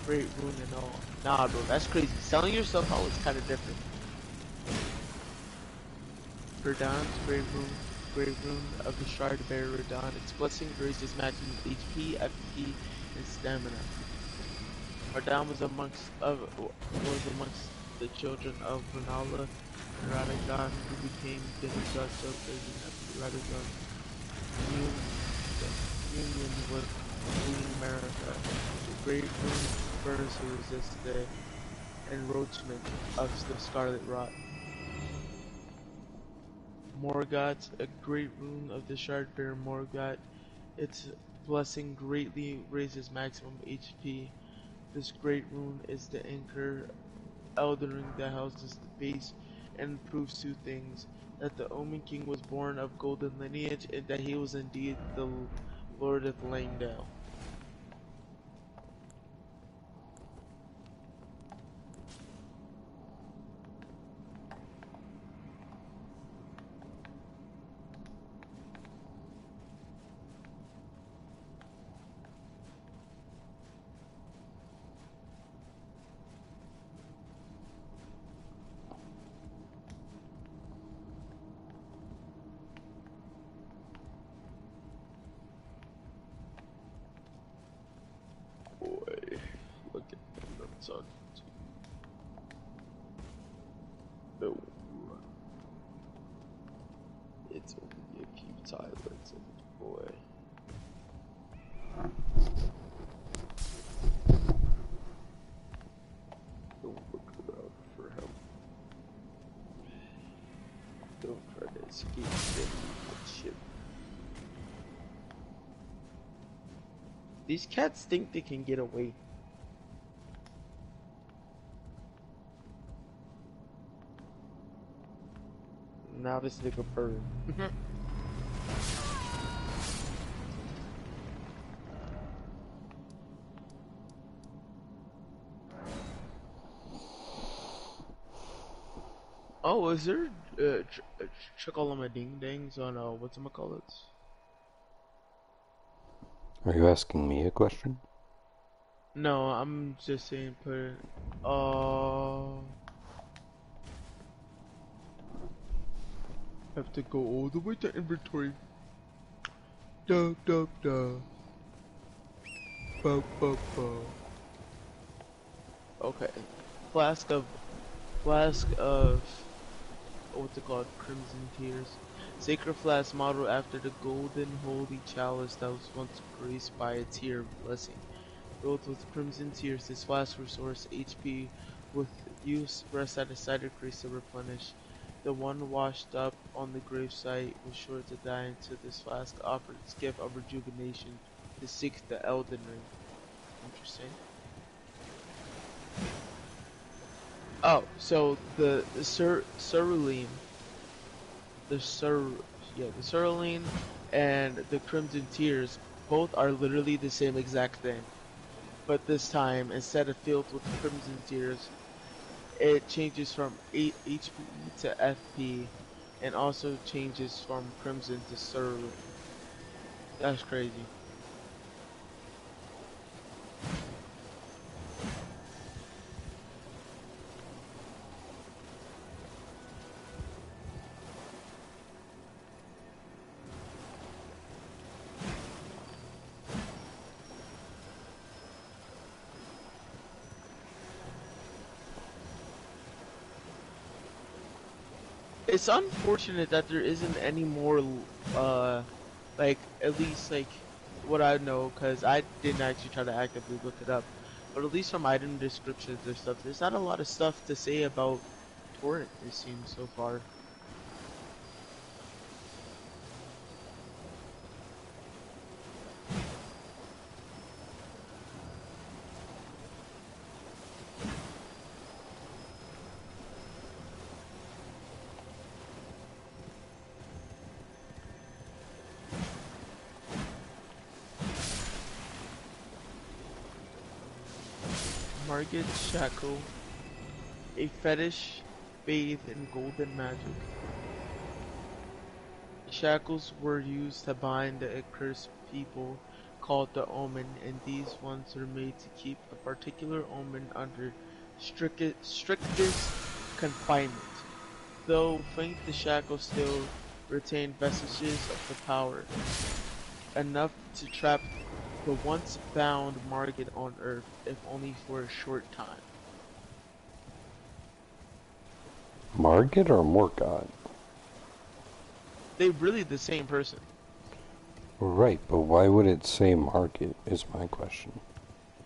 [SPEAKER 2] Great rune and all. Nah, bro, that's crazy. Selling yourself out is kind of different. Radagon's Great Rune of the Shard Bearer Radon. Its blessing raises maximum HP, FP, and stamina. Radon was amongst the children of Renala and Radagon, who became demigods celebrating after Radagon's union with Queen America. The Great Rune burns to resist the encroachment of the Scarlet Rot. Morgott, a great rune of the Shardbearer Morgott. Its blessing greatly raises maximum HP. This great rune is the anchor Elden Ring that houses the base and proves 2 things: that the Omen King was born of golden lineage, and that he was indeed the Lord of Langdale. Boy, look at them talking to you. No. Silence of the boy. Don't look around for help. Don't try to escape the ship. These cats think they can get away. Now this nigga purring. Oh, is there ding dangs on whatchamacallits?
[SPEAKER 1] Are you asking me a question?
[SPEAKER 2] No, I'm just saying put it. Have to go all the way to inventory. Duh, duh, duh. Bo, bo, bo. Okay. Flask of, what's it called? Crimson Tears. Sacred flask modeled after the golden holy chalice that was once graced by a tear of blessing. Filled with crimson tears, this flask restores HP with use rest at a cider grace to replenish. The one washed up on the gravesite was sure to die until this flask offered its gift of rejuvenation to seek the Elden Ring. Interesting. Oh, so the cerulean, the cerulean and the crimson tears both are literally the same exact thing. But this time, instead of filled with crimson tears, it changes from 8 HP to FP, and also changes from crimson to cerulean. That's crazy. It's unfortunate that there isn't any more, like, at least, like, what I know, because I didn't actually try to actively look it up, but at least from item descriptions and stuff, there's not a lot of stuff to say about Torrent, it seems, so far. Margit Shackle, a fetish bathed in golden magic. Shackles were used to bind the accursed people called the Omen, and these ones were made to keep a particular Omen under strictest confinement. Though faint, the shackles still retain vestiges of the power, enough to trap the once bound Margit on Earth, if only for a short time.
[SPEAKER 1] Margit or Morgott?
[SPEAKER 2] They're really the same person.
[SPEAKER 1] Right, but why would it say Margit is my question.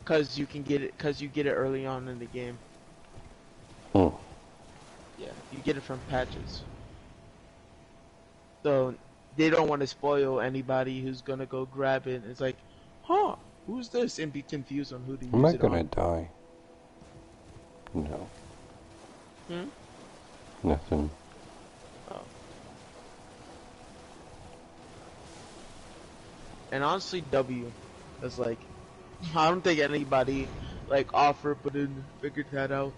[SPEAKER 2] Cause you can get it, cause you get it early on in the game.
[SPEAKER 1] Hmm.
[SPEAKER 2] Yeah, you get it from patches. So they don't want to spoil anybody who's gonna go grab it. It's like, huh, who's this? And be confused on who to
[SPEAKER 1] Am
[SPEAKER 2] use
[SPEAKER 1] I
[SPEAKER 2] it
[SPEAKER 1] gonna
[SPEAKER 2] on.
[SPEAKER 1] die? No.
[SPEAKER 2] Hmm?
[SPEAKER 1] Nothing.
[SPEAKER 2] Oh. And honestly, W. That's like, I don't think anybody like offered but didn't figure that out.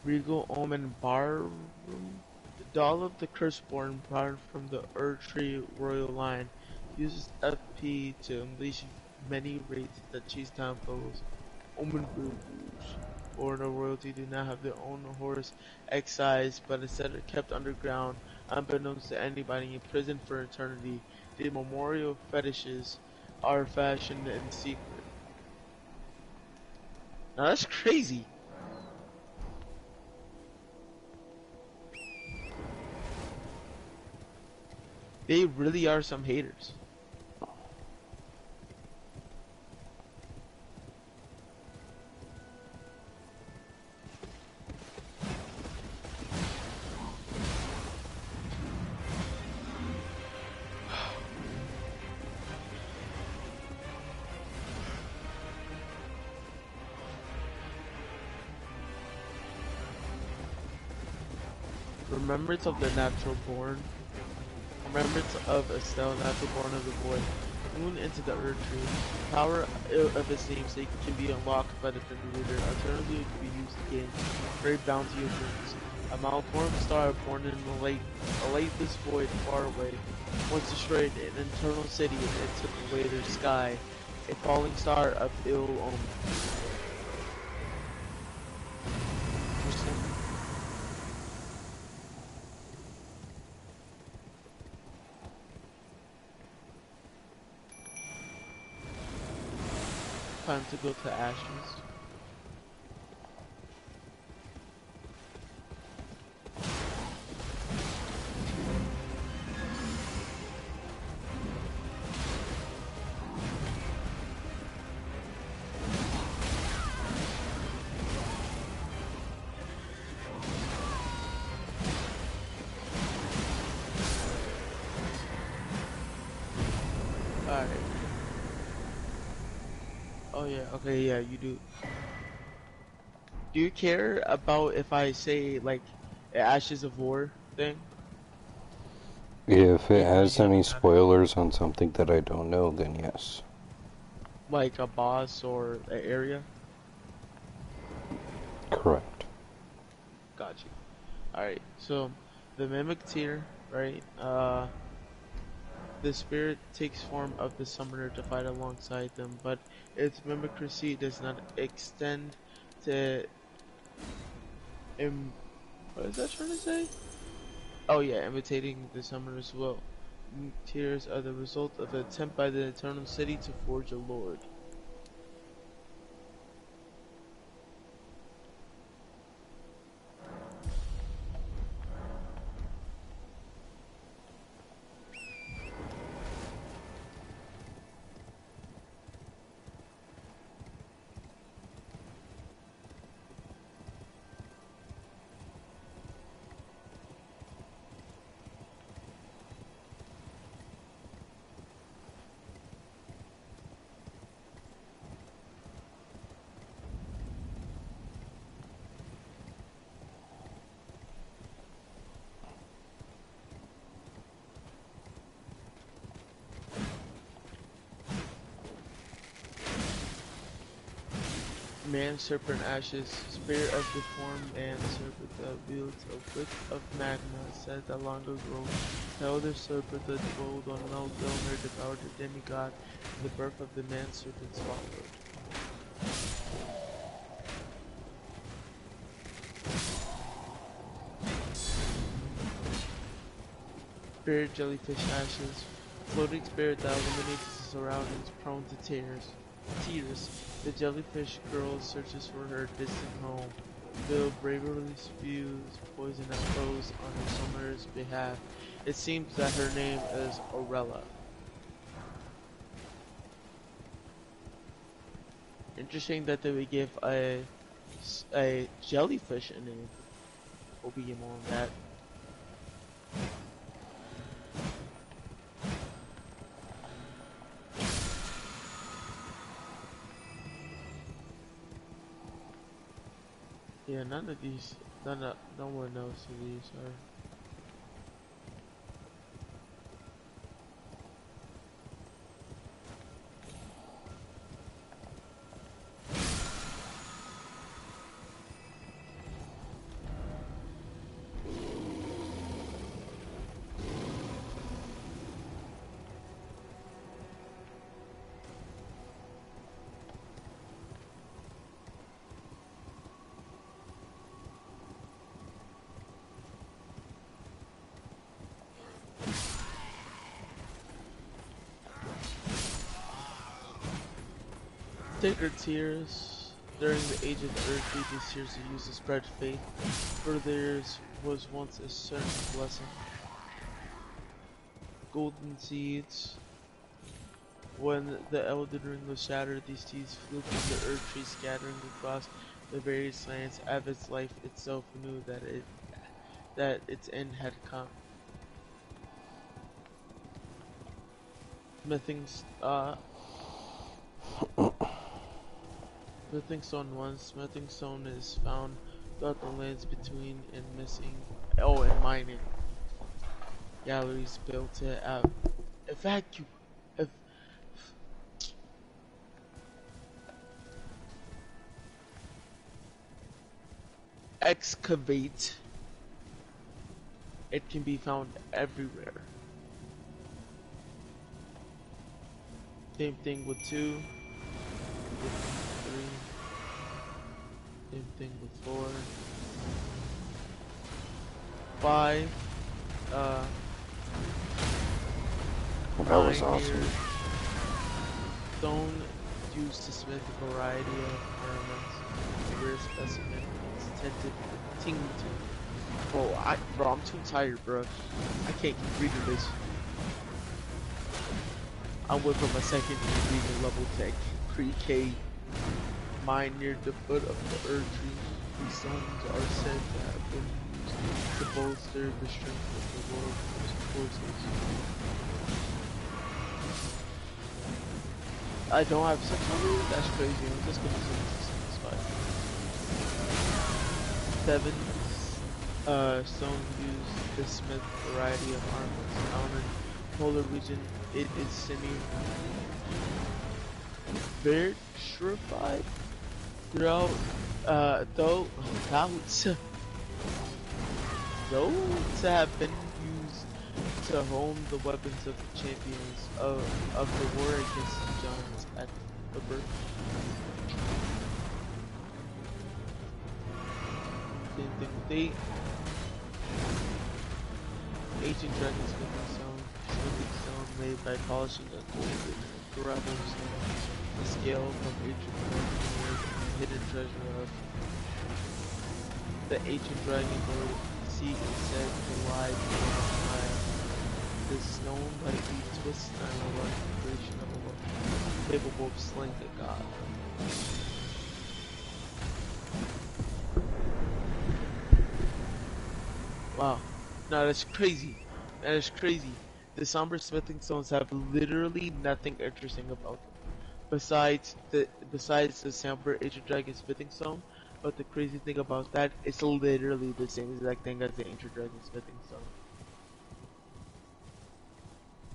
[SPEAKER 2] Regal Omen Bar The doll of the Curseborn, born from the Erdtree royal line, uses FP to unleash many wraiths that chase down foes. Omen builders, born of royalty, do not have their own horse excised, but instead are kept underground, unbeknownst to anybody, imprisoned for eternity. The memorial fetishes are fashioned in secret. Now that's crazy. They really are some haters. Remembrance of the natural born. Remembrance of Estelle, natural born of the boy. Moon into the earth tree. Power of its namesake can be unlocked by the Thunder Reader. Alternatively, it can be used to gain great bounty of moons. A malformed star born in a lightless void far away. Once destroyed an eternal city, it took away their sky. A falling star of ill omen. Time to go to Ashes. Alright. Oh yeah, okay, yeah, you do. Do you care about if I say, like, Ashes of War thing?
[SPEAKER 1] If it
[SPEAKER 2] Even though
[SPEAKER 1] has
[SPEAKER 2] you don't
[SPEAKER 1] any
[SPEAKER 2] know about it?
[SPEAKER 1] spoilers on something that I don't know, then yes.
[SPEAKER 2] Like a boss or an area?
[SPEAKER 1] Correct.
[SPEAKER 2] Got you. Alright, so, the Mimic Tier, right? The spirit takes form of the summoner to fight alongside them, but its mimicry does not extend to what is that trying to say? Oh yeah, imitating the summoner's will. Tears are the result of an attempt by the Eternal City to forge a lord. Man, serpent ashes, spirit of deformed man, serpent that wields a whip of magma, said that long ago, the elder serpent that dwelled on Mount Elmer devoured the demigod, and the birth of the man serpents followed. Spirit jellyfish ashes, floating spirit that illuminates the surroundings, prone to tears. The jellyfish girl searches for her distant home. Bill bravely spews poison at foes on her summoner's behalf. It seems that her name is Aurella. Interesting that they would give a jellyfish a name. We'll be more on that. Yeah, no one knows who these are. Sacred tears. During the age of the earth, these tears are used to spread faith, for theirs was once a certain blessing. Golden seeds. When the Elden Ring was shattered, these seeds flew from the Earth Tree, scattering across the various lands. Avid's life itself knew that its end had come. Smithing, Smithing Stone 1. Smithing Stone is found throughout the lands between and missing. Oh, and mining galleries built to evacuate. Excavate. It can be found everywhere. Same thing with 2. With 3. Same thing with 4. 5.
[SPEAKER 1] Well, that was
[SPEAKER 2] 9
[SPEAKER 1] awesome.
[SPEAKER 2] here. Stone used to smith a variety of ornaments. A rare specimen is tinted. Bro, I'm too tired, bro. I can't keep reading this. I went from a second reading level to pre-K. Mine near the foot of the Earth Tree. These stones are said to have been used to bolster the strength of the world's forces. I don't have 600? That's crazy. I'm just gonna say 7. Stone used to smith a variety of armors. Found in polar region, it is semi-vitrified throughout, though to have been used to hone the weapons of the champions of the war against the giants at the birth. Same thing with 8. Ancient dragon smithing stone made by polishing a golden gravel stone. The scale from ancient dragon and hidden treasure of the ancient dragon lord seat is said to lie beneath the mile. This stone might be twisted and a large creation of a weapon capable of slaying a god. Wow. No, that's crazy. That is crazy. The somber smithing stones have literally nothing interesting about them. Besides the somber ancient dragon smithing stone, but the crazy thing about that, it's literally the same exact thing as the ancient dragon smithing stone.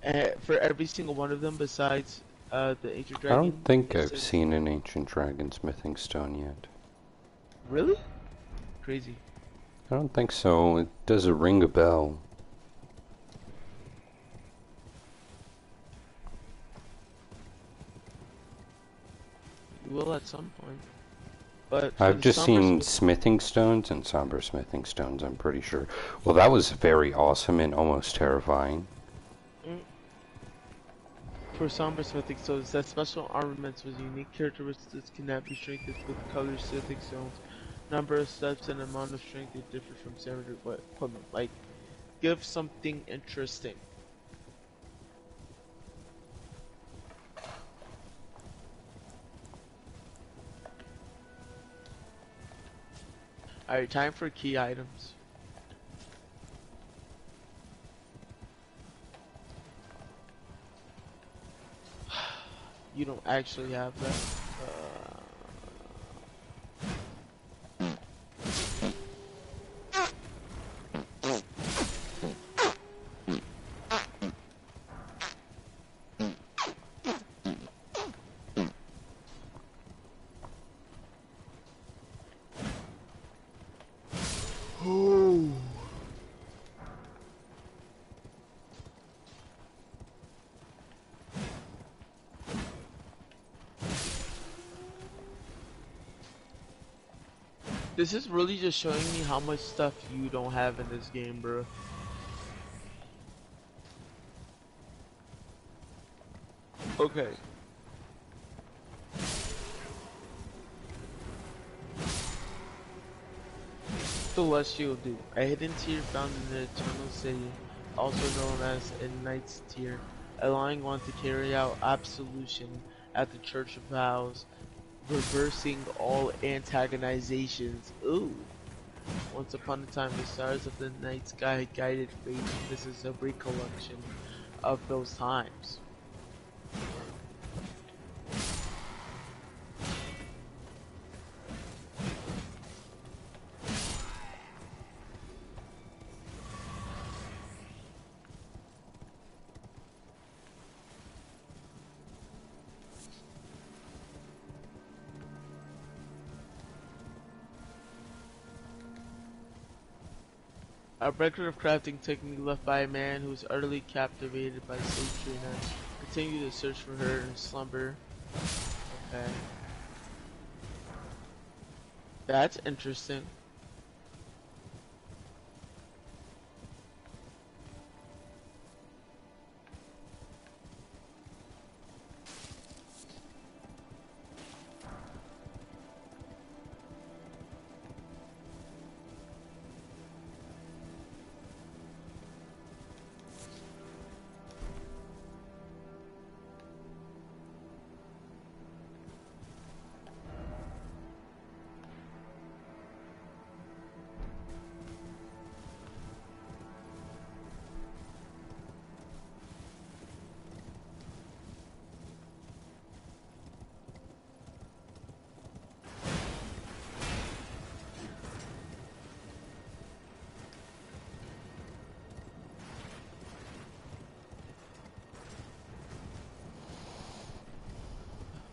[SPEAKER 2] And for every single one of them, besides the ancient
[SPEAKER 1] I don't
[SPEAKER 2] dragon,
[SPEAKER 1] think
[SPEAKER 2] it
[SPEAKER 1] I've
[SPEAKER 2] says
[SPEAKER 1] seen an ancient dragon smithing stone yet.
[SPEAKER 2] really crazy.
[SPEAKER 1] I don't think so. It doesn't ring a bell.
[SPEAKER 2] You will at some point. But for
[SPEAKER 1] I've
[SPEAKER 2] the
[SPEAKER 1] just
[SPEAKER 2] somber
[SPEAKER 1] seen
[SPEAKER 2] smith,
[SPEAKER 1] smithing stones and somber smithing stones, I'm pretty sure. Well, that was very awesome and almost terrifying.
[SPEAKER 2] for somber smithing stones, that special armaments with unique characteristics cannot be strengthened with colored smithing stones. Number of steps and amount of strength they differ from standard equipment. Like, give something interesting. Alright, time for key items. You don't actually have that. Oh. This is really just showing me how much stuff you don't have in this game, bro. Okay. Celestial Dew, a hidden tier found in the Eternal City, also known as a Knight's tier, allowing one to carry out absolution at the Church of Vows, reversing all antagonizations. Ooh. Once upon a time, the stars of the night sky guided fate. This is a recollection of those times. A record of crafting technique left by a man who was utterly captivated by Slave Trina. Continue to search for her in slumber. Okay. That's interesting.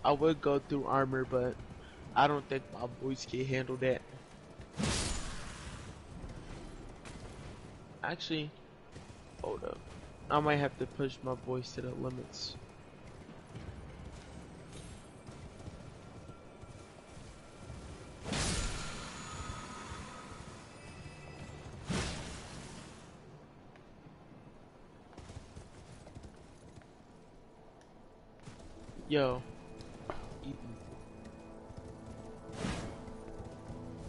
[SPEAKER 2] I would go through armor, but I don't think my voice can handle that. Actually, hold up. I might have to push my voice to the limits. Yo.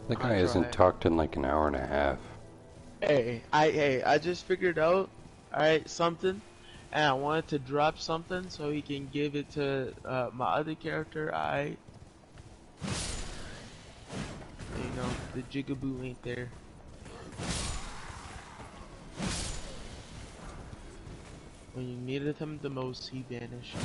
[SPEAKER 1] The guy
[SPEAKER 2] I
[SPEAKER 1] hasn't
[SPEAKER 2] try.
[SPEAKER 1] talked in like an hour and a half.
[SPEAKER 2] Hey, I just figured out, alright, something, and I wanted to drop something so he can give it to my other character. You know, the jigaboo ain't there. When you needed him the most, he vanished.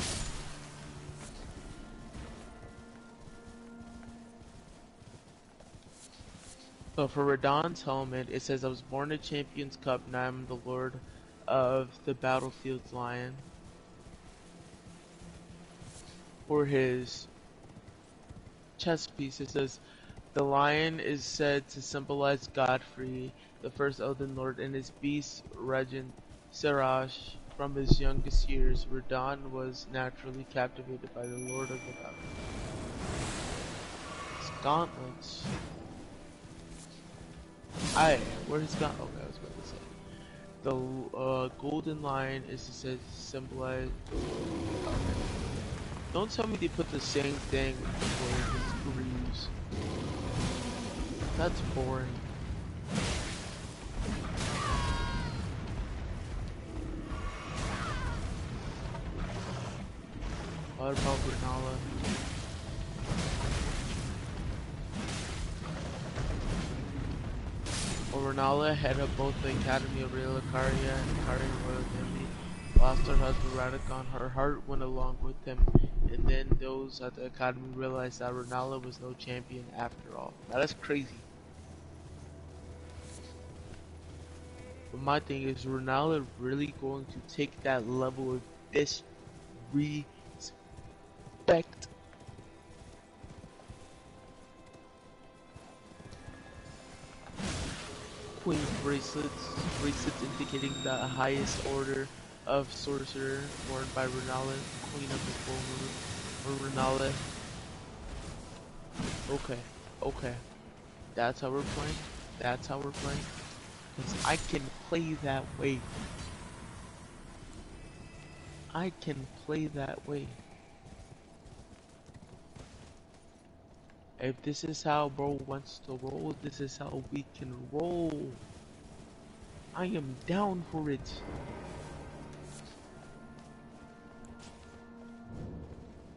[SPEAKER 2] So for Radahn's helmet, it says, I was born at Champions Cup, now I'm the Lord of the Battlefield's Lion. For his chest piece, it says, the lion is said to symbolize Godfrey, the first Elden Lord, and his beast, Regent Siraj. From his youngest years, Radahn was naturally captivated by the Lord of the Battle. His gauntlets. Where's his gauntlet? Okay, I was about to say. The golden lion is said to symbolize. Okay. Don't tell me they put the same thing for his greaves. That's boring. What about Renala? Renala, head of both the Academy of Real Lucaria and Lucaria Royal Family, lost her husband Radicon. Her heart went along with him, and then those at the Academy realized that Renala was no champion after all. Now that's crazy. But my thing is, Renala really going to take that level of disrespect? Queen bracelets indicating the highest order of sorcerer worn by Renala, Queen of the Full Moon, or Renala. Okay, that's how we're playing. That's how we're playing. Cause I can play that way. I can play that way. If this is how bro wants to roll, this is how we can roll. I am down for it.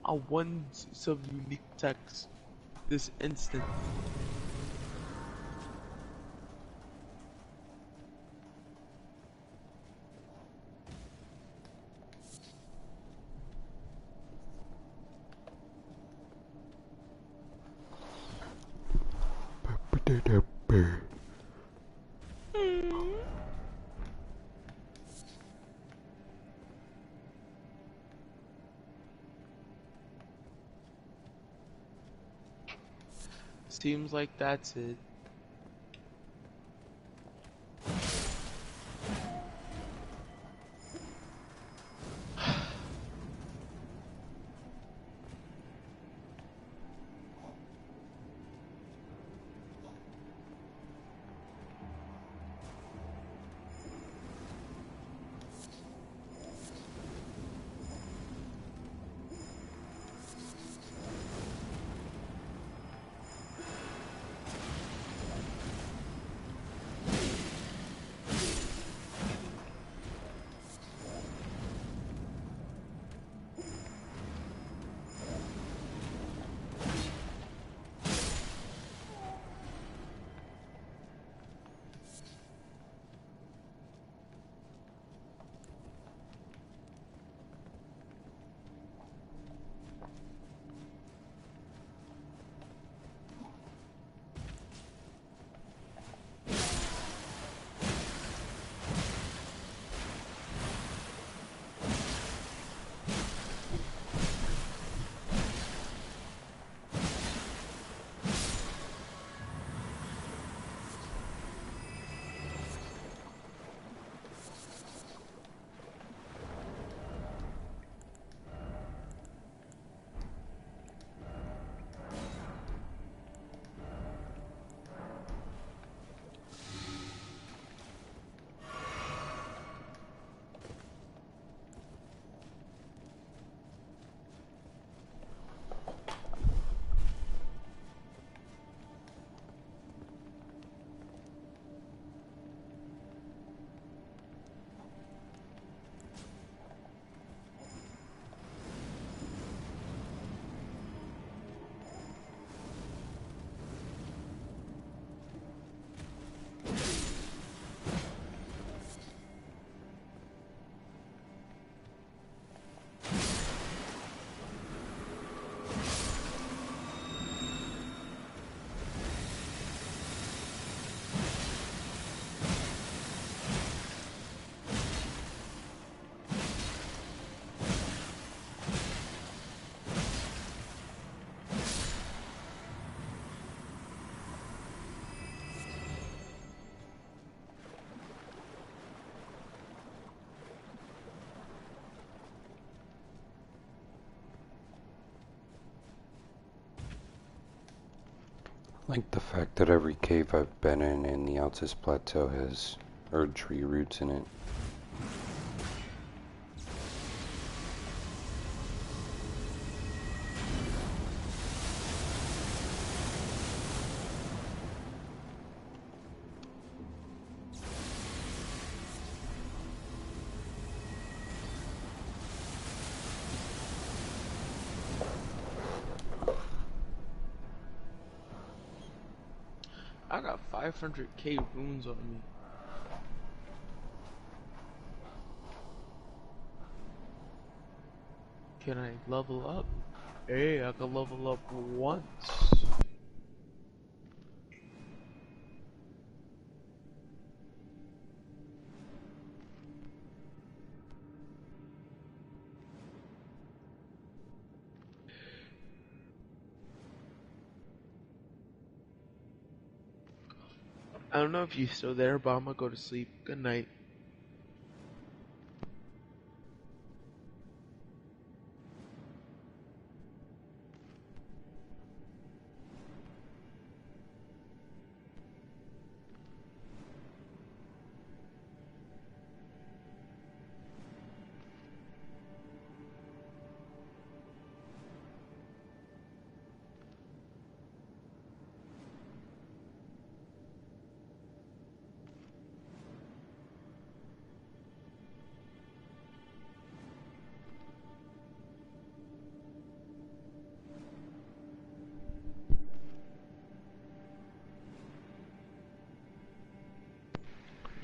[SPEAKER 2] I want some unique text this instant. Seems like that's it.
[SPEAKER 1] Like the fact that every cave I've been in the Altus Plateau has Erd tree roots in it.
[SPEAKER 2] I got 500k runes on me. Can I level up? Hey, I can level up once. I don't know if you're still there, but I'm gonna go to sleep. Good night.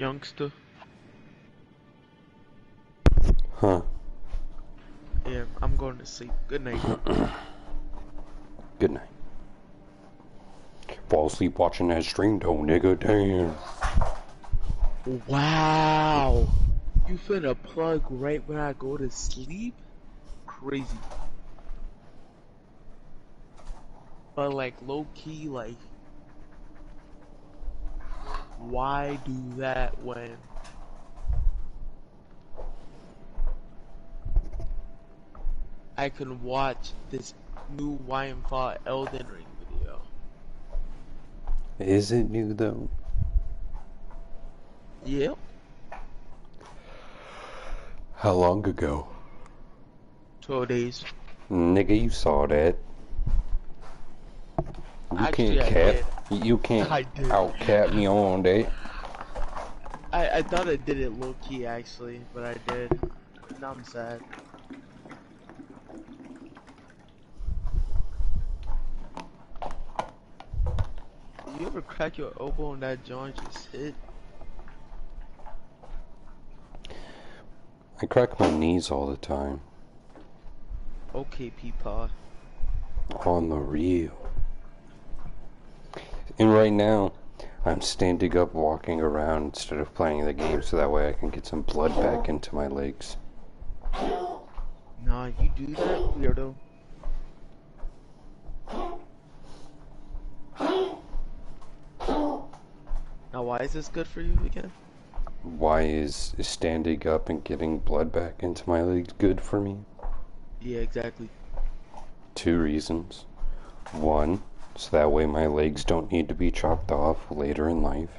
[SPEAKER 2] youngster.
[SPEAKER 1] Huh.
[SPEAKER 2] Yeah, I'm going to sleep. Good night.
[SPEAKER 1] Good night. Fall asleep watching that stream though, nigga. Damn.
[SPEAKER 2] Wow. You finna plug right when I go to sleep? Crazy. But like low key, like why do that when I can watch this new Fall Elden Ring video?
[SPEAKER 1] Is it new though?
[SPEAKER 2] Yep.
[SPEAKER 1] How long ago?
[SPEAKER 2] 12 days.
[SPEAKER 1] Nigga, you saw that. You
[SPEAKER 2] Actually,
[SPEAKER 1] can't
[SPEAKER 2] I
[SPEAKER 1] cap.
[SPEAKER 2] did.
[SPEAKER 1] You can't
[SPEAKER 2] I did.
[SPEAKER 1] out cap me on that.
[SPEAKER 2] I thought I did it low key actually, but I did. Now I'm sad. Did you ever crack your elbow on that joint just hit?
[SPEAKER 1] I crack my knees all the time.
[SPEAKER 2] Okay, Peepaw.
[SPEAKER 1] On the real. And right now, I'm standing up walking around instead of playing the game so that way I can get some blood back into my legs.
[SPEAKER 2] Nah, you do that, weirdo. Now, why is this good for you again?
[SPEAKER 1] Why is standing up and getting blood back into my legs good for me?
[SPEAKER 2] Yeah, exactly.
[SPEAKER 1] 2 reasons. 1, so that way my legs don't need to be chopped off later in life.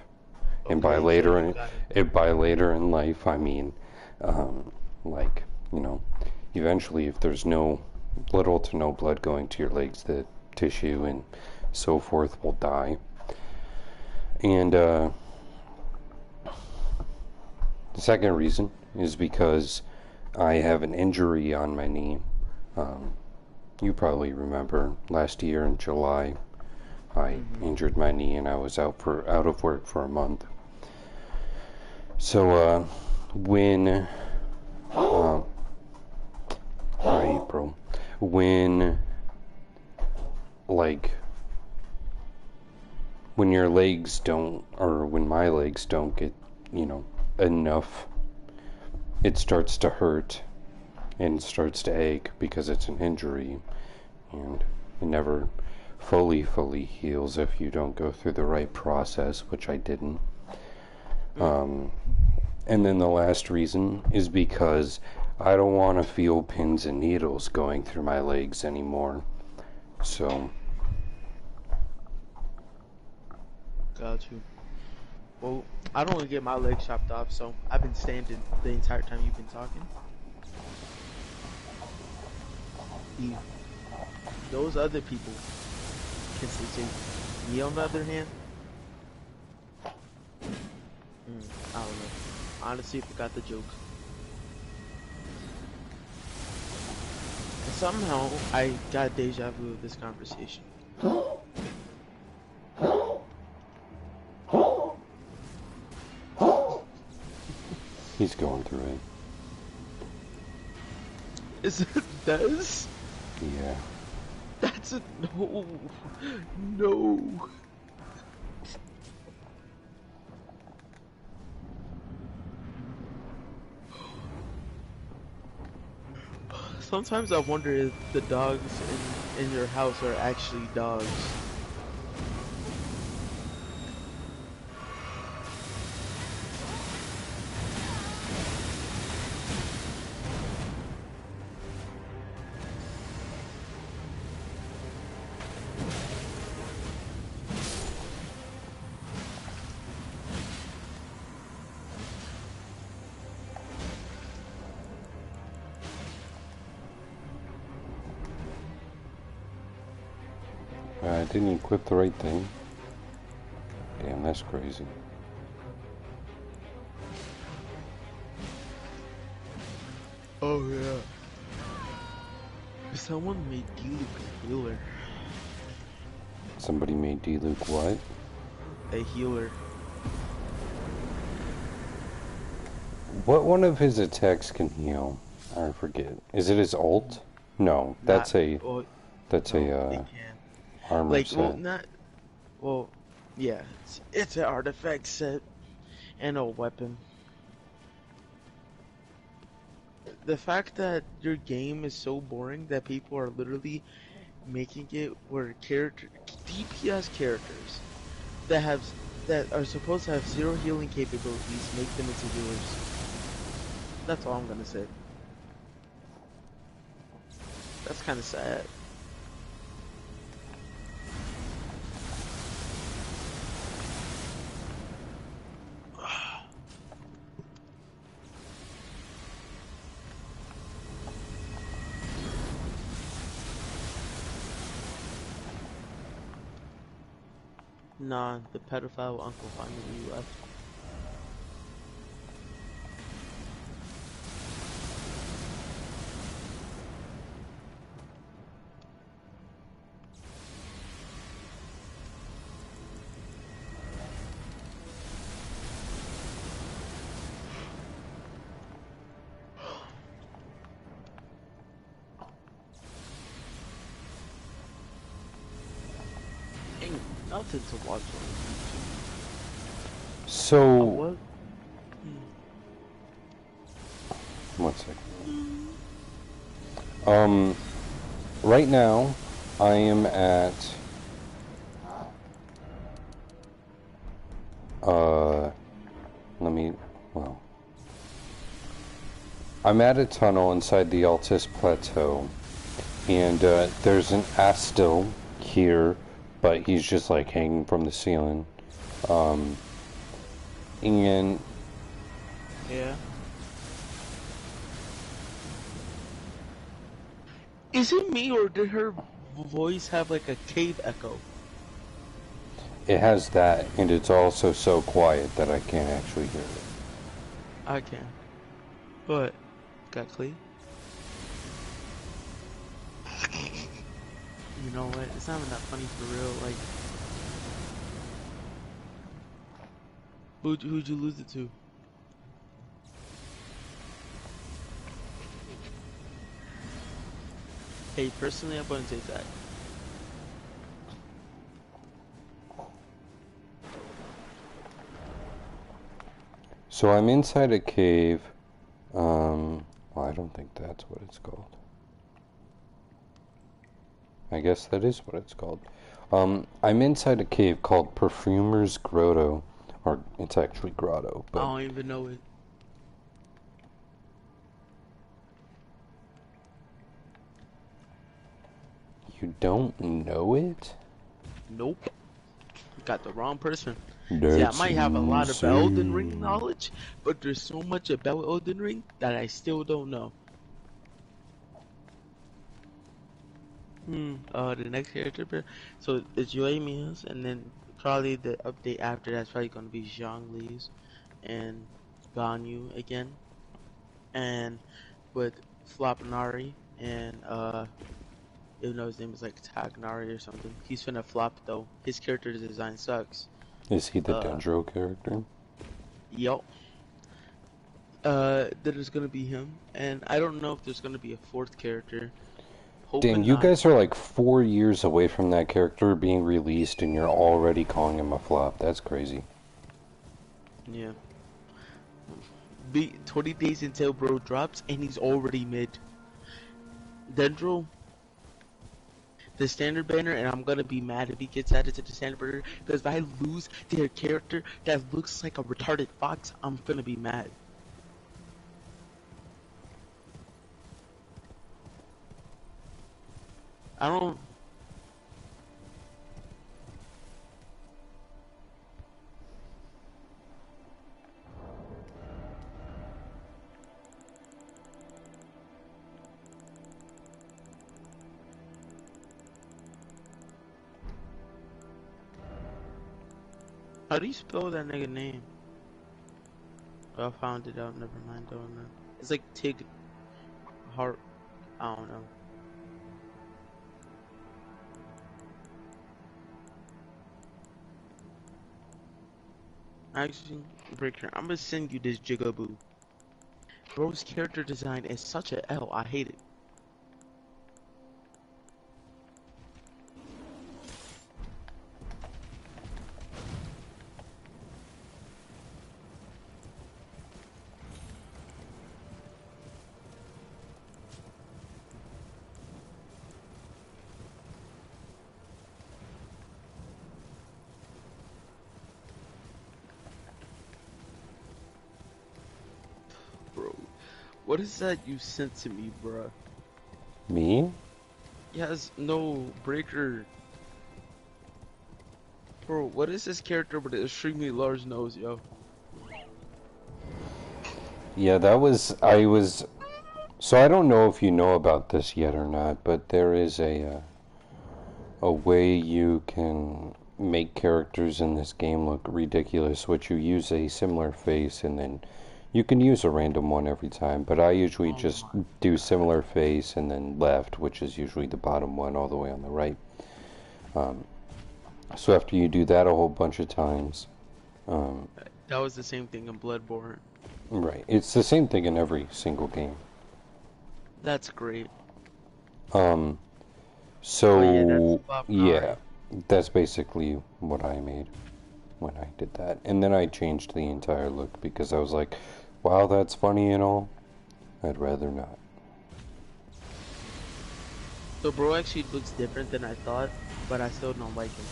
[SPEAKER 1] And by
[SPEAKER 2] Okay,
[SPEAKER 1] later
[SPEAKER 2] so you got it.
[SPEAKER 1] by later in life, I mean, like, you know, eventually if there's little to no blood going to your legs, the tissue and so forth will die. And the second reason is because I have an injury on my knee. You probably remember last year in July, I injured my knee and I was out of work for a month. So when hi April, when your legs don't, or when my legs don't get, enough, it starts to hurt and starts to ache because it's an injury, and it never fully heals if you don't go through the right process, which I didn't. And then the last reason is because I don't want to feel pins and needles going through my legs anymore. So
[SPEAKER 2] Got you. Well, I don't want to get my legs chopped off, so I've been standing the entire time you've been talking. Those other people can say, me on the other hand, I don't know. Honestly, forgot the joke. And somehow, I got deja vu of this conversation.
[SPEAKER 1] he's going through it.
[SPEAKER 2] Is it this?
[SPEAKER 1] Yeah.
[SPEAKER 2] That's a no. No. Sometimes I wonder if the dogs in your house are actually dogs.
[SPEAKER 1] I didn't equip the right thing. Damn, that's crazy.
[SPEAKER 2] Oh yeah. Someone made D-Luke a healer.
[SPEAKER 1] Somebody made D-Luke what?
[SPEAKER 2] A healer.
[SPEAKER 1] What one of his attacks can heal? I forget. Is it his ult? No,
[SPEAKER 2] Not, well,
[SPEAKER 1] that's a
[SPEAKER 2] no, it can.
[SPEAKER 1] armor
[SPEAKER 2] Like, well,
[SPEAKER 1] set.
[SPEAKER 2] not, well, yeah, it's an artifact set and a weapon. The fact that your game is so boring that people are literally making it where DPS characters that have that are supposed to have zero healing capabilities make them into healers. That's all I'm gonna say. That's kind of sad. Nah, the pedophile uncle finally left. Ain't nothing to watch on YouTube. I
[SPEAKER 1] So,
[SPEAKER 2] was.
[SPEAKER 1] one second. Right now, I am at, let me, well, I'm at a tunnel inside the Altus Plateau, and, there's an Astil here, but he's just, like, hanging from the ceiling. And
[SPEAKER 2] Yeah. Is it me or did her voice have like a cave echo?
[SPEAKER 1] it has that, and it's also so quiet that I can't actually hear it.
[SPEAKER 2] I can. But got Clee. You know what? It's not even that funny for real. Like, who'd you lose it to? Hey, personally, I wouldn't take that.
[SPEAKER 1] So I'm inside a cave. Well, I don't think that's what it's called. I guess that is what it's called. I'm inside a cave called Perfumer's Grotto, or it's actually Grotto,
[SPEAKER 2] I
[SPEAKER 1] but
[SPEAKER 2] don't even know it.
[SPEAKER 1] you don't know it?
[SPEAKER 2] Nope. Got the wrong person. See, I
[SPEAKER 1] That's
[SPEAKER 2] might have a lot of Elden Ring
[SPEAKER 1] insane.
[SPEAKER 2] knowledge, but there's so much about Elden Ring that I still don't know. The next character, so it's Yoimiya's, and then probably the update after that's probably gonna be Zhongli's and Ganyu again, and with Flopnari and even though his name is like Tagnari or something, he's finna flop though. His character design sucks.
[SPEAKER 1] Is he the
[SPEAKER 2] Uh,
[SPEAKER 1] Dendro character?
[SPEAKER 2] yup. That is gonna be him, and I don't know if there's gonna be a fourth character.
[SPEAKER 1] Dan,
[SPEAKER 2] Hoping
[SPEAKER 1] you
[SPEAKER 2] not.
[SPEAKER 1] guys are like 4 years away from that character being released and you're already calling him a flop. That's crazy.
[SPEAKER 2] Yeah. Be 20 days until bro drops, and he's already mid. Dendro, the standard banner, and I'm gonna be mad if he gets added to the standard banner, because if I lose their character that looks like a retarded fox, I'm gonna be mad. I don't. How do you spell that nigga name? Oh, I found it out. Never mind. Don't know. It's like Tig Heart. I don't know. Actually, Breaker, I'm gonna send you this jigaboo. Bro's character design is such a L. I hate it. Bro, what is that you sent to me, bruh?
[SPEAKER 1] Me?
[SPEAKER 2] He has no breaker. Bro, what is this character with an extremely large nose, yo?
[SPEAKER 1] Yeah, that was. I was. So I don't know if you know about this yet or not, but there is a way you can make characters in this game look ridiculous, which you use a similar face and then you can use a random one every time, but I usually
[SPEAKER 2] Oh
[SPEAKER 1] just
[SPEAKER 2] my
[SPEAKER 1] do
[SPEAKER 2] god.
[SPEAKER 1] similar face and then left, which is usually the bottom one all the way on the right. So after you do that a whole bunch of times, um,
[SPEAKER 2] That was the same thing in Bloodborne.
[SPEAKER 1] right, it's the same thing in every single game.
[SPEAKER 2] That's great.
[SPEAKER 1] Um,
[SPEAKER 2] Oh yeah, that's
[SPEAKER 1] so
[SPEAKER 2] Bob
[SPEAKER 1] yeah,
[SPEAKER 2] Nari.
[SPEAKER 1] that's basically what I made when I did that. And then I changed the entire look because I was like, wow, that's funny and all. I'd rather not.
[SPEAKER 2] So bro actually looks different than I thought, but I still don't like him.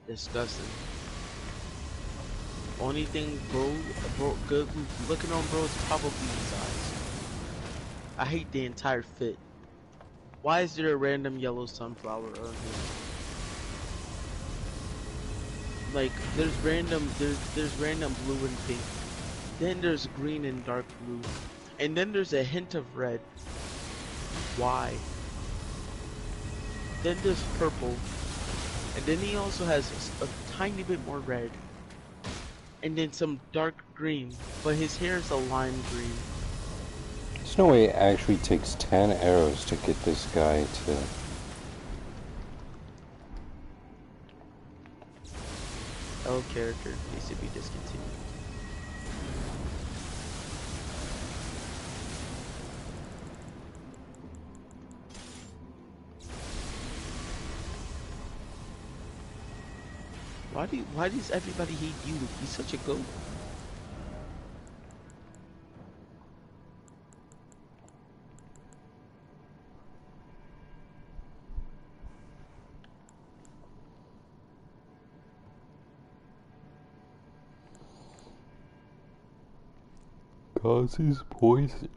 [SPEAKER 2] Disgusting. Only thing bro good looking on bro is probably his eyes. I hate the entire fit. Why is there a random yellow sunflower on here? Like there's random blue and pink. Then there's green and dark blue. And then there's a hint of red. Why? Then there's purple. And then he also has a tiny bit more red. And then some dark green. But his hair is a lime green.
[SPEAKER 1] There's no way it actually takes 10 arrows to get this guy to...
[SPEAKER 2] L character needs to be discontinued. Why does everybody hate you? He's such a goat.
[SPEAKER 1] Causes poison.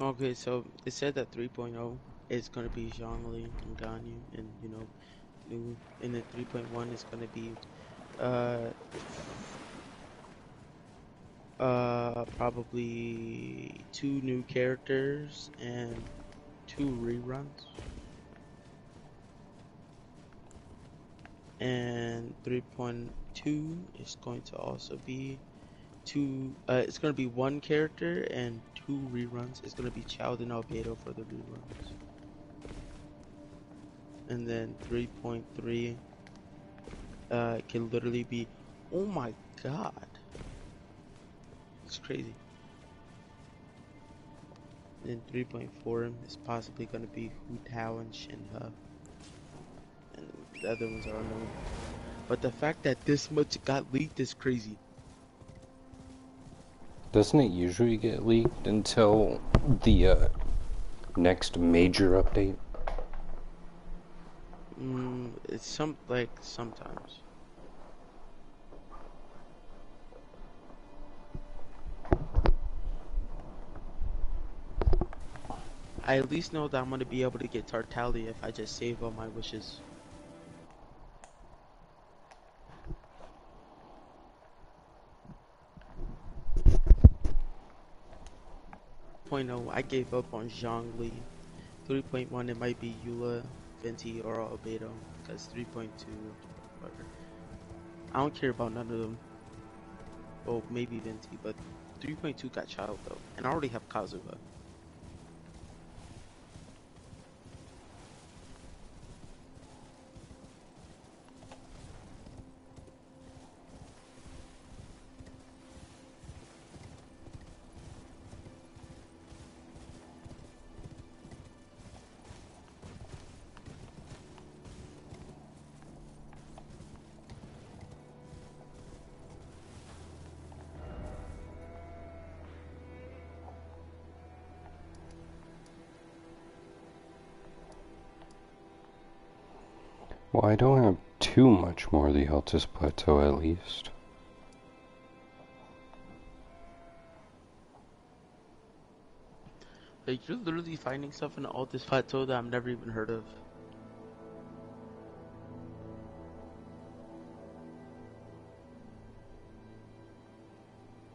[SPEAKER 2] Okay, so it said that 3.0 is gonna be Zhongli and Ganyu, and you know, new, and then 3.1 is gonna be uh probably 2 new characters and 2 reruns. And 3.2 is going to also be it's going to be 1 character and 2 reruns. It's going to be Child and Albedo for the reruns. And then 3.3 can literally be, oh my god, it's crazy. And 3.4 is possibly going to be Hu Tao and Shinha, and the other ones are unknown. But the fact that this much got leaked is crazy.
[SPEAKER 1] Doesn't it usually get leaked until the next major update?
[SPEAKER 2] It's sometimes. I at least know that I'm gonna be able to get Tartaglia if I just save all my wishes. 3.0, I gave up on Zhongli. 3.1, it might be Eula, Venti, or Albedo. Because 3.2, whatever. I don't care about none of them. Well, maybe Venti, but 3.2 got Child though. And I already have Kazuha.
[SPEAKER 1] Well, I don't have too much more of the Altus Plateau at least.
[SPEAKER 2] Like, you're literally finding stuff in all this plateau that I've never even heard of.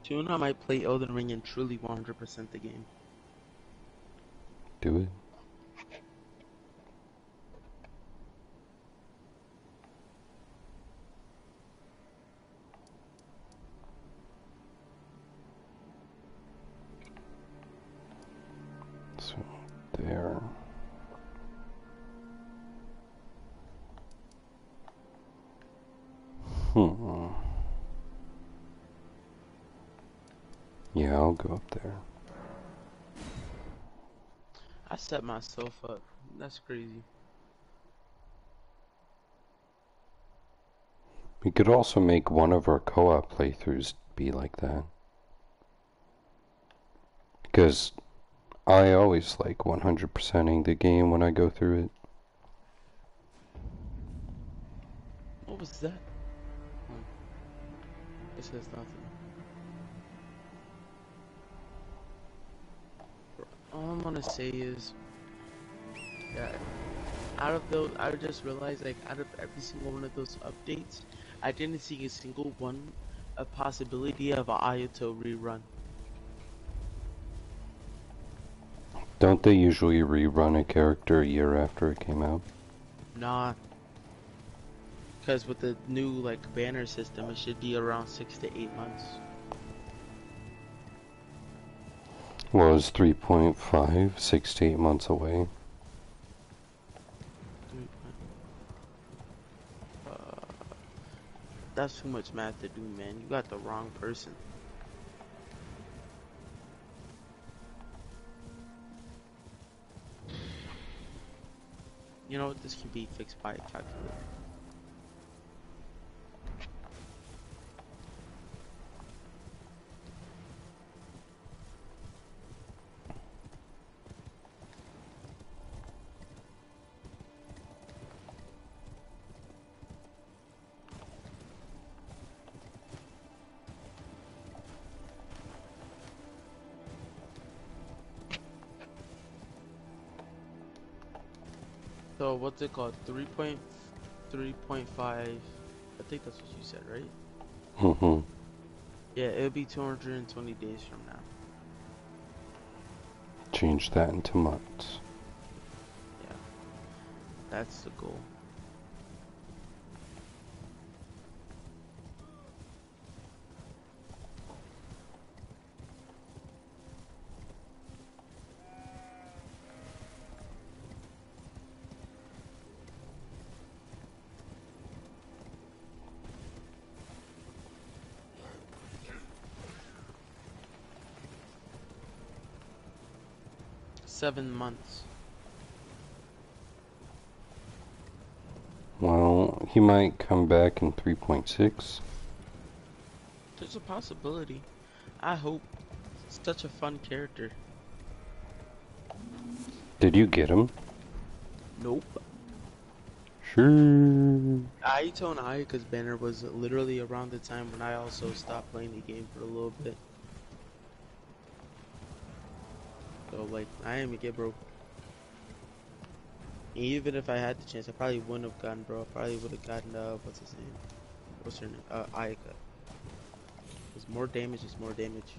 [SPEAKER 2] Soon I might play Elden Ring and truly 100% the game.
[SPEAKER 1] Do it. So, there. Yeah, I'll go up there.
[SPEAKER 2] I set myself up. That's crazy.
[SPEAKER 1] We could also make one of our co-op playthroughs be like that. Because I always like 100%ing the game when I go through it.
[SPEAKER 2] What was that? It says nothing. All I'm gonna say is, yeah, out of those, I just realized, like, out of every single one of those updates, I didn't see a single one a possibility of a Ayato rerun.
[SPEAKER 1] Don't they usually rerun a character a year after it came out?
[SPEAKER 2] Nah, because with the new, like, banner system, it should be around 6 to 8 months.
[SPEAKER 1] Well, it's 3.5, 6 to 8 months away.
[SPEAKER 2] That's too much math to do, man. You got the wrong person. You know what? This can be fixed by a calculator. So what's it called? 3.5. I think that's what you said, right?
[SPEAKER 1] Mm-hmm.
[SPEAKER 2] Yeah, it'll be 220 days from now.
[SPEAKER 1] Change that into months.
[SPEAKER 2] Yeah, that's the goal. Seven months.
[SPEAKER 1] Well, he might come back in 3.6.
[SPEAKER 2] There's a possibility. I hope. It's such a fun character.
[SPEAKER 1] Did you get him?
[SPEAKER 2] Nope.
[SPEAKER 1] Sure.
[SPEAKER 2] I told Ayaka's banner was literally around the time when I also stopped playing the game for a little bit. So, like, I ain't get bro. Even if I had the chance, I probably wouldn't have gotten bro. I probably would have gotten, what's his name? What's her name? Ayaka. Because more damage is more damage.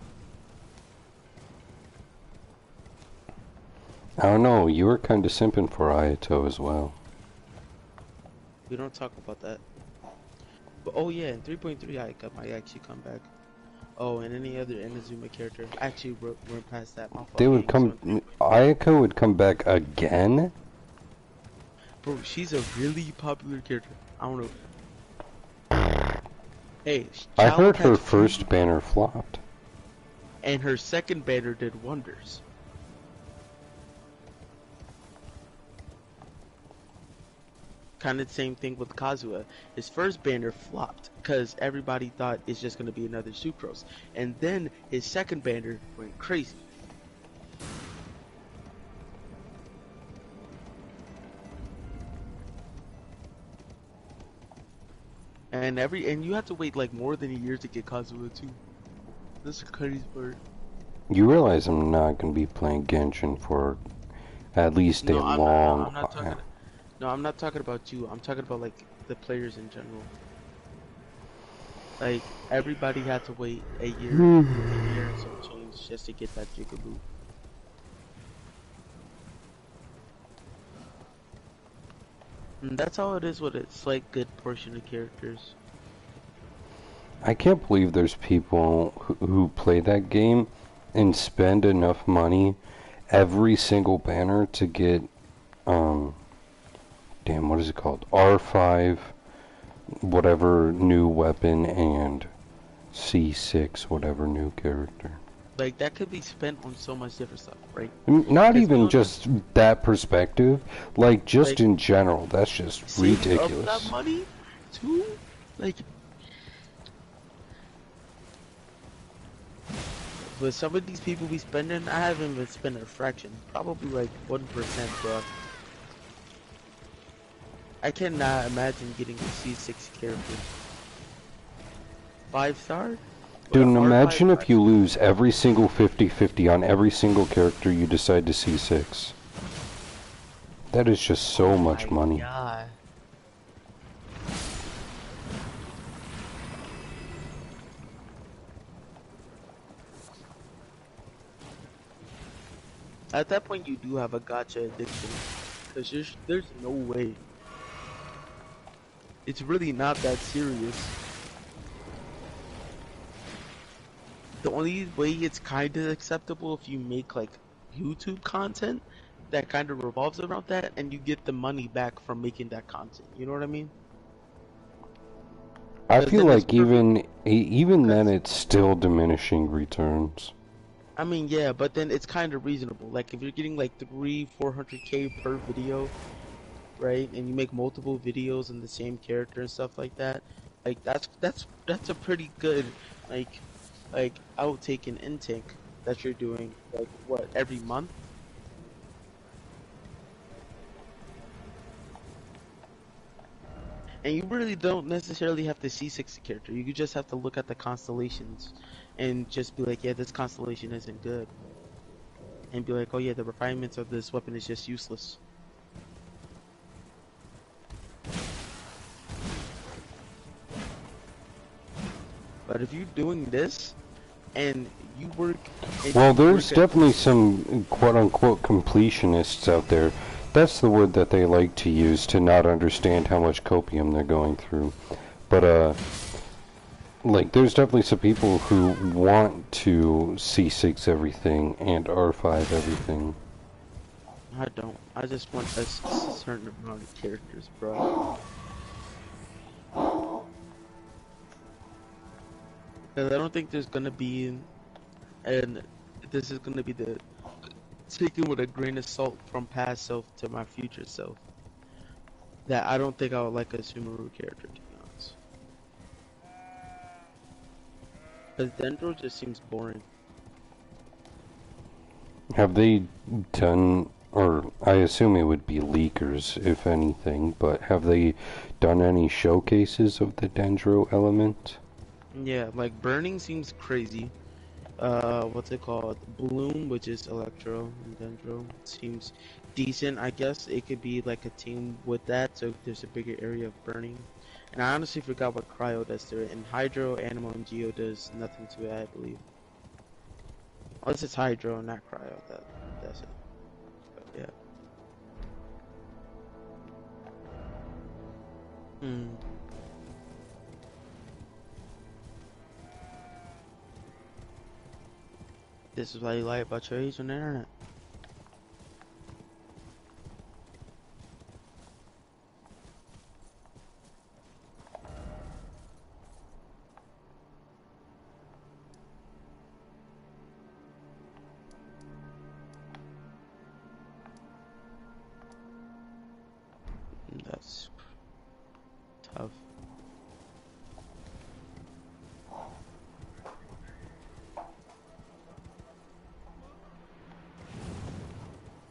[SPEAKER 1] I don't know, you were kind of simping for Ayato as well.
[SPEAKER 2] We don't talk about that. But oh yeah, in 3.3 I might actually come back. Oh, and any other Inazuma character. I actually went past that. My
[SPEAKER 1] They
[SPEAKER 2] fault,
[SPEAKER 1] would
[SPEAKER 2] gang. So
[SPEAKER 1] come,
[SPEAKER 2] in 3.4,
[SPEAKER 1] Ayako would come back again?
[SPEAKER 2] bro, she's a really popular character. I don't know. Hey,
[SPEAKER 1] I
[SPEAKER 2] Chalo
[SPEAKER 1] heard her
[SPEAKER 2] Catch
[SPEAKER 1] first
[SPEAKER 2] Fury
[SPEAKER 1] banner flopped.
[SPEAKER 2] and her second banner did wonders. Kind of the same thing with Kazuha. His first banner flopped because everybody thought it's just gonna be another Sucrose, and then his second banner went crazy. And you have to wait like more than a year to get Kazuha too. That's the crazy part.
[SPEAKER 1] You realize I'm not going to be playing Genshin for at least a
[SPEAKER 2] No,
[SPEAKER 1] long
[SPEAKER 2] I'm not
[SPEAKER 1] while.
[SPEAKER 2] talking. No, I'm not talking about you. I'm talking about like the players in general. Like everybody had to wait a year and some change just to get that Jigaboo. And that's how it is with it. It's like good portion of characters.
[SPEAKER 1] I can't believe there's people who play that game and spend enough money every single banner to get, damn, what is it called? R5, whatever new weapon, and C6, whatever new character.
[SPEAKER 2] Like that could be spent on so much different stuff, right?
[SPEAKER 1] Not
[SPEAKER 2] Because
[SPEAKER 1] even just that perspective, like just
[SPEAKER 2] like
[SPEAKER 1] in general, that's just
[SPEAKER 2] saving up that
[SPEAKER 1] ridiculous.
[SPEAKER 2] money too. Like, but some of these people be spending, I haven't been spending a fraction, probably like 1%, bro. I cannot imagine getting a C6 character. 5-star? With
[SPEAKER 1] Dude,
[SPEAKER 2] an
[SPEAKER 1] and
[SPEAKER 2] R5
[SPEAKER 1] imagine if you
[SPEAKER 2] 5-star?
[SPEAKER 1] lose every single 50-50 on every single character you decide to C6. That is just so
[SPEAKER 2] Oh
[SPEAKER 1] much
[SPEAKER 2] my
[SPEAKER 1] money.
[SPEAKER 2] god. At that point, you do have a gotcha addiction. Because there's no way. It's really not that serious. The only way it's kind of acceptable if you make like YouTube content that kind of revolves around that and you get the money back from making that content. You know what I mean?
[SPEAKER 1] I
[SPEAKER 2] Because
[SPEAKER 1] feel
[SPEAKER 2] then it's
[SPEAKER 1] like
[SPEAKER 2] perfect.
[SPEAKER 1] even then
[SPEAKER 2] Because,
[SPEAKER 1] it's still diminishing returns.
[SPEAKER 2] I mean, yeah, but then it's kind of reasonable. Like if you're getting like 400K per video, right? And you make multiple videos in the same character and stuff like that. Like that's a pretty good like outtake and intake that you're doing like what every month. And you really don't necessarily have to see 60 character. You just have to look at the constellations and just be like, yeah, this constellation isn't good. And be like, oh yeah, the refinements of this weapon is just useless. But if you're doing this and you work
[SPEAKER 1] Well, there's
[SPEAKER 2] at
[SPEAKER 1] definitely some quote-unquote completionists out there. That's the word that they like to use to not understand how much copium they're going through. But, like, there's definitely some people who want to C6 everything and R5 everything.
[SPEAKER 2] I don't. I just want a certain amount of characters, bro. Because I don't think there's gonna be, and this is gonna be the taken with a grain of salt from past self to my future self. That I don't think I would like a Sumeru character, to be honest. Because Dendro just seems boring.
[SPEAKER 1] Have they done, or I assume it would be leakers, if anything, but have they done any showcases of the Dendro element?
[SPEAKER 2] Yeah, like Burning seems crazy. What's it called? Bloom, which is Electro and Dendro, seems decent. I guess it could be like a team with that, so there's a bigger area of Burning. And I honestly forgot what Cryo does to it. And Hydro, Animal, and Geo does nothing to it, I believe. Unless it's Hydro, not Cryo. That's it. But Hmm. This is why you lie about your age on the internet. That's tough.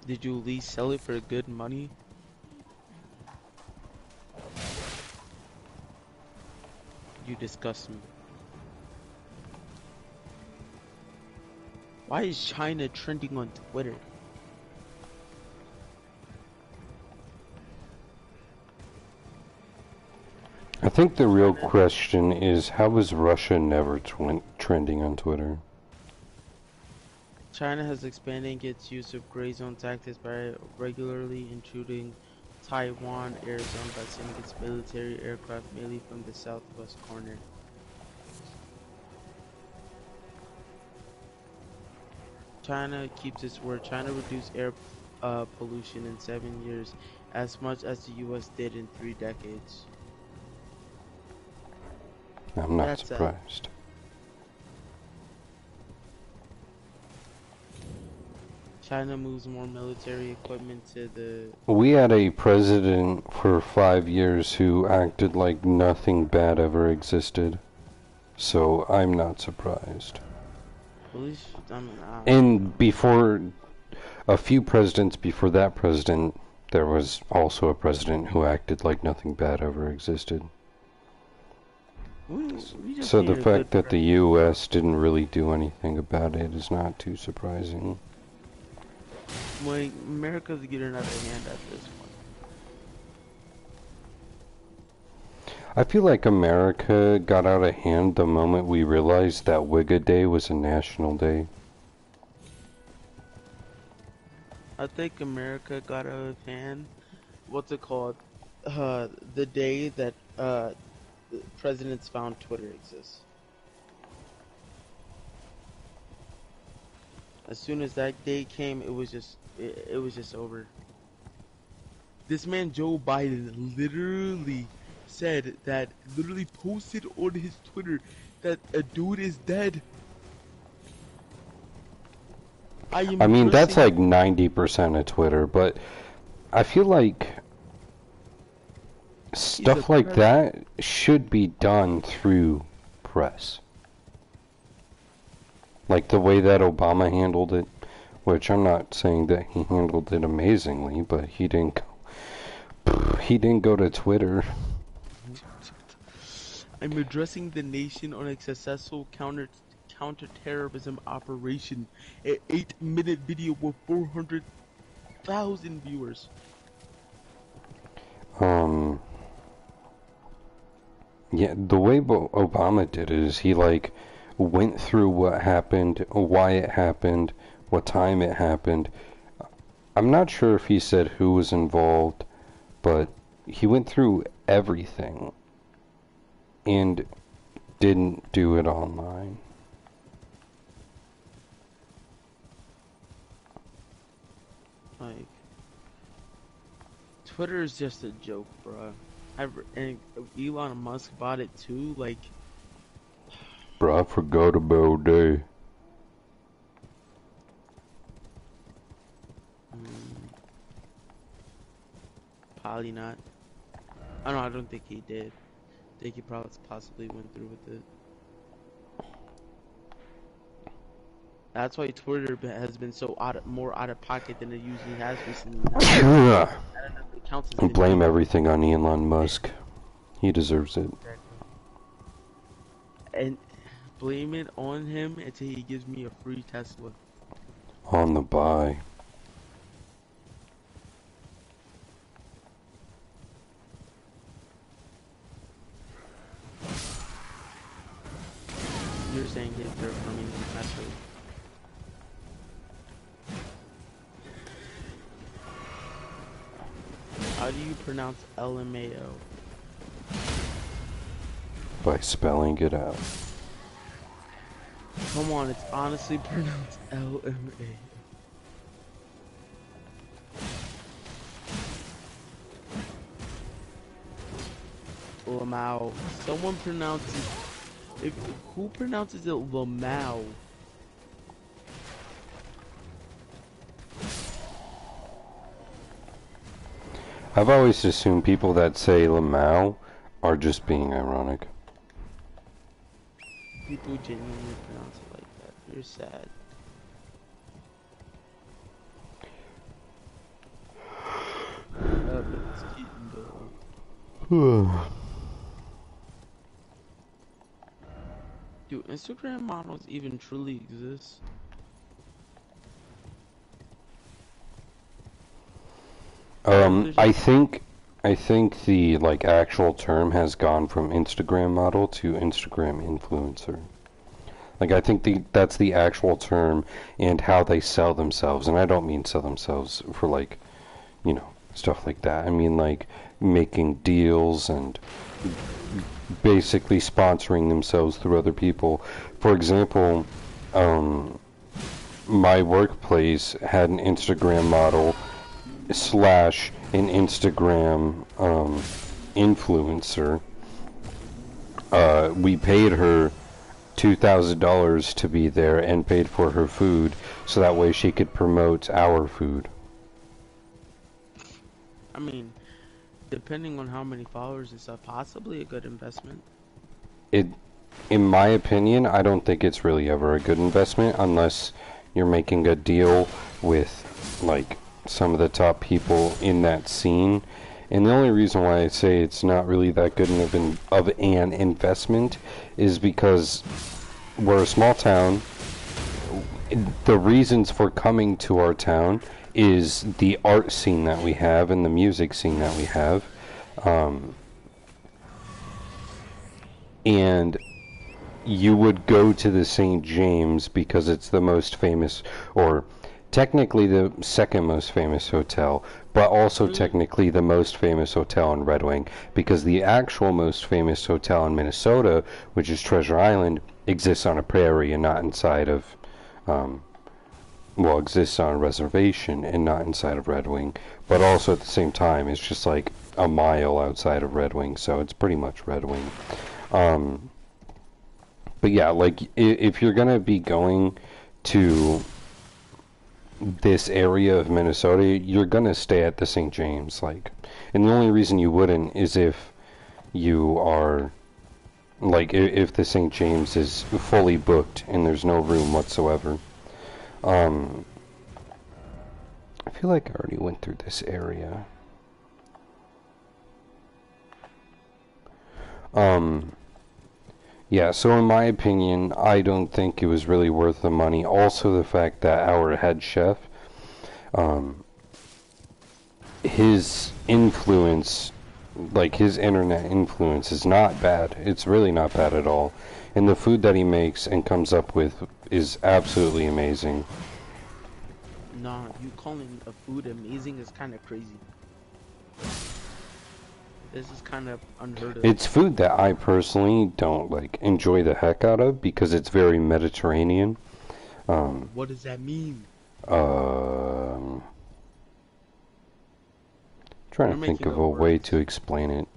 [SPEAKER 2] Did you at least sell it for good money? You disgust me. Why is China trending on Twitter?
[SPEAKER 1] I think the real
[SPEAKER 2] China,
[SPEAKER 1] question is, how is Russia never trending on Twitter?
[SPEAKER 2] China has expanding its use of gray zone tactics by regularly intruding Taiwan air zone by sending its military aircraft mainly from the southwest corner. China keeps its word. China reduced air pollution in 7 years, as much as the U.S. did in 3 decades.
[SPEAKER 1] I'm not
[SPEAKER 2] That's sad.
[SPEAKER 1] surprised.
[SPEAKER 2] China moves more military equipment to the.
[SPEAKER 1] We had a president for 5 years who acted like nothing bad ever existed, so I'm not surprised.
[SPEAKER 2] At least, I mean,
[SPEAKER 1] And before, a few presidents before that president, there was also a president who acted like nothing bad ever existed.
[SPEAKER 2] we just
[SPEAKER 1] So the
[SPEAKER 2] need a good
[SPEAKER 1] fact that the
[SPEAKER 2] president.
[SPEAKER 1] U.S. didn't really do anything about it is not too surprising.
[SPEAKER 2] Like, America's getting out of hand at this point.
[SPEAKER 1] I feel like America got out of hand the moment we realized that Wigga Day was a national day.
[SPEAKER 2] I think America got out of hand. What's it called? The day that presidents found Twitter exists. As soon as that day came, it was just over. This man Joe Biden literally said that, literally posted on his Twitter that a dude is dead. I am
[SPEAKER 1] I mean, that's
[SPEAKER 2] addressing.
[SPEAKER 1] like 90% of Twitter, but I feel like
[SPEAKER 2] He's a
[SPEAKER 1] stuff like that should be done through press. Like the way that Obama handled it, which I'm not saying that he handled it amazingly, but he didn't go to Twitter.
[SPEAKER 2] I'm addressing the nation on a successful counterterrorism operation. An 8-minute video with 400,000 viewers.
[SPEAKER 1] Yeah, the way Obama did it is he like went through what happened, why it happened, what time it happened. I'm not sure if he said who was involved, but he went through everything and didn't do it online.
[SPEAKER 2] Like, Twitter is just a joke, bro. And Elon Musk bought it too. Like,
[SPEAKER 1] Bro, I forgot about that.
[SPEAKER 2] probably not. I don't know. I don't think he did. I think he probably possibly went through with it. That's why Twitter has been so more out of pocket than it usually has recently. Now, I don't know if it counts as the
[SPEAKER 1] Blame
[SPEAKER 2] new.
[SPEAKER 1] everything on Elon Musk. He deserves it.
[SPEAKER 2] And blame it on him until he gives me a free Tesla.
[SPEAKER 1] On the buy.
[SPEAKER 2] You're saying his dirt for me, that's true. How do you pronounce LMAO?
[SPEAKER 1] by spelling it out.
[SPEAKER 2] Come on, it's honestly pronounced LMA. Lamau. Someone pronounces. Who pronounces it Lamau?
[SPEAKER 1] I've always assumed people that say Lamau are just being ironic.
[SPEAKER 2] People genuinely pronounce it like that. You're sad. But it's getting though. Do Instagram models even truly exist?
[SPEAKER 1] I think the like actual term has gone from Instagram model to Instagram influencer. Like I think that's the actual term and how they sell themselves. And I don't mean sell themselves for like, you know, stuff like that. I mean like making deals and basically sponsoring themselves through other people. For example, my workplace had an Instagram model slash an Instagram influencer. We paid her $2,000 to be there and paid for her food so that way she could promote our food.
[SPEAKER 2] I mean, depending on how many followers, it's possibly a good investment.
[SPEAKER 1] In my opinion, I don't think it's really ever a good investment unless you're making a deal with like some of the top people in that scene. And the only reason why I say it's not really that good of an investment is because we're a small town. The reasons for coming to our town is the art scene that we have and the music scene that we have. And you would go to the St. James because it's the most famous, or technically the second most famous hotel, but also technically the most famous hotel in Red Wing, because the actual most famous hotel in Minnesota, which is Treasure Island, exists on a prairie and not inside of, exists on a reservation and not inside of Red Wing, but also at the same time it's just like a mile outside of Red Wing, so it's pretty much Red Wing. But yeah, like if you're gonna be going to this area of Minnesota, you're gonna stay at the St. James, like, and the only reason you wouldn't is if you are like if the St. James is fully booked and there's no room whatsoever. I feel like I already went through this area. Yeah, so in my opinion, I don't think it was really worth the money. Also, the fact that our head chef, his influence, like his internet influence, is not bad. It's really not bad at all. And the food that he makes and comes up with is absolutely amazing.
[SPEAKER 2] Nah, you calling a food amazing is kind of crazy. This is kind of unheard of.
[SPEAKER 1] It's food that I personally don't like enjoy the heck out of because it's very Mediterranean.
[SPEAKER 2] What does that mean?
[SPEAKER 1] Trying to think of a way to explain it.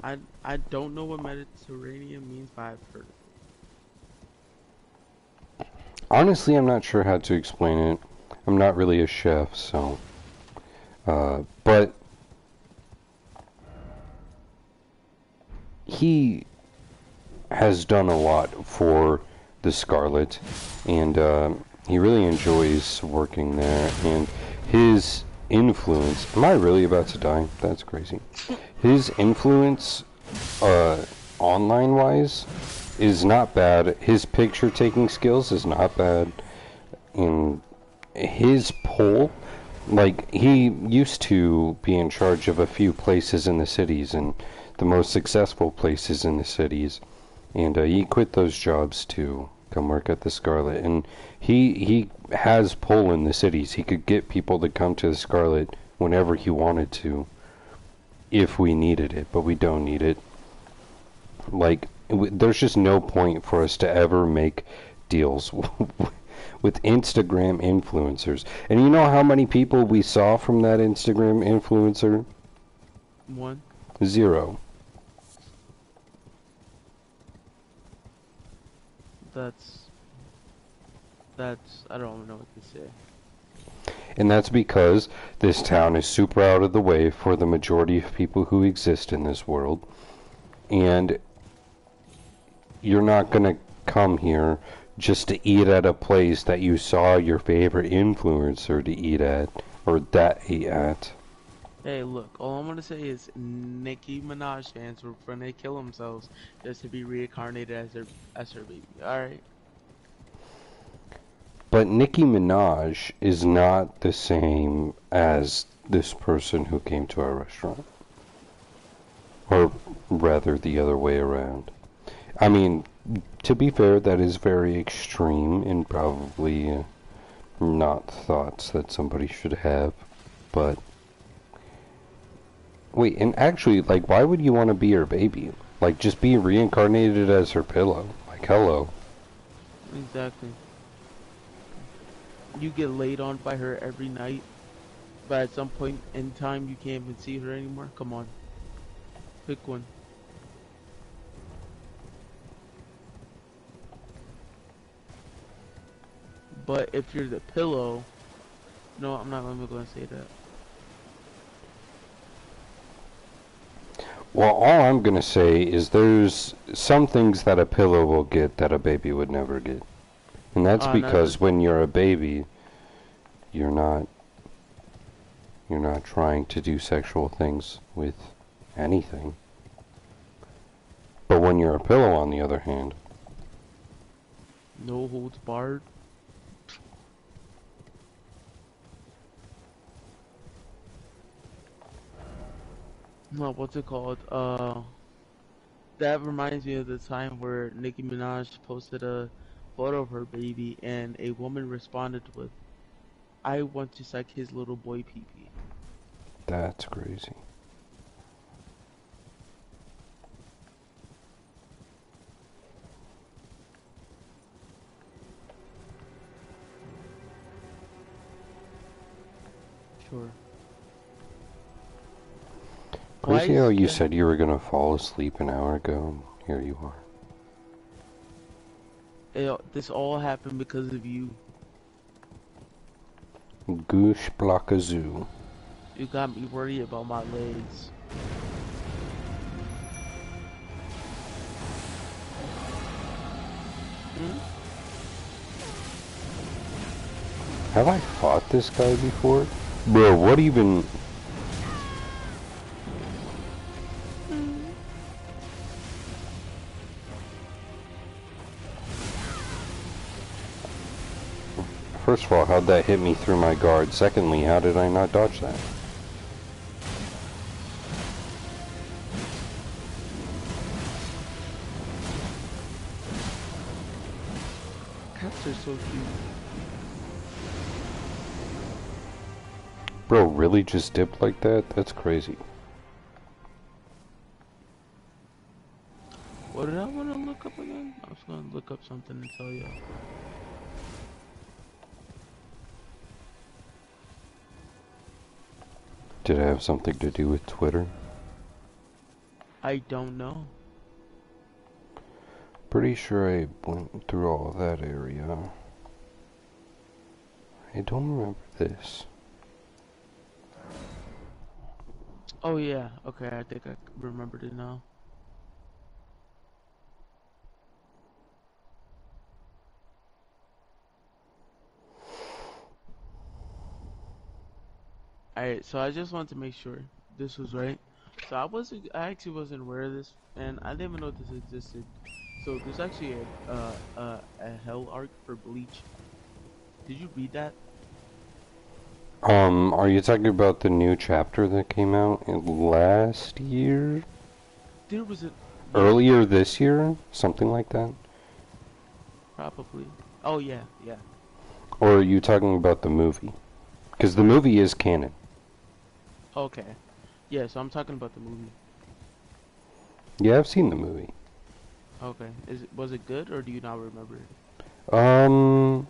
[SPEAKER 2] I don't know what Mediterranean means, but I've heard of it.
[SPEAKER 1] Honestly, I'm not sure how to explain it. I'm not really a chef, so. But he has done a lot for the Scarlet, and he really enjoys working there. And his influence. Am I really about to die? That's crazy. His influence, online-wise, is not bad. His picture-taking skills is not bad. And his pull, like, he used to be in charge of a few places in the cities, and the most successful places in the cities. And he quit those jobs to come work at the Scarlet. And he has pull in the cities. He could get people to come to the Scarlet whenever he wanted to, if we needed it, but we don't need it. Like, there's just no point for us to ever make deals with Instagram influencers. And you know how many people we saw from that Instagram influencer?
[SPEAKER 2] One.
[SPEAKER 1] 0.
[SPEAKER 2] That's I don't know what to say.
[SPEAKER 1] And that's because this town is super out of the way for the majority of people who exist in this world. And you're not going to come here just to eat at a place that you saw your favorite influencer to eat at, or that ate at.
[SPEAKER 2] Hey, look, all I'm gonna say is Nicki Minaj fans were gonna kill themselves just to be reincarnated as her baby. Alright?
[SPEAKER 1] But Nicki Minaj is not the same as this person who came to our restaurant. Or rather, the other way around. I mean, to be fair, that is very extreme and probably not thoughts that somebody should have. But, wait, and actually, like, why would you want to be her baby? Like, just be reincarnated as her pillow. Like, hello.
[SPEAKER 2] Exactly. You get laid on by her every night, but at some point in time you can't even see her anymore. Come on. Pick one. But if you're the pillow, no, I'm not even gonna say that.
[SPEAKER 1] Well, all I'm gonna say is there's some things that a pillow will get that a baby would never get. And that's because when you're a baby, you're not trying to do sexual things with anything. But when you're a pillow, on the other hand,
[SPEAKER 2] no holds barred. No, what's it called? That reminds me of the time where Nicki Minaj posted a photo of her baby and a woman responded with, "I want to suck his little boy pee-pee."
[SPEAKER 1] that's crazy.
[SPEAKER 2] Sure.
[SPEAKER 1] Crazy how you said you were gonna fall asleep an hour ago, and here you are.
[SPEAKER 2] This all happened because of you.
[SPEAKER 1] Goosh blockazoo.
[SPEAKER 2] You got me worried about my legs.
[SPEAKER 1] Have I fought this guy before? Bro, what even... First of all, how'd that hit me through my guard? Secondly, how did I not dodge that?
[SPEAKER 2] Cats are so cute.
[SPEAKER 1] Bro, really just dipped like that? That's crazy.
[SPEAKER 2] What did I want to look up again? I was going to look up something and tell you.
[SPEAKER 1] Did it have something to do with Twitter?
[SPEAKER 2] I don't know.
[SPEAKER 1] Pretty sure I went through all that area. I don't remember this.
[SPEAKER 2] Oh yeah, okay, I think I remembered it now. Alright, so I just wanted to make sure this was right. So I actually wasn't aware of this, and I didn't even know this existed. So there's actually a hell arc for Bleach. Did you read that?
[SPEAKER 1] Are you talking about the new chapter that came out last year?
[SPEAKER 2] There was a
[SPEAKER 1] Earlier this year? Something like that?
[SPEAKER 2] probably. Oh yeah, yeah.
[SPEAKER 1] Or are you talking about the movie? Because the movie is canon.
[SPEAKER 2] Okay. Yeah, so I'm talking about the movie.
[SPEAKER 1] Yeah, I've seen the movie.
[SPEAKER 2] Okay. Was it good or do you not remember it?
[SPEAKER 1] Um,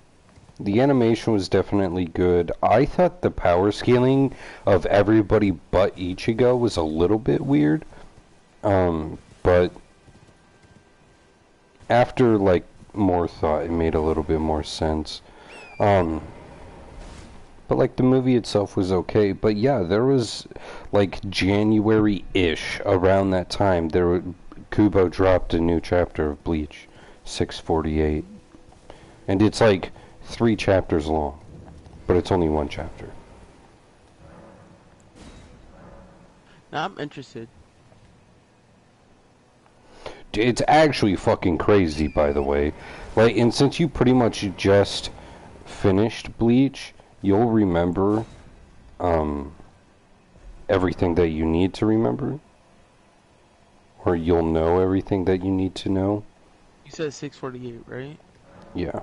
[SPEAKER 1] the animation was definitely good. I thought the power scaling of everybody but Ichigo was a little bit weird. But after like more thought, it made a little bit more sense. Um, but like the movie itself was okay. But yeah, there was like January-ish around that time. Kubo dropped a new chapter of Bleach, 648, and it's like 3 chapters long, but it's only one chapter.
[SPEAKER 2] Now I'm interested.
[SPEAKER 1] It's actually fucking crazy, by the way. Like, and since you pretty much just finished Bleach, you'll remember um, everything that you need to remember, or you'll know everything that you need to know.
[SPEAKER 2] You said 648, right?
[SPEAKER 1] Yeah,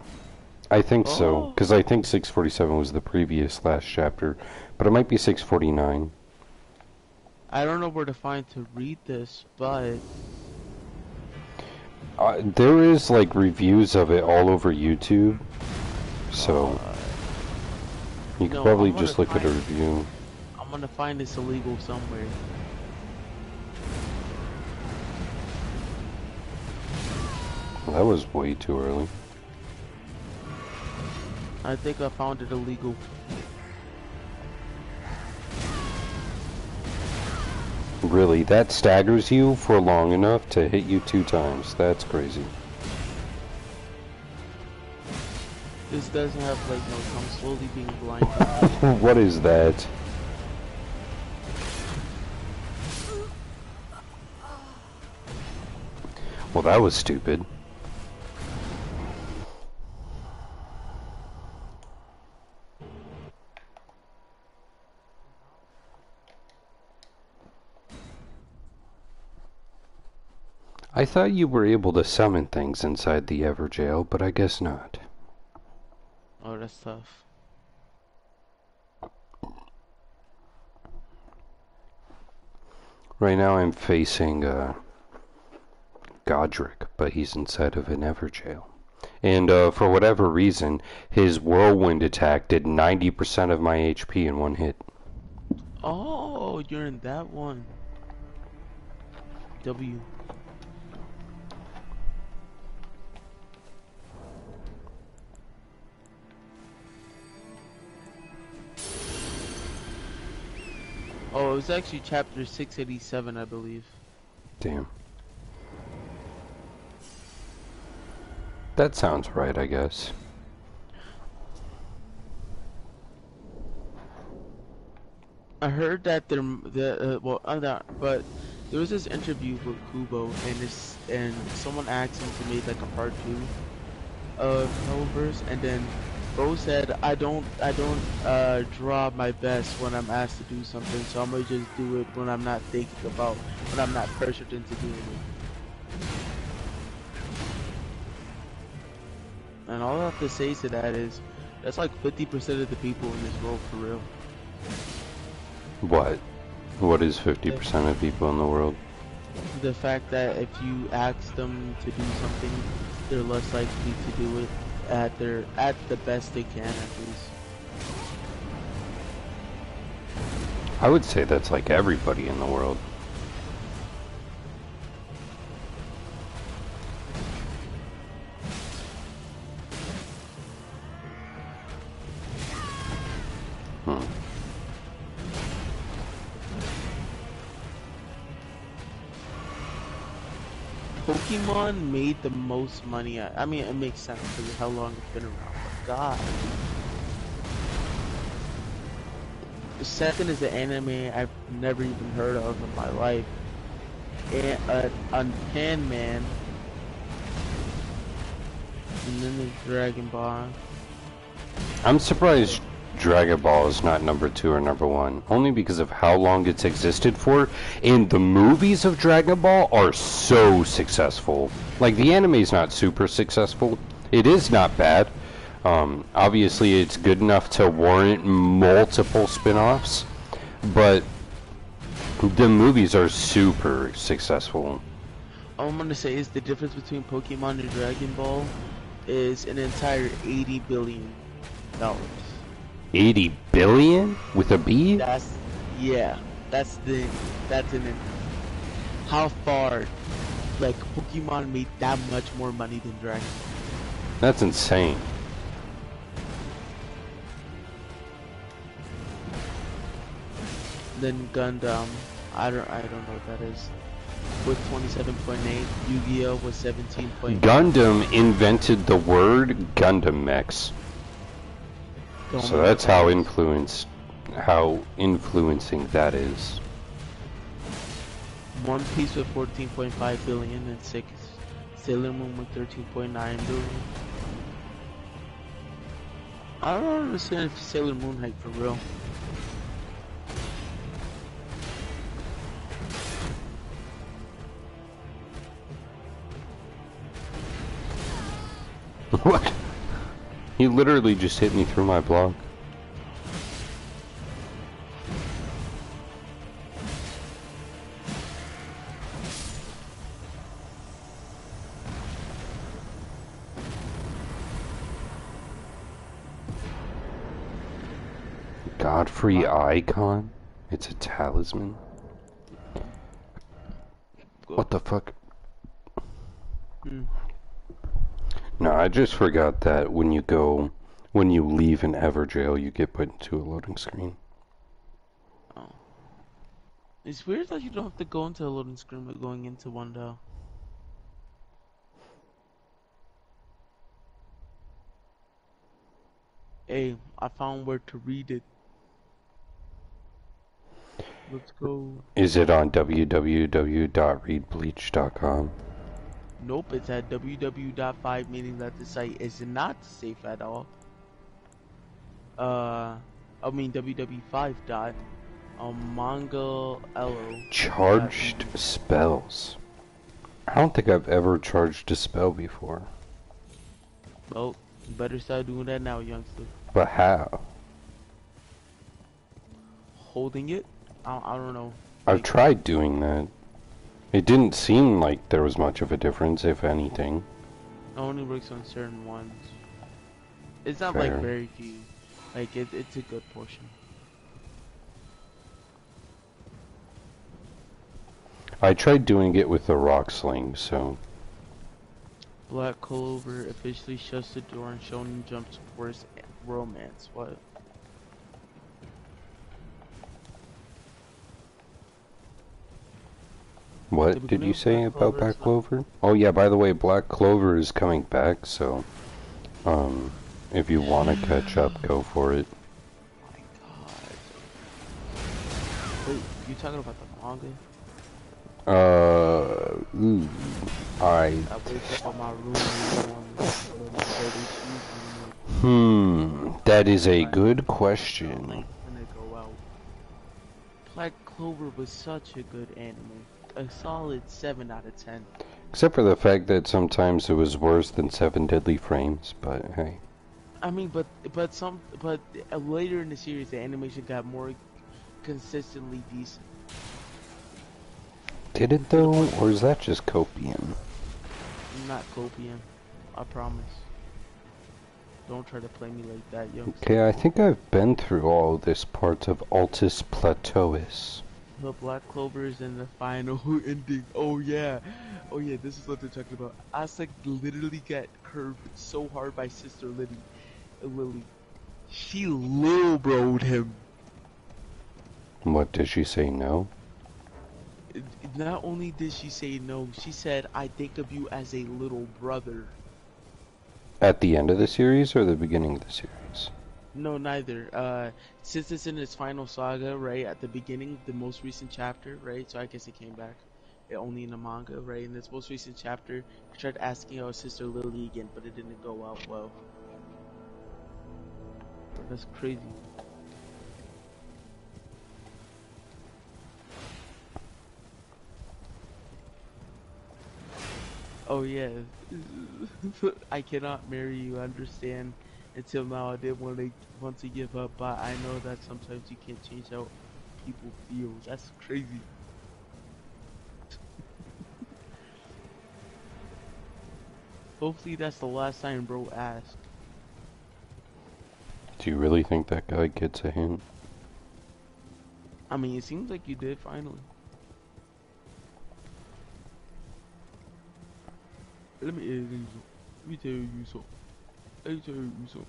[SPEAKER 1] I think so,
[SPEAKER 2] Oh.
[SPEAKER 1] because I think 647 was the previous last chapter, but it might be 649.
[SPEAKER 2] I don't know where to find to read this, but
[SPEAKER 1] There is like reviews of it all over YouTube, so you could
[SPEAKER 2] no,
[SPEAKER 1] probably just look at a review.
[SPEAKER 2] I'm gonna find this illegal somewhere.
[SPEAKER 1] Well, that was way too early.
[SPEAKER 2] I think I found it illegal.
[SPEAKER 1] Really, that staggers you for long enough to hit you 2 times. That's crazy.
[SPEAKER 2] This doesn't have like no. I'm slowly being blinded.
[SPEAKER 1] What is that? Well, that was stupid. I thought you were able to summon things inside the Everjail, but I guess not.
[SPEAKER 2] Oh, that's tough.
[SPEAKER 1] Right now I'm facing Godric, but he's inside of an Everjail. And for whatever reason, his whirlwind attack did 90% of my HP in one hit.
[SPEAKER 2] Oh, you're in that one. W. Oh, it was actually chapter 687, I believe.
[SPEAKER 1] Damn. That sounds right, I guess.
[SPEAKER 2] I heard that well, I'm not, but there was this interview with Kubo, and someone asked him to make like a part 2 of Hellverse, and then Bro said, I don't draw my best when I'm asked to do something, so I'm gonna just do it when I'm not when I'm not pressured into doing it. And all I have to say to that is, that's like 50% of the people in this world for real.
[SPEAKER 1] What? What is 50% of people in the world?
[SPEAKER 2] The fact that if you ask them to do something, they're less likely to do it at the best they can, at least.
[SPEAKER 1] I would say that's like everybody in the world.
[SPEAKER 2] Pokemon made the most money. I mean, it makes sense because of how long it's been around. But God, the second is an anime I've never even heard of in my life. On Pan Man, and then there's Dragon Ball.
[SPEAKER 1] I'm surprised Dragon Ball is not number 2 or number 1, only because of how long it's existed for, and the movies of Dragon Ball are so successful. Like, the anime's not super successful. It is not bad. Obviously, it's good enough to warrant multiple spin-offs, but the movies are super successful.
[SPEAKER 2] all I'm gonna say is the difference between Pokemon and Dragon Ball is an entire $80 billion.
[SPEAKER 1] 80 billion with a B?
[SPEAKER 2] That's yeah. That's the that's an how far like Pokemon made that much more money than Dragon Ball.
[SPEAKER 1] That's insane.
[SPEAKER 2] Then Gundam, I don't know what that is. With 27.8, Yu-Gi-Oh was 17.1.
[SPEAKER 1] Gundam invented the word Gundam Mechs. So that's how influencing that is.
[SPEAKER 2] One Piece with 14.5 billion and six. Sailor Moon with 13.9 billion. I don't understand if Sailor Moon hype for real.
[SPEAKER 1] What? He literally just hit me through my block. Godfrey icon? It's a talisman? What the fuck? No, I just forgot that when you leave an Everjail, you get put into a loading screen.
[SPEAKER 2] Oh. It's weird that you don't have to go into a loading screen but going into one though. Hey, I found where to read it. Let's go.
[SPEAKER 1] Is it on www.readbleach.com?
[SPEAKER 2] Nope, it's at www.5, meaning that the site is not safe at all. I mean www5 dot manga lo.
[SPEAKER 1] Charged spells. I don't think I've ever charged a spell before.
[SPEAKER 2] Well, you better start doing that now, youngster.
[SPEAKER 1] But how?
[SPEAKER 2] Holding it? I don't know.
[SPEAKER 1] I've tried doing that. It didn't seem like there was much of a difference, if anything.
[SPEAKER 2] It only works on certain ones. It's not
[SPEAKER 1] Fair.
[SPEAKER 2] like very few. Like it's a good portion.
[SPEAKER 1] I tried doing it with the rock sling, so...
[SPEAKER 2] Black Clover officially shuts the door and Shonen Jump's worst romance. What?
[SPEAKER 1] What did you say about Black Clover? Oh yeah, by the way, Black Clover is coming back, so... if you want to catch up, go for it.
[SPEAKER 2] Oh my god. Wait, you talking about the manga? I wake up on my room
[SPEAKER 1] that is a good question.
[SPEAKER 2] when they go out. Black Clover was such a good anime. A solid 7 out of 10.
[SPEAKER 1] Except for the fact that sometimes it was worse than 7 Deadly Frames, but hey.
[SPEAKER 2] I mean, but later in the series, the animation got more consistently decent.
[SPEAKER 1] Did it though, or is that just copium?
[SPEAKER 2] Not copium, I promise. Don't try to play me like that, yo.
[SPEAKER 1] Okay, I think I've been through all this part of Altus Plateauis.
[SPEAKER 2] The Black Clover is in the final ending. Oh yeah, this is what they're talking about. Asa literally got curved so hard by Sister Lily. She lil bro'd him.
[SPEAKER 1] What, did she say no?
[SPEAKER 2] Not only did she say no, she said, I think of you as a little brother.
[SPEAKER 1] At the end of the series or the beginning of the series?
[SPEAKER 2] No, neither. Since it's in its final saga, right, at the beginning, the most recent chapter, right, so I guess it came back only in the manga, right, in this most recent chapter, I tried asking our sister Lily again, but it didn't go out well. That's crazy. Oh yeah, I cannot marry you, understand? Until now I didn't want to give up, but I know that sometimes you can't change how people feel. That's crazy. Hopefully that's the last time bro asks.
[SPEAKER 1] Do you really think that guy gets a hint?
[SPEAKER 2] I mean, it seems like you did finally. Let me let me tell you so. Let me tell you so.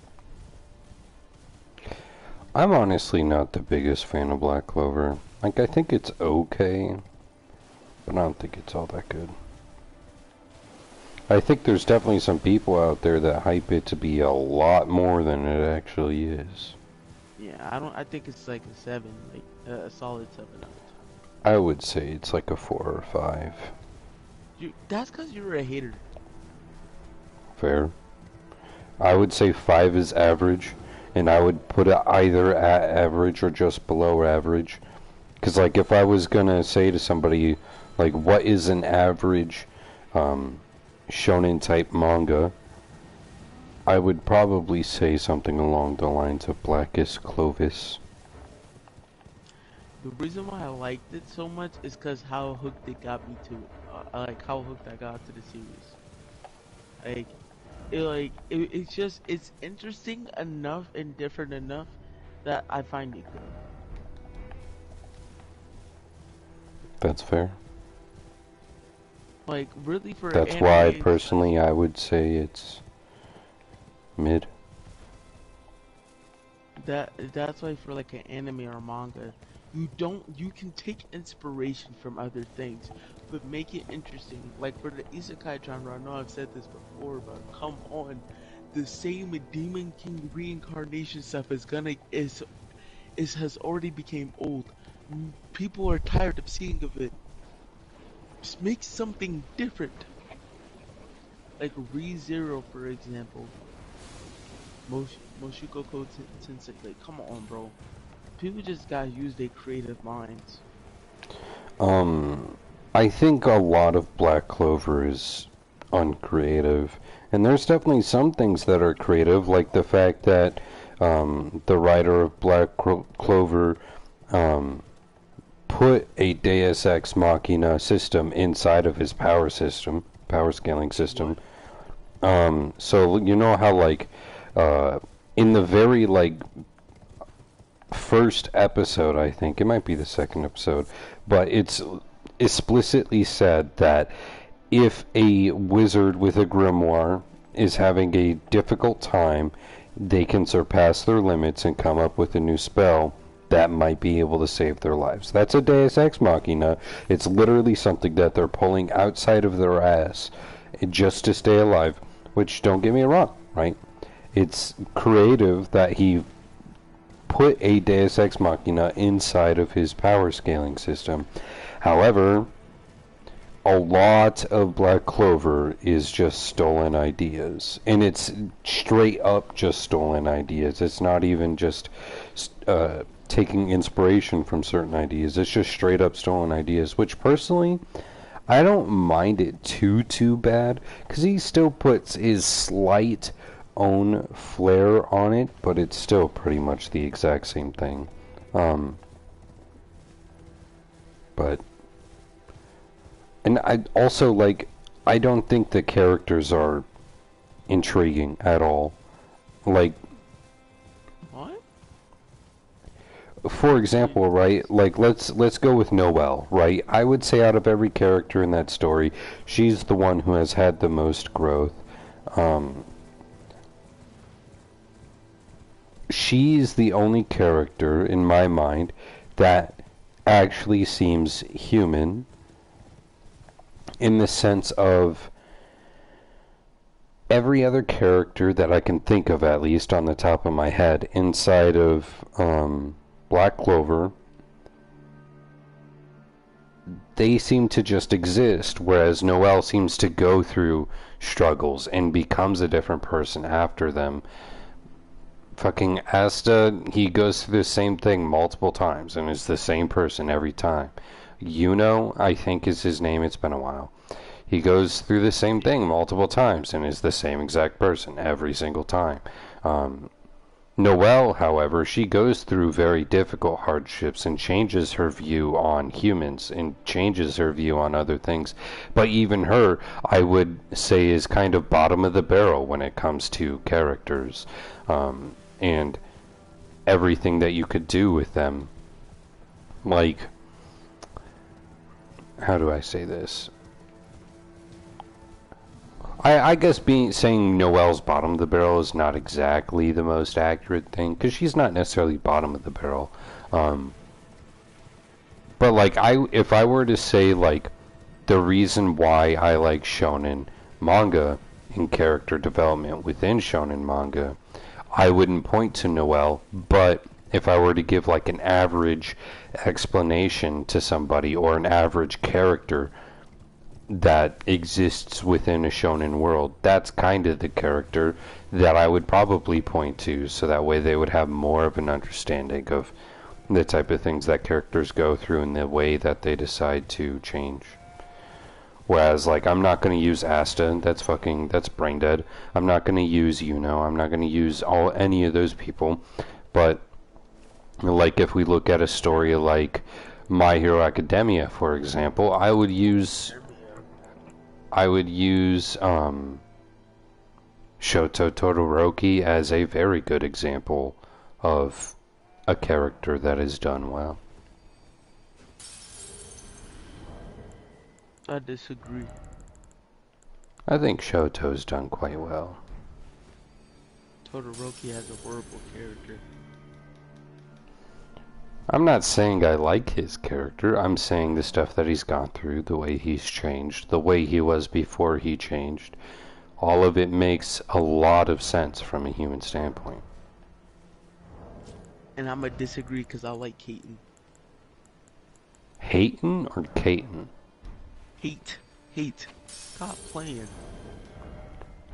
[SPEAKER 1] I'm honestly not the biggest fan of Black Clover. Like, I think it's okay, but I don't think it's all that good. I think there's definitely some people out there that hype it to be a lot more than it actually is.
[SPEAKER 2] Yeah, I think it's like a 7, like a solid 7 out of 10.
[SPEAKER 1] I would say it's like a 4 or 5.
[SPEAKER 2] That's because you're a hater.
[SPEAKER 1] Fair. I would say 5 is average, and I would put it either at average or just below average. Because, like, if I was gonna say to somebody, like, what is an average shonen type manga, I would probably say something along the lines of Blackest Clovis.
[SPEAKER 2] The reason why I liked it so much is because how hooked it got me to it. I like how hooked I got to the series. It's just it's interesting enough and different enough that I find it good.
[SPEAKER 1] That's fair.
[SPEAKER 2] Like really for
[SPEAKER 1] That's
[SPEAKER 2] anime,
[SPEAKER 1] why, personally, I would say it's mid.
[SPEAKER 2] that's why for like an anime or manga, you can take inspiration from other things, but make it interesting. Like for the isekai genre, I know I've said this before, but come on, the same Demon King reincarnation stuff has already became old. People are tired of seeing of it. Just make something different. Like ReZero, for example. Moshikoku Tensei. Like, come on, bro. People just gotta use their creative minds.
[SPEAKER 1] I think a lot of Black Clover is uncreative, and there's definitely some things that are creative, like the fact that the writer of Black Clover put a Deus Ex Machina system inside of his power scaling system. So you know how like in the very like first episode, I think it might be the second episode, but it's explicitly said that if a wizard with a grimoire is having a difficult time, they can surpass their limits and come up with a new spell that might be able to save their lives. That's a Deus Ex Machina. It's literally something that they're pulling outside of their ass just to stay alive, which, don't get me wrong, right? It's creative that he put a Deus Ex Machina inside of his power scaling system. However, a lot of Black Clover is just stolen ideas, and it's straight up just stolen ideas. It's not even just taking inspiration from certain ideas. It's just straight up stolen ideas, which personally I don't mind it too bad, because he still puts his slight own flair on it, but it's still pretty much the exact same thing. But and I also like, I don't think the characters are intriguing at all. Like,
[SPEAKER 2] What?
[SPEAKER 1] for example, right? Like, let's go with Noelle, right? I would say out of every character in that story, she's the one who has had the most growth. She's the only character in my mind that actually seems human, in the sense of every other character that I can think of, at least on the top of my head, inside of Black Clover, they seem to just exist, whereas Noelle seems to go through struggles and becomes a different person after them. Fucking Asta, he goes through the same thing multiple times and is the same person every time. I think is his name, it's been a while. He goes through the same thing multiple times and is the same exact person every single time. Noelle, however, she goes through very difficult hardships and changes her view on humans and changes her view on other things. But even her, I would say, is kind of bottom of the barrel when it comes to characters, and everything that you could do with them. Like, how do I say this? I guess saying Noelle's bottom of the barrel is not exactly the most accurate thing, because she's not necessarily bottom of the barrel. But like, if I were to say like the reason why I like shonen manga and character development within shonen manga, I wouldn't point to Noelle. But if I were to give like an average explanation to somebody or an average character that exists within a shonen world, that's kind of the character that I would probably point to, so that way they would have more of an understanding of the type of things that characters go through and the way that they decide to change. Whereas, like, I'm not going to use Asta, that's brain dead. I'm not going to use Yuno, I'm not going to use any of those people. But, like, if we look at a story like My Hero Academia, for example, I would use Shoto Todoroki as a very good example of a character that is done well.
[SPEAKER 2] I disagree.
[SPEAKER 1] I think Shoto's done quite well.
[SPEAKER 2] Todoroki has a horrible character.
[SPEAKER 1] I'm not saying I like his character, I'm saying the stuff that he's gone through, the way he's changed, the way he was before he changed. All of it makes a lot of sense from a human standpoint.
[SPEAKER 2] And I'm gonna disagree because I like Kaiten.
[SPEAKER 1] Hayton or Caton?
[SPEAKER 2] Hate. Stop playing.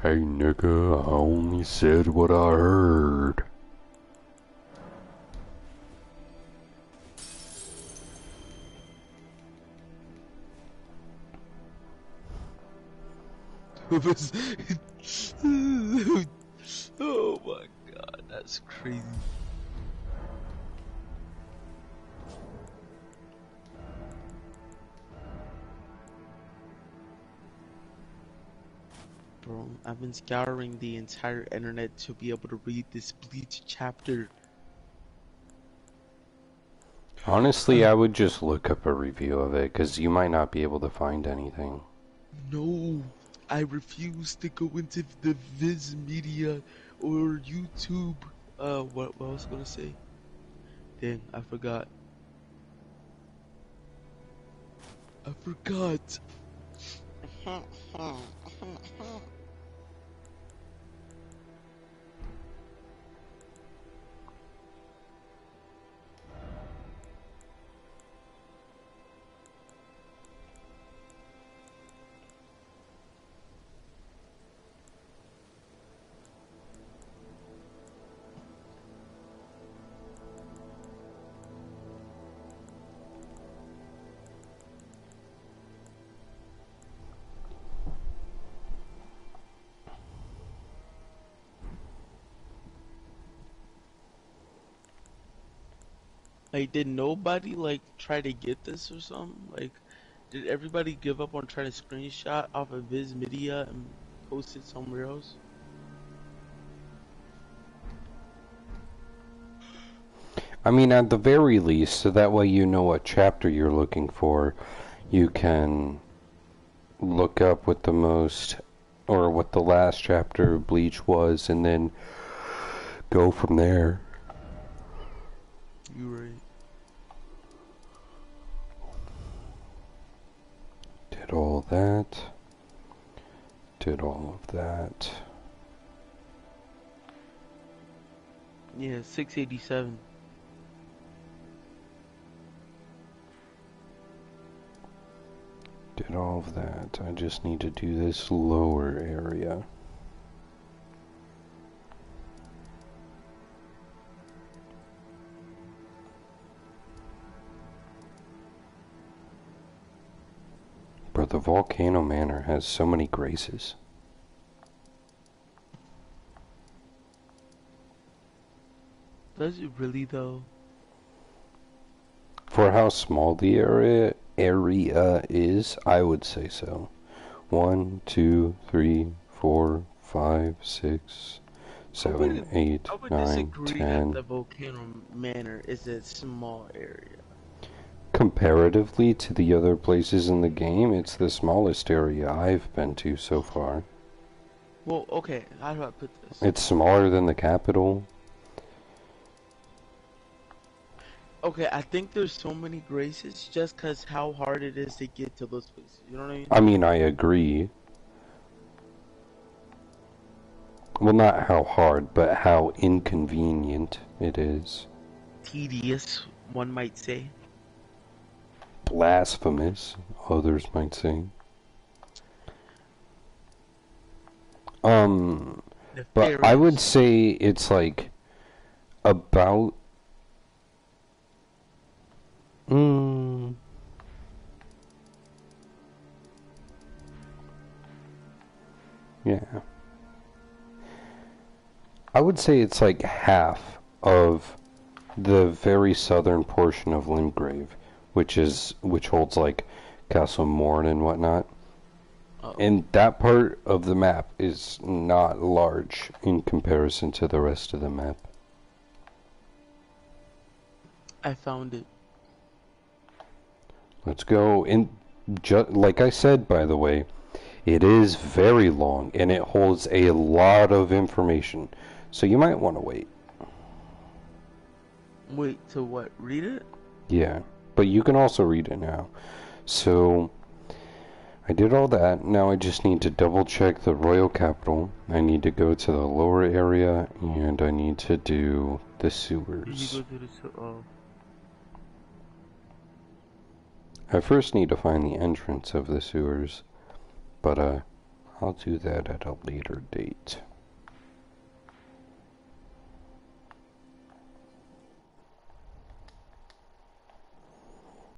[SPEAKER 1] Hey nigga, I only said what I heard.
[SPEAKER 2] Oh my god, that's crazy. Bro, I've been scouring the entire internet to be able to read this Bleach chapter.
[SPEAKER 1] Honestly, I would just look up a review of it, because you might not be able to find anything.
[SPEAKER 2] No, I refuse to go into the Viz Media or YouTube. What I was gonna say? Dang, I forgot. Like, did nobody like try to get this or something? Like, did everybody give up on trying to screenshot off of Viz Media and post it somewhere else?
[SPEAKER 1] I mean, at the very least, so that way you know what chapter you're looking for, you can look up what the most, or what the last chapter of Bleach was, and then go from there.
[SPEAKER 2] You right.
[SPEAKER 1] Did all that. Did all of that.
[SPEAKER 2] Yeah, 687.
[SPEAKER 1] Did all of that. I just need to do this lower area. But the Volcano Manor has so many graces.
[SPEAKER 2] Does it really though?
[SPEAKER 1] For how small the area is, I would say so. 1, 2, 3, 4, 5, 6,
[SPEAKER 2] I
[SPEAKER 1] 7,
[SPEAKER 2] would
[SPEAKER 1] 8,
[SPEAKER 2] I would
[SPEAKER 1] 9,
[SPEAKER 2] disagree that
[SPEAKER 1] 10.
[SPEAKER 2] the volcano manor is a small area.
[SPEAKER 1] Comparatively to the other places in the game, it's the smallest area I've been to so far.
[SPEAKER 2] Well, okay, how do I put this?
[SPEAKER 1] It's smaller than the capital.
[SPEAKER 2] Okay, I think there's so many graces just cause how hard it is to get to those places. You know what I mean?
[SPEAKER 1] I mean, I agree. Well, not how hard, but how inconvenient it is.
[SPEAKER 2] Tedious, one might say.
[SPEAKER 1] Blasphemous, others might say. But I would
[SPEAKER 2] Nefarious.
[SPEAKER 1] say it's like about yeah. I would say it's like half of the very southern portion of Limgrave, which holds like Castle Morn and whatnot.
[SPEAKER 2] Oh,
[SPEAKER 1] And that part of the map is not large in comparison to the rest of the map.
[SPEAKER 2] I found it.
[SPEAKER 1] Let's go. And like I said, by the way, it is very long and it holds a lot of information. So you might want to wait.
[SPEAKER 2] Wait to what? Read it?
[SPEAKER 1] Yeah, but you can also read it now. So I did all that. Now I just need to double check the royal capital. I need to go to the lower area and I need to do the
[SPEAKER 2] Did you
[SPEAKER 1] sewers.
[SPEAKER 2] go to the
[SPEAKER 1] I first need to find the entrance of the sewers, but I'll do that at a later date.